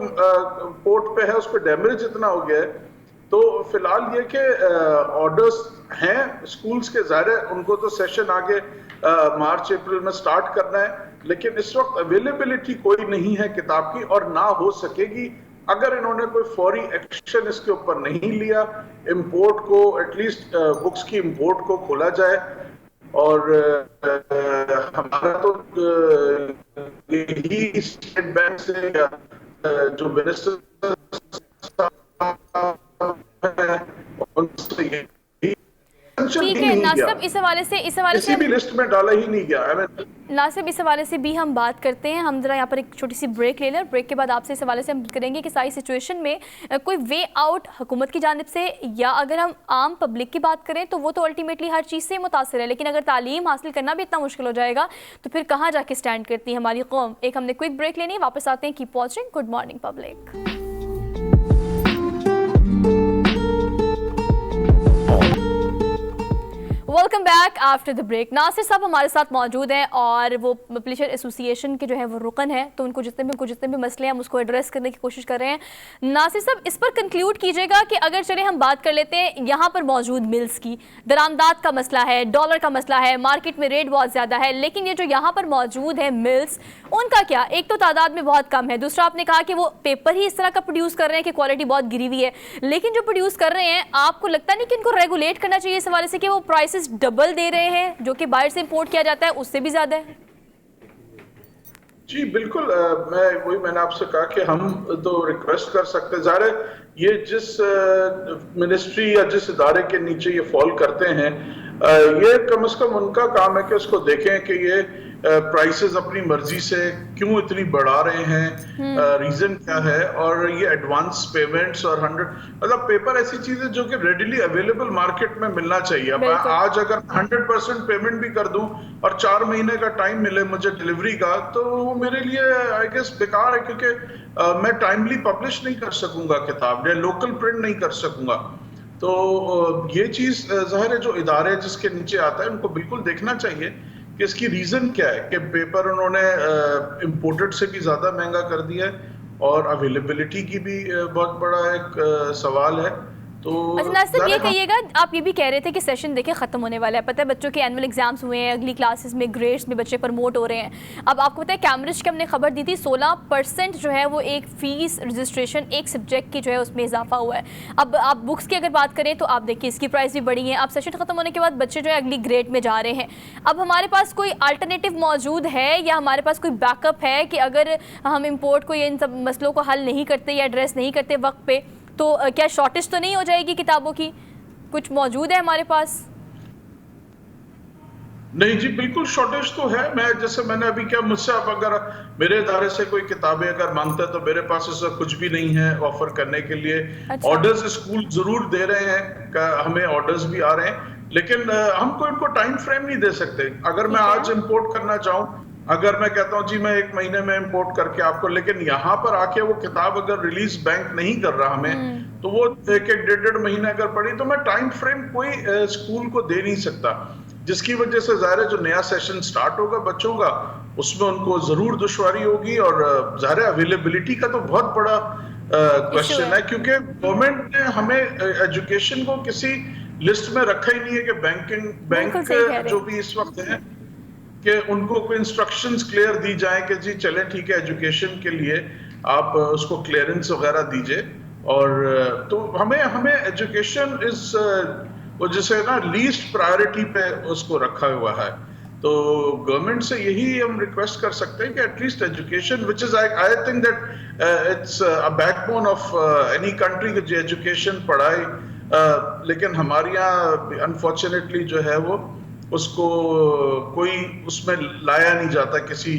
पोर्ट पे है उस पर डैमेज इतना हो गया है, तो फिलहाल ये कि ऑर्डर्स हैं स्कूल्स के, ज़ाहिर है उनको तो सेशन आगे मार्च अप्रैल में स्टार्ट करना है, लेकिन इस वक्त अवेलेबिलिटी कोई नहीं है किताब की और ना हो सकेगी अगर इन्होंने कोई फौरी एक्शन इसके ऊपर नहीं लिया। इंपोर्ट को एटलीस्ट बुक्स की इंपोर्ट को खोला जाए और हमारा तो यही स्टेट बैंक से जो मिनिस्टर उनसे ठीक है नासिब, इस हवाले से किसी भी लिस्ट में डाला ही नहीं गया। नासिब, इस हवाले से भी हम बात करते हैं। हम जरा यहाँ पर एक छोटी सी ब्रेक ले लें, ब्रेक के बाद आपसे इस हवाले से हम करेंगे कि सारी सिचुएशन में कोई वे आउट हुकूमत की जानिब से, या अगर हम आम पब्लिक की बात करें तो वो तो अल्टीमेटली हर चीज़ से मुतासर है, लेकिन अगर तालीम हासिल करना भी इतना मुश्किल हो जाएगा तो फिर कहाँ जाके स्टैंड करती है हमारी कौम। एक हमने क्विक ब्रेक लेनी है, वापस आते हैं। Keep watching good morning public. Welcome back after the break. Nasir साहब हमारे साथ मौजूद हैं और वो पब्लिशर एसोसिएशन के जो है वो रुकन है, तो उनको जितने भी मसले हैं हम उसको एड्रेस करने की कोशिश कर रहे हैं। नासिर साहब, इस पर कंक्लूड कीजिएगा कि अगर चले हम बात कर लेते हैं यहाँ पर मौजूद मिल्स की, दरामदात का मसला है, डॉलर का मसला है, मार्केट में रेट बहुत ज़्यादा है, लेकिन ये जो यहाँ पर मौजूद है मिल्स, उनका क्या? एक तो तादाद में बहुत कम है, दूसरा आपने कहा कि वो पेपर ही इस तरह का प्रोड्यूस कर रहे हैं कि क्वालिटी बहुत गिरी हुई है, लेकिन जो प्रोड्यूस कर रहे हैं आपको लगता नहीं कि उनको रेगुलेट करना चाहिए इस हवाले से कि वो प्राइसेस डबल दे रहे हैं जो कि बाहर से इंपोर्ट किया जाता है उससे भी ज्यादा है? जी बिल्कुल, मैंने आपसे कहा कि हम तो रिक्वेस्ट कर सकते हैं। ज़ाहिर है ये जिस मिनिस्ट्री या जिस इदारे के नीचे ये फॉल करते हैं, ये कम से कम उनका काम है कि उसको देखें कि ये प्राइसेस अपनी मर्जी से क्यों इतनी बढ़ा रहे हैं, रीजन क्या है, और ये एडवांस पेमेंट्स और 100 मतलब पेपर ऐसी चीज है जो कि रेडिली अवेलेबल मार्केट में मिलना चाहिए। अब आज अगर 100% पेमेंट भी कर दूं और 4 महीने का टाइम मिले मुझे डिलीवरी का, तो वो मेरे लिए आई गेस बेकार है, क्योंकि मैं टाइमली पब्लिश नहीं कर सकूंगा किताब, या लोकल प्रिंट नहीं कर सकूंगा। तो ये चीज ज़ाहिर है जो इदारे जिसके नीचे आता है उनको बिल्कुल देखना चाहिए कि इसकी रीजन क्या है कि पेपर उन्होंने इंपोर्टेड से भी ज्यादा महंगा कर दिया है और अवेलेबिलिटी की भी बहुत बड़ा एक सवाल है। तो अच्छा नासिर, ये कहिएगा, आप ये भी कह रहे थे कि सेशन देखिए ख़त्म होने वाला है, पता है बच्चों के एनुअल एग्जाम्स हुए हैं, अगली क्लासेस में ग्रेड्स में बच्चे प्रमोट हो रहे हैं। अब आपको पता है कैम्ब्रिज की हमने खबर दी थी 16% जो है वो एक फ़ीस रजिस्ट्रेशन एक सब्जेक्ट की जो है उसमें इजाफा हुआ है। अब आप बुक्स की अगर बात करें तो आप देखिए इसकी प्राइस भी बढ़ी है। अब सेशन ख़त्म होने के बाद बच्चे जो है अगली ग्रेड में जा रहे हैं। अब हमारे पास कोई अल्टरनेटिव मौजूद है या हमारे पास कोई बैकअप है कि अगर हम इम्पोर्ट को या इन सब मसलों को हल नहीं करते या एड्रेस नहीं करते वक्त पे, तो क्या शॉर्टेज तो नहीं हो जाएगी किताबों की? कुछ मौजूद है हमारे पास? नहीं जी, बिल्कुल शॉर्टेज तो है। मैंने अभी क्या, मुझसे आप अगर मेरे इदारे से कोई किताबें अगर मांगता है तो मेरे पास ऐसा कुछ भी नहीं है ऑफर करने के लिए। अच्छा। ऑर्डर्स स्कूल जरूर दे रहे हैं, हमें ऑर्डर्स भी आ रहे हैं, लेकिन हम कोई इनको टाइम फ्रेम नहीं दे सकते। अगर मैं आज इंपोर्ट करना चाहूँ, अगर मैं कहता हूँ जी मैं 1 महीने में इंपोर्ट करके आपको, लेकिन यहाँ पर आके वो किताब अगर रिलीज बैंक नहीं कर रहा हमें, तो वो 1-1.5 महीने अगर पड़ी, तो मैं टाइम फ्रेम कोई स्कूल को दे नहीं सकता, जिसकी वजह से ज़ाहिर है जो नया सेशन स्टार्ट होगा बच्चों का उसमें उनको जरूर दुश्वारी होगी। और ज़ाहिर है अवेलेबिलिटी का तो बहुत बड़ा क्वेश्चन है, क्योंकि गवर्नमेंट ने हमें एजुकेशन को किसी लिस्ट में रखा ही नहीं है कि बैंक जो भी इस वक्त है कि उनको कोई इंस्ट्रक्शंस क्लियर दी जाए कि जी चले ठीक है एजुकेशन के लिए आप उसको क्लियरेंस वगैरह दीजिए। और तो हमें एजुकेशन इस वो जैसे ना लीस्ट प्रायोरिटी पे उसको रखा हुआ है। तो गवर्नमेंट से यही हम रिक्वेस्ट कर सकते हैं कि at least education which is I think that it's a backbone of any country की जो एजुकेशन पढ़ाई, लेकिन हमारे यहाँ अनफॉर्चुनेटली जो है वो उसको कोई उसमें लाया नहीं जाता, किसी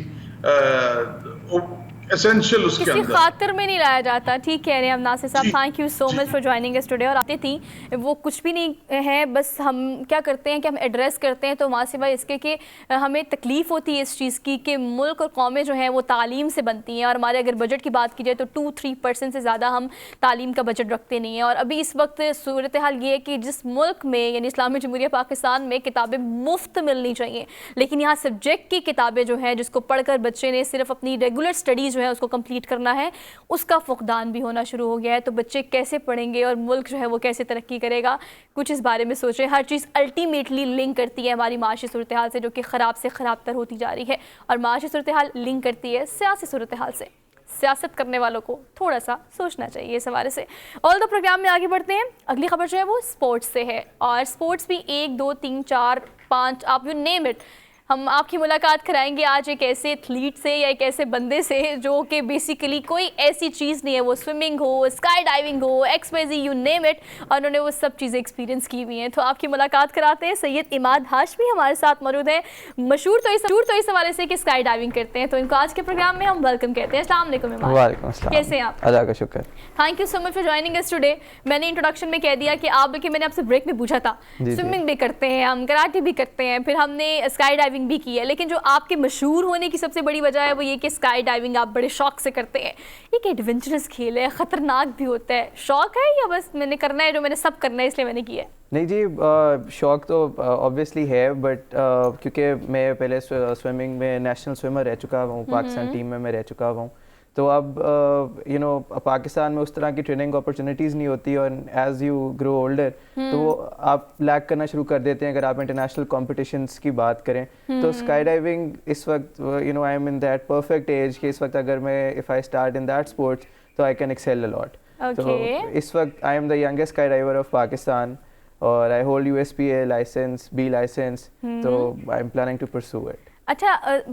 एसेंशियल उसके किसी अंदर खातिर में नहीं लाया जाता। ठीक कह रहे हैं हम नासिर साहब, thank you so much for joining us today. और आती थी वो कुछ भी नहीं है, बस हम क्या करते हैं कि हम एड्रेस करते हैं, तो वहाँ से भाई इसके कि हमें तकलीफ़ होती है इस चीज़ की कि मुल्क और कौमें जो हैं वो तालीम से बनती हैं, और हमारे अगर बजट की बात की जाए तो 2-3% से ज़्यादा हम तालीम का बजट रखते नहीं हैं। और अभी इस वक्त सूरत हाल ये है कि जिस मुल्क में यानी इस्लामी जमहूरिया पाकिस्तान में किताबें मुफ्त मिलनी चाहिए, लेकिन यहाँ सब्जेक्ट की किताबें जो हैं जिसको पढ़कर बच्चे ने सिर्फ अपनी रेगुलर स्टडीज़ जो है उसको कंप्लीट करना है, उसका फुकदान भी होना शुरू हो गया है। तो बच्चे कैसे पढ़ेंगे और मुल्क जो है वो कैसे तरक्की करेगा, कुछ इस बारे में सोचें। हर चीज़ अल्टीमेटली लिंक करती है हमारी माशी सूरत हाल से, जो कि ख़राब से ख़राब तर होती जा रही है, और माशी सूरत हाल लिंक करती है सियासी सूरत हाल से। सियासत करने वालों को थोड़ा सा सोचना चाहिए इस हवाले से। ऑल द प्रोग्राम में आगे बढ़ते हैं। अगली खबर जो है वो स्पोर्ट्स से है, और स्पोर्ट्स भी 1 2 3 4 5 आप यू नेम इट। हम आपकी मुलाकात कराएंगे आज एक ऐसे एथलीट से या एक ऐसे बंदे से जो कि बेसिकली कोई ऐसी चीज़ नहीं है, वो स्विमिंग हो, स्काई डाइविंग हो, एक्सवाईज़ेड यू नेम इट, और उन्होंने वो सब चीज़ें एक्सपीरियंस की हुई हैं। तो आपकी मुलाकात कराते हैं। सैयद इमाद हाशमी हमारे साथ मौजूद है, मशहूर तो इस हवाले से कि स्काई डाइविंग करते हैं। तो इनको आज के प्रोग्राम में हम वेलकम कहते हैं। अस्सलाम वालेकुम इमाद। वालेकुम अस्सलाम। कैसे हैं आप? अल्लाह का शुक्र। Thank you so much for joining us today. मैंने इंट्रोडक्शन में कह दिया कि आप, बल्कि मैंने आपसे ब्रेक में पूछा था, स्विमिंग भी करते हैं हम, कराटे भी करते हैं, फिर हमने स्काई डाइविंग भी की है, लेकिन जो आपके मशहूर होने की सबसे बड़ी वजह है वो ये कि स्काई डाइविंग आप बड़े शौक से करते हैं। एक एडवेंचरस खेल है, ख़तरनाक भी होता है। शौक है या बस मैंने करना है, जो मैंने सब करना है इसलिए मैंने किया है? नहीं जी, शौक तो ऑब्वियसली है, बट क्योंकि मैं पहले स्विमिंग में नेशनल स्विमर रह चुका हूँ, पाकिस्तान टीम में मैं रह चुका हूँ, तो अब यू नो पाकिस्तान में उस तरह की ट्रेनिंग अपॉर्चुनिटीज़ नहीं होती, और एज यू ग्रो ओल्डर तो वो आप लैक करना शुरू कर देते हैं। अगर आप इंटरनेशनल कॉम्पिटिशंस की बात करें तो स्काई डाइविंग इस वक्त you know I am in that perfect age कि इस वक्त अगर मैं if I start in that sports तो I can excel a lot. तो इस वक्त I am the youngest sky diver of Pakistan, और I hold USPA license, B license, तो I am planning to pursue it. अच्छा,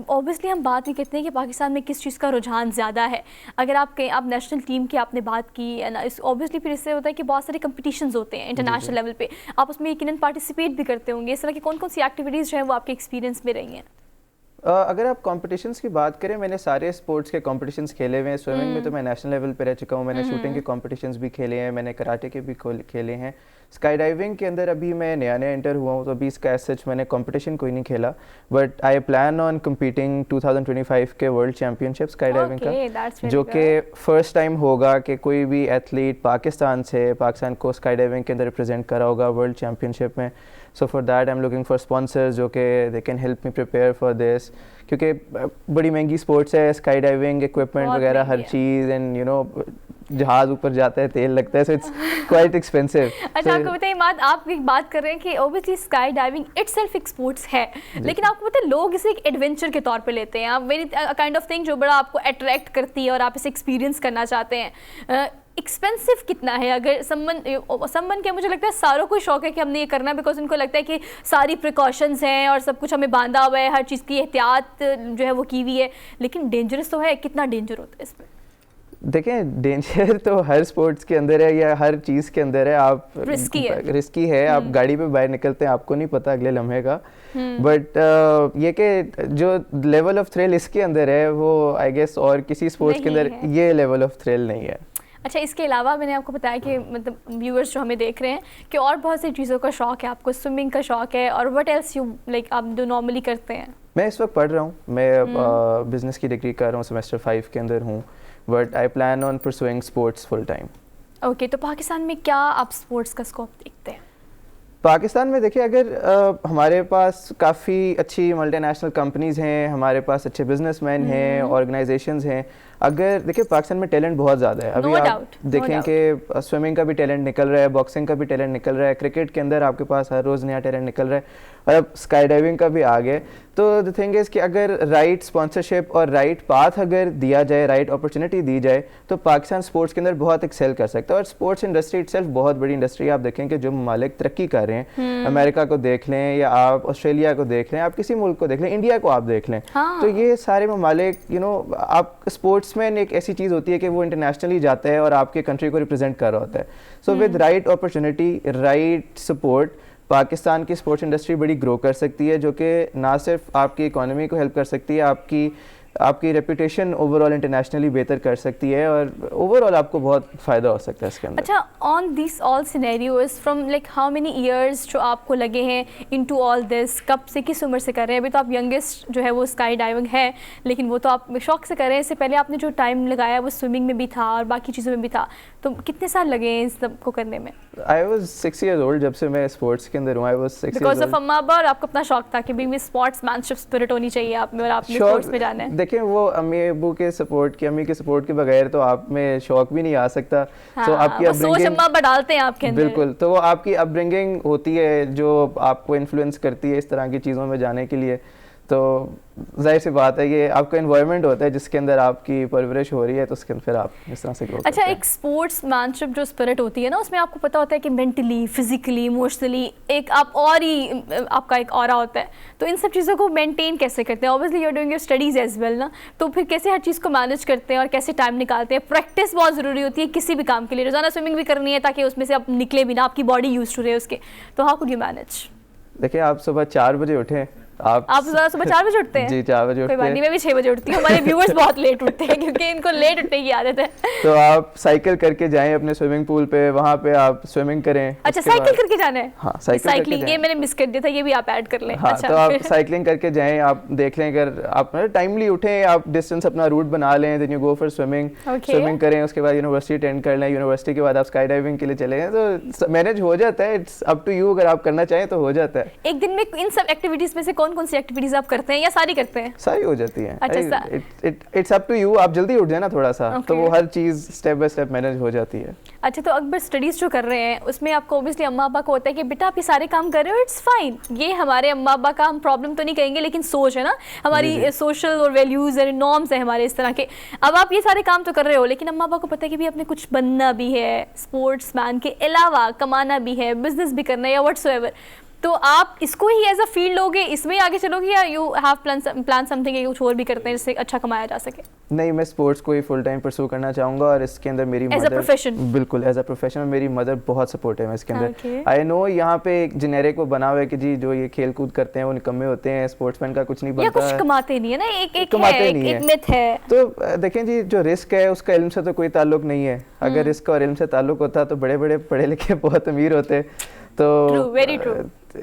ऑब्वियसली हम बात नहीं करते हैं कि पाकिस्तान में किस चीज़ का रुझान ज़्यादा है। अगर आप नेशनल टीम की आपने बात की, ऑब्वियसली फिर इससे होता है कि बहुत सारे कंपटीशंस होते हैं इंटरनेशनल लेवल पे, आप उसमें यकीनन पार्टिसिपेट भी करते होंगे। इस तरह की कौन कौन सी एक्टिविटीज़ जो हैं वो आपके एक्सपीरियंस में रही हैं? अगर आप कॉम्पिटिशन्स की बात करें, मैंने सारे स्पोर्ट्स के कॉम्पिटिशन्स खेले हुए हैं। स्विमिंग में तो मैं नेशनल लेवल पे रह चुका हूँ, मैंने शूटिंग के कॉम्पिटिशन्स भी खेले हैं, मैंने कराटे के भी खेले हैं। स्काई डाइविंग के अंदर अभी मैं नया इंटर हुआ हूँ, तो अभी इसका एज सच मैंने कंपटीशन कोई नहीं खेला, but I plan on competing 2025 के वर्ल्ड चैम्पियनशिप स्काई डाइविंग का, जो कि फर्स्ट टाइम होगा कि कोई भी एथलीट पाकिस्तान को स्काई डाइविंग के अंदर रिप्रेजेंट करा होगा वर्ल्ड चैम्पियनशिप में। So for that I am looking for sponsors जो कि they can help me prepare for this, क्योंकि बड़ी महंगी स्पोर्ट्स है स्काई डाइविंग, इक्विपमेंट वगैरह हर चीज़, एंड यू नो जहाज ऊपर जाता है, तेल लगता है, सो इट्स क्वाइट एक्सपेंसिव। अच्छा, आपको बताइए बात, आप एक बात कर रहे हैं कि ऑब्वियसली स्काई डाइविंग इटसेल्फ एक स्पोर्ट्स है, लेकिन आपको पता है लोग इसे एक एडवेंचर के तौर पे लेते हैं, वेरी काइंड ऑफ थिंग जो बड़ा आपको अट्रैक्ट करती है और आप इसे एक्सपीरियंस करना चाहते हैं। एक्सपेंसिव कितना है? अगर सम्मन के मुझे लगता है सारों को शौक है कि हमने ये करना है, बिकॉज उनको लगता है कि सारी प्रिकॉशंस हैं और सब कुछ हमें बांधा हुआ है, हर चीज़ की एहतियात जो है वो की हुई है, लेकिन डेंजरस तो है। कितना डेंजर होता है इसमें? देखें, डेंजर तो हर स्पोर्ट्स के अंदर है या हर चीज़ के अंदर है। आप रिस्की है। आप गाड़ी पे बाहर निकलते हैं, आपको नहीं पता अगले लम्हे का, बट ये कि जो लेवल ऑफ थ्रिल इसके अंदर है वो आई गेस और किसी स्पोर्ट्स के अंदर ये लेवल ऑफ थ्रिल नहीं है। अच्छा, इसके अलावा मैंने आपको बताया कि मतलब व्यूअर्स जो हमें देख रहे हैं कि और बहुत सी चीज़ों का शौक है आपको, स्विमिंग का शौक है, और व्हाट एल्स यू लाइक आप जो नॉर्मली करते हैं? मैं इस वक्त पढ़ रहा हूँ, मैं बिजनेस की डिग्री कर रहा हूँ, सेमेस्टर 5 के अंदर हूँ, but I plan on pursuing sports full time. Okay, तो पाकिस्तान में क्या आप स्पोर्ट्स का स्कोप देखते हैं? पाकिस्तान में देखिए, अगर हमारे पास काफ़ी अच्छी मल्टीनेशनल कंपनीज़ हैं, हमारे पास अच्छे बिजनेसमैन हैं, ऑर्गेनाइजेशंस हैं, अगर देखिए पाकिस्तान में टैलेंट बहुत ज़्यादा है। अभी आप देखें कि स्विमिंग का भी टैलेंट निकल रहा है, बॉक्सिंग का भी टैलेंट निकल रहा है, क्रिकेट के अंदर आपके पास हर रोज़ नया टैलेंट निकल रहा है, और अब स्काई डाइविंग का भी आ गया। तो द थिंग इज़ कि अगर राइट स्पॉन्सरशिप और राइट पाथ अगर दिया जाए, राइट अपॉर्चुनिटी दी जाए, तो पाकिस्तान स्पोर्ट्स के अंदर बहुत एक्सेल कर सकता है। और स्पोर्ट्स इंडस्ट्री इटसेल्फ बहुत बड़ी इंडस्ट्री है। आप देखें कि जो ममालिक तरक्की कर रहे हैं, अमेरिका को देख लें या आप ऑस्ट्रेलिया को देख लें, आप किसी मुल्क को देख लें, इंडिया को आप देख लें, तो ये सारे ममालिक यू नो, आप स्पोर्ट्समैन एक ऐसी चीज़ होती है कि वो इंटरनेशनली जाता है और आपके कंट्री को रिप्रेजेंट कर रहा होता है। So with right opportunity, right support, Pakistan की स्पोर्ट्स इंडस्ट्री बड़ी ग्रो कर सकती है, जो कि ना सिर्फ आपकी इकोनॉमी को हेल्प कर सकती है, आपकी रेपुटेशन ओवरऑल इंटरनेशनली बेहतर कर सकती है, और ओवरऑल आपको बहुत फ़ायदा हो सकता है इसके अंदर। अच्छा, on this all scenarios from like how many years जो आपको लगे हैं इनटू ऑल दिस, कब से किस उम्र से कर रहे हैं? अभी तो आप यंगेस्ट जो है वो स्काई डाइविंग है, लेकिन वो तो आप शौक से कर रहे हैं। इससे पहले आपने जो टाइम लगाया वो स्विमिंग में भी था और बाकी चीज़ों में भी था, तो कितने साल लगे हैं इस सब को करने में? आई वॉज 6 years old जब से मैं स्पोर्ट्स के अंदर हूँ। I was 6 years old because of अम्मा अब्बा, और आपको अपना शौक था कि भी स्पोर्ट्समैनशिप स्पिरिट होनी चाहिए आप में और आपने स्पोर्ट्स में जाना है। देखिए वो अम्मी के सपोर्ट के बगैर तो आप में शौक भी नहीं आ सकता। हाँ, तो आपकी वो सोच अम्मा अब्बा डालते हैं आपके अंदर। बिल्कुल, तो वो आपकी अपब्रिंगिंग होती है जो आपको इन्फ्लुएंस करती है इस तरह की चीज़ों में जाने के लिए। तो जाहिर सी बात है ये आपका एनवायरनमेंट होता है जिसके अंदर आपकी परवरिश हो रही है, तो उसके फिर आप इस तरह से ग्रो अच्छा, एक स्पोर्ट्समैनशिप जो स्पिरिट होती है ना, उसमें आपको पता होता है कि मेंटली, फिजिकली, इमोशनली एक आप और ही आपका एक ऑरा होता है, तो इन सब चीज़ों को मेंटेन कैसे करते हैं? Obviously you are doing your studies as well ना, तो फिर कैसे हर चीज़ को मैनेज करते हैं और कैसे टाइम निकालते हैं? प्रैक्टिस बहुत ज़रूरी होती है किसी भी काम के लिए, रोज़ाना स्विमिंग भी करनी है ताकि उसमें से आप निकले भी ना, आपकी बॉडी यूज टू रहे उसके, तो हाउ कुड यू मैनेज? देखिए आप सुबह 4 बजे उठें, आप सुबह 4 बजे उठते हैं? जी 4 बजे उठते हैं। कोई बात नहीं, मैं भी 6 बजे उठती हूँ। हमारे व्यूअर्स बहुत लेट उठते हैं क्योंकि इनको लेट उठने की आदत है। तो आप साइकिल करके जाएं अपने स्विमिंग पूल पे, वहाँ पे आप स्विमिंग करें। अच्छा, साइकिल करके जाना है? हाँ, साइकिलिंग, ये मैंने मिस कर दिया था, ये भी आप ऐड कर लें। हाँ, अच्छा, तो आप साइकिलिंग करके जाएं, आप देख लें, अगर आप टाइमली उठें, आप डिस्टेंस अपना रूट बना लें, then you go for swimming. Swimming करें, उसके बाद यूनिवर्सिटी अटेंड कर लें, यूनिवर्सिटी के बाद आप स्काई डाइविंग के लिए चले गए, तो मैनेज हो जाता है। इट्स अप टू यू, अगर आप करना चाहें तो हो जाता है। एक दिन में इन सब एक्टिविटीज में से कौन कौन सी एक्टिविटीज आप करते हैं या सारी करते हैं? सारी हो जाती हैं। अच्छा, इट्स अप टू यू, आप जल्दी उठ जाए ना थोड़ा सा, तो वो हर चीज़ स्टेप बाय स्टेप मैनेज हो जाती है। अच्छा, तो अकबर स्टडीज जो कर रहे हैं उसमें आपको ऑब्वियसली अम्मा अब्बा को होता है कि बेटा आप ये सारे काम कर रहे हो, इट्स फाइन, ये हमारे अम्मा अब्बा का हम प्रॉब्लम तो नहीं कहेंगे, लेकिन सोच है ना हमारी, सोशल और वैल्यूज और नॉर्म्स है हमारे इस तरह के। अब आप ये सारे काम तो कर रहे हो, लेकिन अम्मा अब्बा को पता है कि भी आपने कुछ बनना भी है, स्पोर्ट्समैन के अलावा कमाना भी है, बिजनेस भी करना है या व्हाटसोएवर, तो आप इसको ही एज अ फील्ड लोगे, इसमें आगे चलोगे, या यू हैव प्लान समथिंग कुछ और भी करते हैं जिससे अच्छा कमाया जा सके? नहीं, मैं स्पोर्ट्स को ही फुल टाइम परस्यू करना चाहूँगा, और इसके अंदर मेरी एज अ प्रोफेशन, बिल्कुल एज अ प्रोफेशन मेरी मदर बहुत सपोर्टिव है इसके अंदर। आई नो यहाँ पे एक जेनेरिक वो बना हुआ है कि जी जो ये खेल कूद करते हैं वो निकम्मे होते हैं, स्पोर्ट्समैन का कुछ नहीं बनता, या कुछ कमाते नहीं है ना, एक मिथ है। तो देखें जी, जो रिस्क है उसका इल्म से तो कोई ताल्लुक नहीं है। अगर रिस्क और इल्म से ताल्लुक होता तो बड़े बड़े पढ़े लिखे बहुत अमीर होते। तो वेरी ट्रू,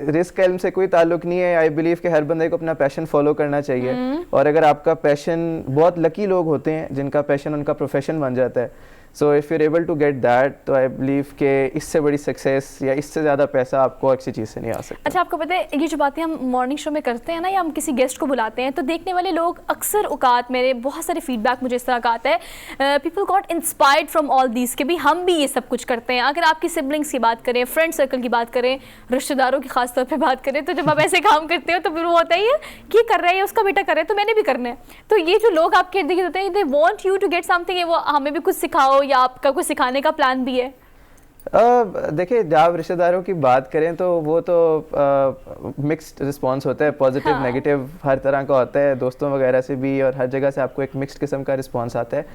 रिस्क इल्म से कोई ताल्लुक नहीं है। आई बिलीव कि हर बंदे को अपना पैशन फॉलो करना चाहिए, और अगर आपका पैशन, बहुत लकी लोग होते हैं जिनका पैशन उनका प्रोफेशन बन जाता है। So if you are able to get that, तो आई बिलीव कि इससे बड़ी सक्सेस या इससे ज़्यादा पैसा आपको किसी चीज़ से नहीं आ सकता। अच्छा, आपको पता है ये जो बातें हम मॉर्निंग शो में करते हैं ना, या हम किसी गेस्ट को बुलाते हैं, तो देखने वाले लोग अक्सर औकात, मेरे बहुत सारे फीडबैक मुझे इस तरह का आता है, people got inspired from all these के भी हम भी ये सब कुछ करते हैं। अगर आपकी सिबलिंग्स की बात करें, फ्रेंड सर्कल की बात करें, रिश्तेदारों की खास तौर पर बात करें, तो जब आप ऐसे काम करते हो तो फिर वो होता है ये कर रहा है, उसका बेटा कर रहा है, तो मैंने भी करना है। तो ये जो लोग आपके इर्द गिर्द होते हैं, they want you to get something, वो हमें भी कुछ सिखाओ, या आपका कुछ सिखाने का प्लान भी है? देखिए, जब आप रिश्तेदारों की बात करें तो वो तो मिक्स्ड रिस्पांस होता है, पॉजिटिव नेगेटिव हर तरह का होता है, दोस्तों वगैरह से भी, और हर जगह से आपको एक मिक्स्ड किस्म का रिस्पांस आता है।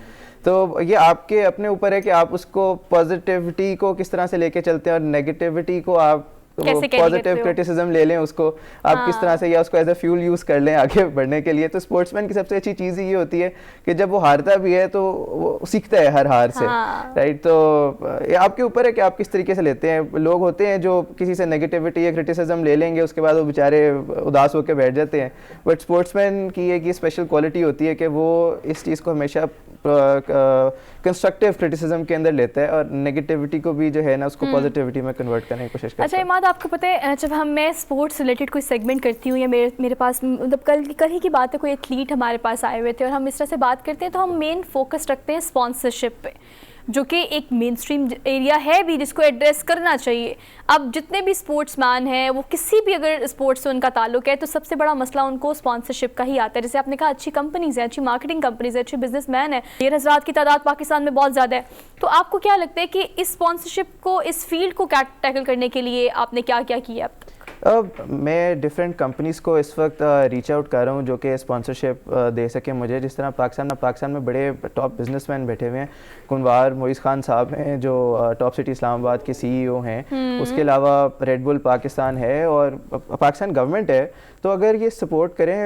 तो ये आपके अपने ऊपर है कि आप उसको पॉजिटिविटी को किस तरह से लेके चलते हैं, और नेगेटिविटी को आप पॉजिटिव क्रिटिसिज्म ले लें उसको आप किस तरह से, या उसको एज अ फ्यूल यूज कर लें आगे बढ़ने के लिए। तो स्पोर्ट्समैन की सबसे अच्छी चीज़ ये होती है कि जब वो हारता भी है तो वो सीखता है हर हार से, राइट। तो ये आपके ऊपर है कि आप किस तरीके से लेते हैं। लोग होते हैं जो किसी से नेगेटिविटी या क्रिटिसिज्म ले लेंगे, उसके बाद वो बेचारे उदास होकर बैठ जाते हैं, बट स्पोर्ट्समैन की एक स्पेशल क्वालिटी होती है कि वो इस चीज़ को हमेशा कंस्ट्रक्टिव क्रिटिसिज्म के अंदर लेता है, और नेगेटिविटी को भी जो है ना उसको पॉजिटिविटी में कन्वर्ट करने की कोशिश करता है। अच्छा इमाद, आपको पता है जब मैं स्पोर्ट्स रिलेटेड कोई सेगमेंट करती हूँ, या मेरे पास मतलब कल ही की बात है, कोई एथलीट हमारे पास आए हुए थे और हम इस तरह से बात करते हैं, तो हम मेन फोकस रखते हैं स्पॉन्सरशिप पे, जो कि एक मेन स्ट्रीम एरिया है भी जिसको एड्रेस करना चाहिए। अब जितने भी स्पोर्ट्समैन हैं, वो किसी भी अगर स्पोर्ट्स से उनका ताल्लुक है, तो सबसे बड़ा मसला उनको स्पॉन्सरशिप का ही आता है। जैसे आपने कहा, अच्छी कंपनीज हैं, अच्छी मार्केटिंग कंपनीज हैं, अच्छे बिजनेसमैन हैं, ये हज़रात की तादाद पाकिस्तान में बहुत ज़्यादा है। तो आपको क्या लगता है कि इस स्पॉन्सरशिप को, इस फील्ड को टैकल करने के लिए आपने क्या क्या किया अब तक? मैं डिफरेंट कंपनीज़ को इस वक्त रीच आउट कर रहा हूँ जो कि स्पॉन्सरशिप दे सके मुझे। जिस तरह पाकिस्तान में बड़े टॉप बिजनेसमैन बैठे हुए हैं, कुनवार मोइज़ खान साहब हैं जो टॉप सिटी इस्लामाबाद के CEO हैं, उसके अलावा रेड बुल पाकिस्तान है, और पाकिस्तान गवर्नमेंट है। तो अगर ये सपोर्ट करें,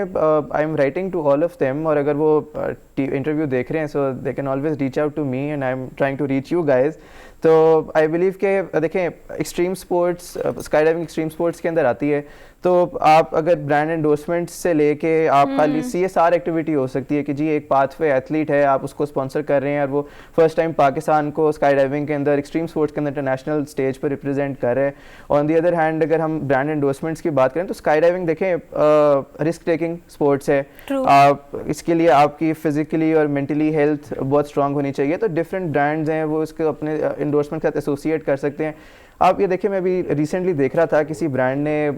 I am writing to all of them, और अगर वो इंटरव्यू देख रहे हैं, so they can always reach out to me and I am trying to reach you guys. तो आई बिलीव के देखें, extreme sports, sky diving extreme sports के अंदर आती है, तो आप अगर ब्रांड एंडोर्समेंट से लेके आप खाली CSR एक्टिविटी हो सकती है कि जी एक पाथवे एथलीट है, आप उसको स्पॉन्सर कर रहे हैं और वो फर्स्ट टाइम पाकिस्तान को स्काई डाइविंग के अंदर, एक्सट्रीम स्पोर्ट्स के अंदर इंटरनेशनल स्टेज पर रिप्रेजेंट कर रहे हैं। ऑन दी अदर हैंड अगर हम ब्रांड एंडोर्समेंट्स की बात करें तो स्काई डाइविंग देखें रिस्क टेकिंग स्पोर्ट्स है। आप इसके लिए आपकी फिजिकली और मेंटली हेल्थ बहुत स्ट्रांग होनी चाहिए, तो डिफरेंट ब्रांड्स हैं वो इसको अपने एंडोर्समेंट के साथ एसोसिएट कर सकते हैं। आप ये देखिए, मैं अभी रिसेंटली देख रहा था किसी ब्रांड ने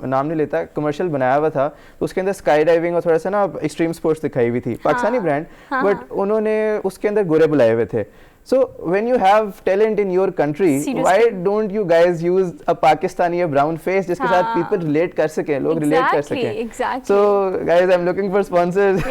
नाम नहीं लेता, कमर्शियल बनाया हुआ था, तो उसके अंदर स्काई डाइविंग और थोड़ा सा ना एक्सट्रीम स्पोर्ट्स दिखाई हुई थी, पाकिस्तानी ब्रांड, बट उन्होंने उसके अंदर गोरे बुलाए हुए थे। So when you have talent in your country, why don't you guys use a Pakistani brown face जिसके साथ people relate कर सकें, लोग relate कर सकें। Exactly. So guys, I'm looking for sponsors.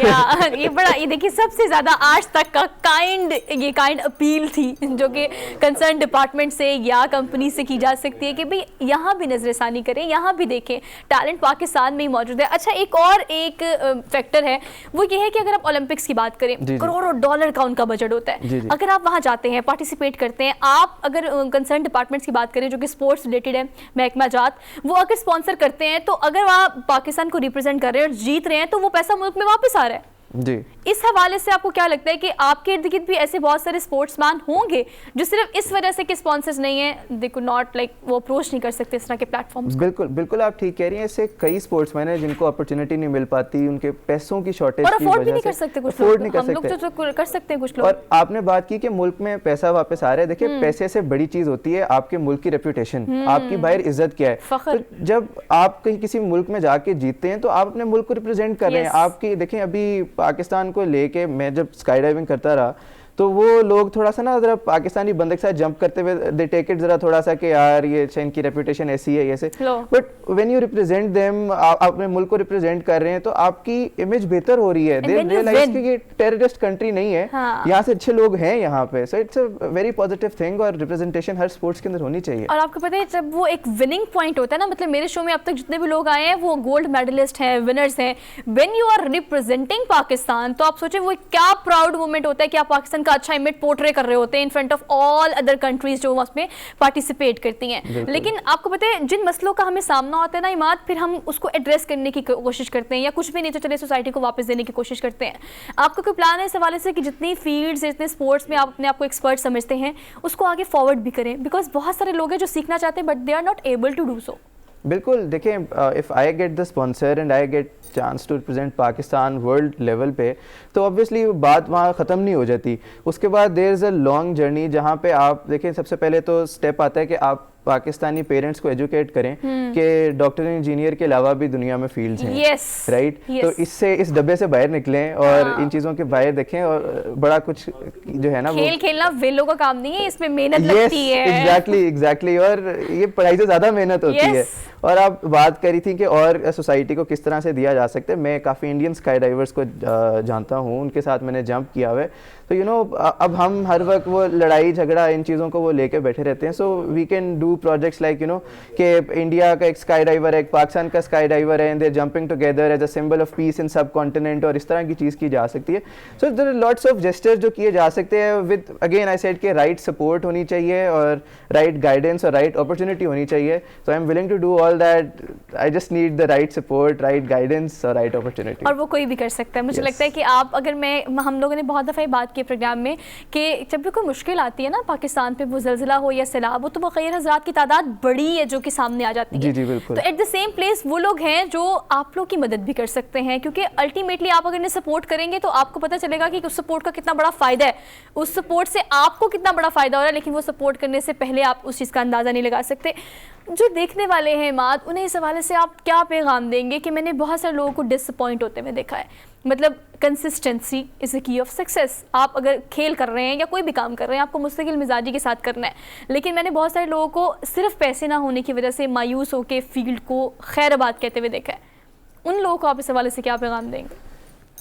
ये देखिए सबसे ज्यादा आज तक का काइंड अपील थी जो कि कंसर्न डिपार्टमेंट से या कंपनी से की जा सकती है कि भाई यहाँ भी नजरसानी करें, यहाँ भी देखें, टैलेंट पाकिस्तान में ही मौजूद है। अच्छा, एक फैक्टर है, वो ये है कि अगर आप ओलंपिक्स की बात करें, करोड़ों डॉलर का उनका बजट होता है। अगर आप वहाँ जाते हैं, पार्टिसिपेट करते हैं, आप अगर कंसर्न डिपार्टमेंट्स की बात करें जो कि स्पोर्ट्स रिलेटेड है, महकमा जात, वो अगर स्पॉन्सर करते हैं, तो अगर आप पाकिस्तान को रिप्रेजेंट कर रहे हैं और जीत रहे हैं, तो वो पैसा मुल्क में वापस आ रहा है जी। इस हवाले से आपको क्या लगता है कि आपके इर्द गिर्द भी ऐसे बहुत सारे स्पोर्ट्समैन होंगे जो सिर्फ इस वजह से कि स्पॉन्सर्स नहीं है, दे कुड नॉट लाइक, वो अप्रोच नहीं कर सकते इस तरह के प्लेटफॉर्म्स? बिल्कुल आप ठीक कह रही हैं। ऐसे कई स्पोर्ट्समैन हैं जिनको अपॉर्चुनिटी नहीं मिल पाती, उनके पैसों की शॉर्टेज की वजह से, अफोर्ड भी नहीं कर सकते कुछ लोग, हम लोग तो कर सकते हैं कुछ लोग। और आपने बात की कि मुल्क में पैसा वापस आ रहा है, देखिए पैसे से बड़ी चीज होती है आपके मुल्क की रेपुटेशन, आपकी बाहर इज्जत क्या है। तो जब आप कहीं किसी मुल्क में जाके जीतते हैं तो आप अपने मुल्क को रिप्रेजेंट कर रहे हैं। आपकी देखें, अभी पाकिस्तान को लेके मैं जब स्काई डाइविंग करता रहा तो वो लोग थोड़ा सा ना जरा पाकिस्तानी बंदे के साथ जंप करते हुए दे टेक इट जरा थोड़ा सा कि यार ये इनकी रेपुटेशन ऐसी है ऐसे, but when you represent them, आप अपने मुल्क को रिप्रेजेंट कर रहे हैं तो आपकी इमेज बेहतर हो रही है। दे रियलाइज कि ये टेररिस्ट कंट्री नहीं है, यहाँ से अच्छे लोग हैं यहाँ पे। So it's a very positive thing और रिप्रेजेंटेशन हर स्पोर्ट्स के अंदर होनी चाहिए। और आपको पता है जब वो एक विनिंग पॉइंट होता है ना, मतलब मेरे शो में अब तक जितने भी लोग आए हैं वो गोल्ड मेडलिस्ट हैं, विनर्स हैं। When you are representing Pakistan, तो आप सोचें वो क्या प्राउड मोमेंट होता है कि आप पाकिस्तान का अच्छा इमेज पोर्ट्रे कर रहे होते हैं in front of all other countries जो उसमें पार्टिसिपेट करती हैं। लेकिन आपको पता है जिन मसलों का हमें सामना होता है ना इमाद, फिर हम उसको एड्रेस करने की कोशिश करते हैं, या कुछ भी नहीं तो चले सोसाइटी को वापस देने की कोशिश करते हैं। आपका कोई प्लान है इस हवाले से कि जितनी फील्ड्स, जितने स्पोर्ट्स में आप अपने आप को एक्सपर्ट समझते हैं उसको आगे फॉरवर्ड भी करें? बिकॉज बहुत सारे लोग हैं जो सीखना चाहते हैं but they are not able to do so. बिल्कुल, देखें, if I get the sponsor and I get chance to represent Pakistan world level पे, तो ऑब्वियसली बात वहाँ ख़त्म नहीं हो जाती। उसके बाद there is a long journey जहाँ पे आप देखें, सबसे पहले तो स्टेप आता है कि आप पाकिस्तानी पेरेंट्स को एजुकेट करें कि डॉक्टर इंजीनियर के अलावा भी दुनिया में फील्ड्स हैं, राइट? तो इससे इस डब्बे से बाहर निकलें और इन चीज़ों के बाहर देखें, और बड़ा कुछ जो है ना, खेल खेलना वेलों का काम नहीं है, इसमें मेहनत लगती है। एग्जैक्टली, और ये पढ़ाई से ज़्यादा मेहनत होती है। और आप बात करी थी कि और सोसाइटी को किस तरह से दिया जा सकता है। मैं काफ़ी इंडियन स्काई डाइवर्स को जानता हूँ, उनके साथ मैंने जंप किया हुआ है, तो यू नो अब हम हर वक्त वो लड़ाई झगड़ा इन चीज़ों को वो लेके बैठे रहते हैं। So we can do projects like, you know, कि इंडिया का एक स्काई डाइवर है, एक पाकिस्तान का स्काई डाइवर है, and they jumping together as a symbol of peace in subcontinent, और इस तरह की चीज़ की जा सकती है। So there are lots of gestures जो किए जा सकते हैं विद, अगेन आई सेड के राइट सपोर्ट होनी चाहिए और राइट गाइडेंस और राइट अपॉर्चुनिटी होनी चाहिए। So I am willing to do all that, I just need the right support, right guidance और राइट अपॉर्चुनिटी। और वो कोई भी कर सकता है। मुझे लगता है कि आप, अगर हम लोगों ने बहुत दफ़ा बात की प्रोग्राम में कि जब भी कोई मुश्किल आती है ना पाकिस्तान पे, वो ज़लज़ला हो या सैलाब हो, तो वो खैर हज़रात की तादाद बड़ी है जो कि सामने आ जाती है। जी बिल्कुल। तो एट द सेम प्लेस वो लोग हैं जो आप लोग की मदद भी कर सकते हैं, क्योंकि अल्टीमेटली आप अगर इन्हें सपोर्ट करेंगे तो आपको पता चलेगा कि उस सपोर्ट का कितना बड़ा फ़ायदा है, उस सपोर्ट से आपको कितना बड़ा फ़ायदा हो रहा है, लेकिन वो सपोर्ट करने से पहले आप उस चीज़ का अंदाज़ा नहीं लगा सकते। जो देखने वाले हैं मात, उन्हें इस हवाले से आप क्या पैगाम देंगे? कि मैंने बहुत सारे लोगों को डिसअपॉइंट होते हुए देखा है। मतलब consistency is the key of success. आप अगर खेल कर रहे हैं या कोई भी काम कर रहे हैं, आपको मुस्तकिल मिजाजी के साथ करना है, लेकिन मैंने बहुत सारे लोगों को सिर्फ पैसे ना होने की वजह से मायूस होकर फील्ड को खैराबाद कहते हुए देखा है। उन लोगों को आप इस हवाले से क्या पैगाम देंगे?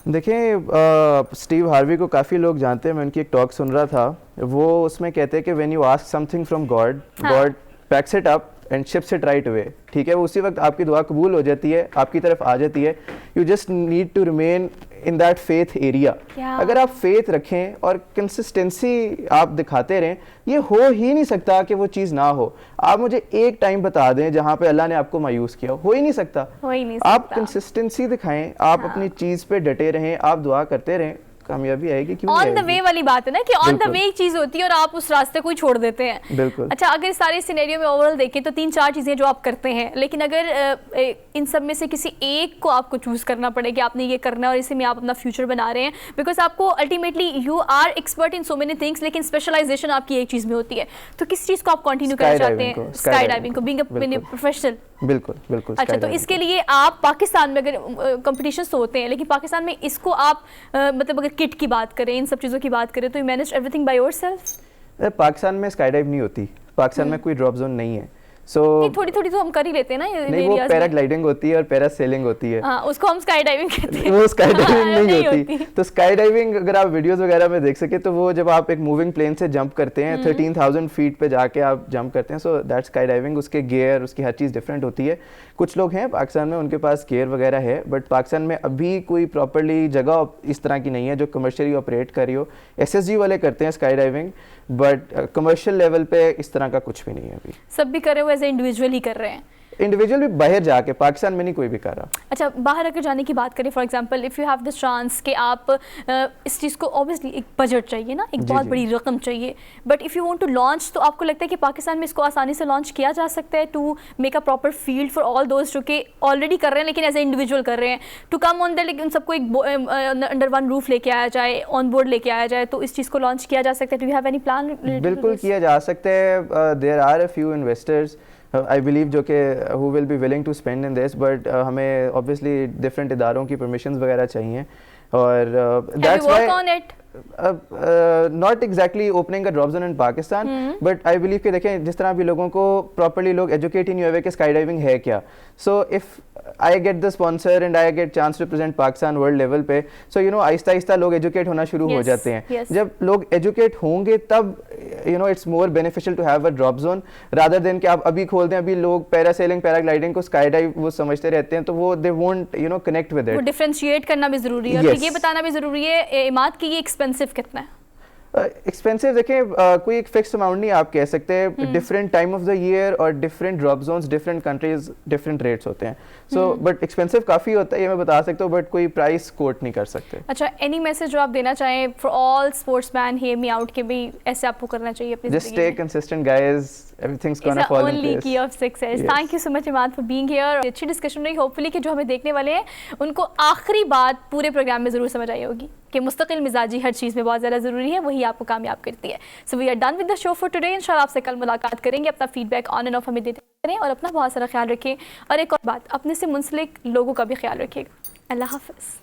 देखें, स्टीव हार्वी को काफ़ी लोग जानते हैं, मैं उनकी एक टॉक सुन रहा था, वो उसमें कहते हैं कि when you ask something from God, God PACS it up and ships it right away. ठीक है, वो उसी वक्त आपकी दुआ कबूल हो जाती है, आपकी तरफ आ जाती है। You just need to remain in that faith area. क्या? अगर आप फेथ रखें और कंसिस्टेंसी आप दिखाते रहें, ये हो ही नहीं सकता कि वो चीज़ ना हो। आप मुझे एक टाइम बता दें जहाँ पे अल्लाह ने आपको मायूस किया, हो ही नहीं सकता। हो ही नहीं आप सकता। कंसिस्टेंसी दिखाएं, आप अपनी चीज़ पे डटे रहें, आप दुआ करते रहें, कामयाबी आएगी। क्यों ऑन नहीं द आएगी? वे वाली बात है ना कि ऑन द बिल्कुल। वे एक चीज होती है और आप उस रास्ते को ही छोड़ देते हैं। बिल्कुल। अच्छा, अगर सारे सिनेरियो में ओवरऑल देखें तो 3-4 चीजें जो आप करते हैं, लेकिन अगर इन सब में से किसी एक को आपको चूज करना पड़े कि आपने ये करना है और इसी में आप अपना फ्यूचर बना रहे हैं, बिकॉज आपको ultimately you are expert in so many things, लेकिन स्पेशलाइजेशन आपकी एक चीज में होती है, तो किस चीज को आप कंटिन्यू करना चाहते हैं? स्काई डाइविंग को, बीइंग अ प्रोफेशनल। बिल्कुल बिल्कुल। अच्छा, तो इसके लिए आप पाकिस्तान में अगर कंपटीशंस तो होते हैं, लेकिन पाकिस्तान में इसको आप मतलब अगर किट की बात करें, इन सब चीज़ों की बात करें, तो you manage everything by yourself? Pakistan में स्काई डाइव नहीं होती, पाकिस्तान में कोई ड्रॉप जोन नहीं है। सो थोड़ी थोड़ी तो हम कर ही लेते हैं ना ये नहीं, वो areas में। पैराग्लाइडिंग होती है और पैरासेलिंग होती है। हाँ, उसको हम स्काई डाइविंग कहते हैं। वो स्काई डाइविंग हाँ, नहीं होती। तो स्काई डाइविंग अगर आप वीडियोस वगैरह में देख सके तो वो जब आप एक मूविंग प्लेन से जंप करते हैं 13,000 फीट पे जाके आप जंप करते हैं, सो दैट स्काई डाइविंग। उसके गियर, उसकी हर चीज़ डिफरेंट होती है। कुछ लोग हैं पाकिस्तान में उनके पास गियर वगैरह है, बट पाकिस्तान में अभी कोई प्रॉपरली जगह इस तरह की नहीं है जो कमर्शियली ऑपरेट कर रही हो। SSG वाले करते हैं sky diving, but commercial level पे इस तरह का कुछ भी नहीं है अभी। सब भी कर रहे हो एज ए इंडिविजुअल ही कर रहे हैं? इंडिविजुअल भी बाहर जाके, पाकिस्तान में नहीं कोई भी कर रहा। अच्छा, बाहर अगर जाने की बात करें, for example if you have the chance कि आप इस चीज़ को, ऑब्वियसली एक बजट चाहिए ना, एक बहुत बड़ी रकम चाहिए, but if you want to launch, तो आपको लगता है कि पाकिस्तान में इसको आसानी से लॉन्च किया जा सकता है to make a proper field for all दोस्त जो कि ऑलरेडी कर रहे हैं लेकिन एज ए इंडिविजुअल कर रहे हैं, टू कम ऑन द, लेकिन उन सबको एक अंडर वन रूफ लेके आया जाए, ऑन बोर्ड लेके आया जाए, तो इस चीज़ को लॉन्च किया जा सकता है? Do you have any plan? बिल्कुल किया जा सकता है। There are a few investors I believe जो कि who will be willing to spend in this, but हमें ऑब्वियसली डिफरेंट इदारों की परमिशंस वगैरह चाहिए, और that's why not exactly opening a drop zone in Pakistan, but I believe कि देखें जिस तरह भी लोगों को प्रॉपर्ली लोग एजुकेट ही नहीं हुए कि स्काई डाइविंग है क्या। So if I get the sponsor and I get chance to represent Pakistan world level पे, so you know Aahista Aahista लोग एजुकेट होना शुरू हो जाते हैं। जब लोग एजुकेट होंगे तब you know it's more beneficial to have a drop zone rather than कि आप अभी खोल दें। अभी लोग पैरासेलिंग, पैराग्लाइडिंग को स्काई डाइव वो समझते रहते हैं, तो वो they won't you know connect with it. वो डिफरेंशिएट करना भी जरूरी है, और ये बताना भी जरूरी है इमाद कि ये एक्सपेंसिव कितना है। एक्सपेंसिव देखें, कोई एक फिक्स्ड अमाउंट नहीं आप कह सकते। Different time of the year और different drop zones, different countries, different rates होते हैं। सो बट एक्सपेंसिव काफ़ी होता है, ये मैं बता सकता हूँ, बट कोई प्राइस कोट नहीं कर सकते। अच्छा, एनी मैसेज जो आप देना चाहें for all sportsman, hear me out, कि भी ऐसे आपको करना चाहिए अपनी just stay consistent guys, everything's gonna fall in place. Key of success. Yes. Thank you so much Imad for being here. अच्छी डिस्कशन रही, होपफुली कि जो हमें देखने वाले हैं उनको आखिरी बात पूरे प्रोग्राम में ज़रूर समझ आई होगी कि मुस्तकिल मिजाजी हर चीज़ में बहुत ज़्यादा ज़रूरी है, वही आपको कामयाब करती है। So we are done with the show for today. इंशाल्लाह आपसे कल मुलाकात करेंगे। अपना फीडबैक ऑन एंड ऑफ हमें देते रहें और अपना बहुत सारा ख्याल रखें। और एक और बात, अपने से मुंसलिक लोगों का भी ख्याल रखिएगा। अल्लाह हाफ़िज़।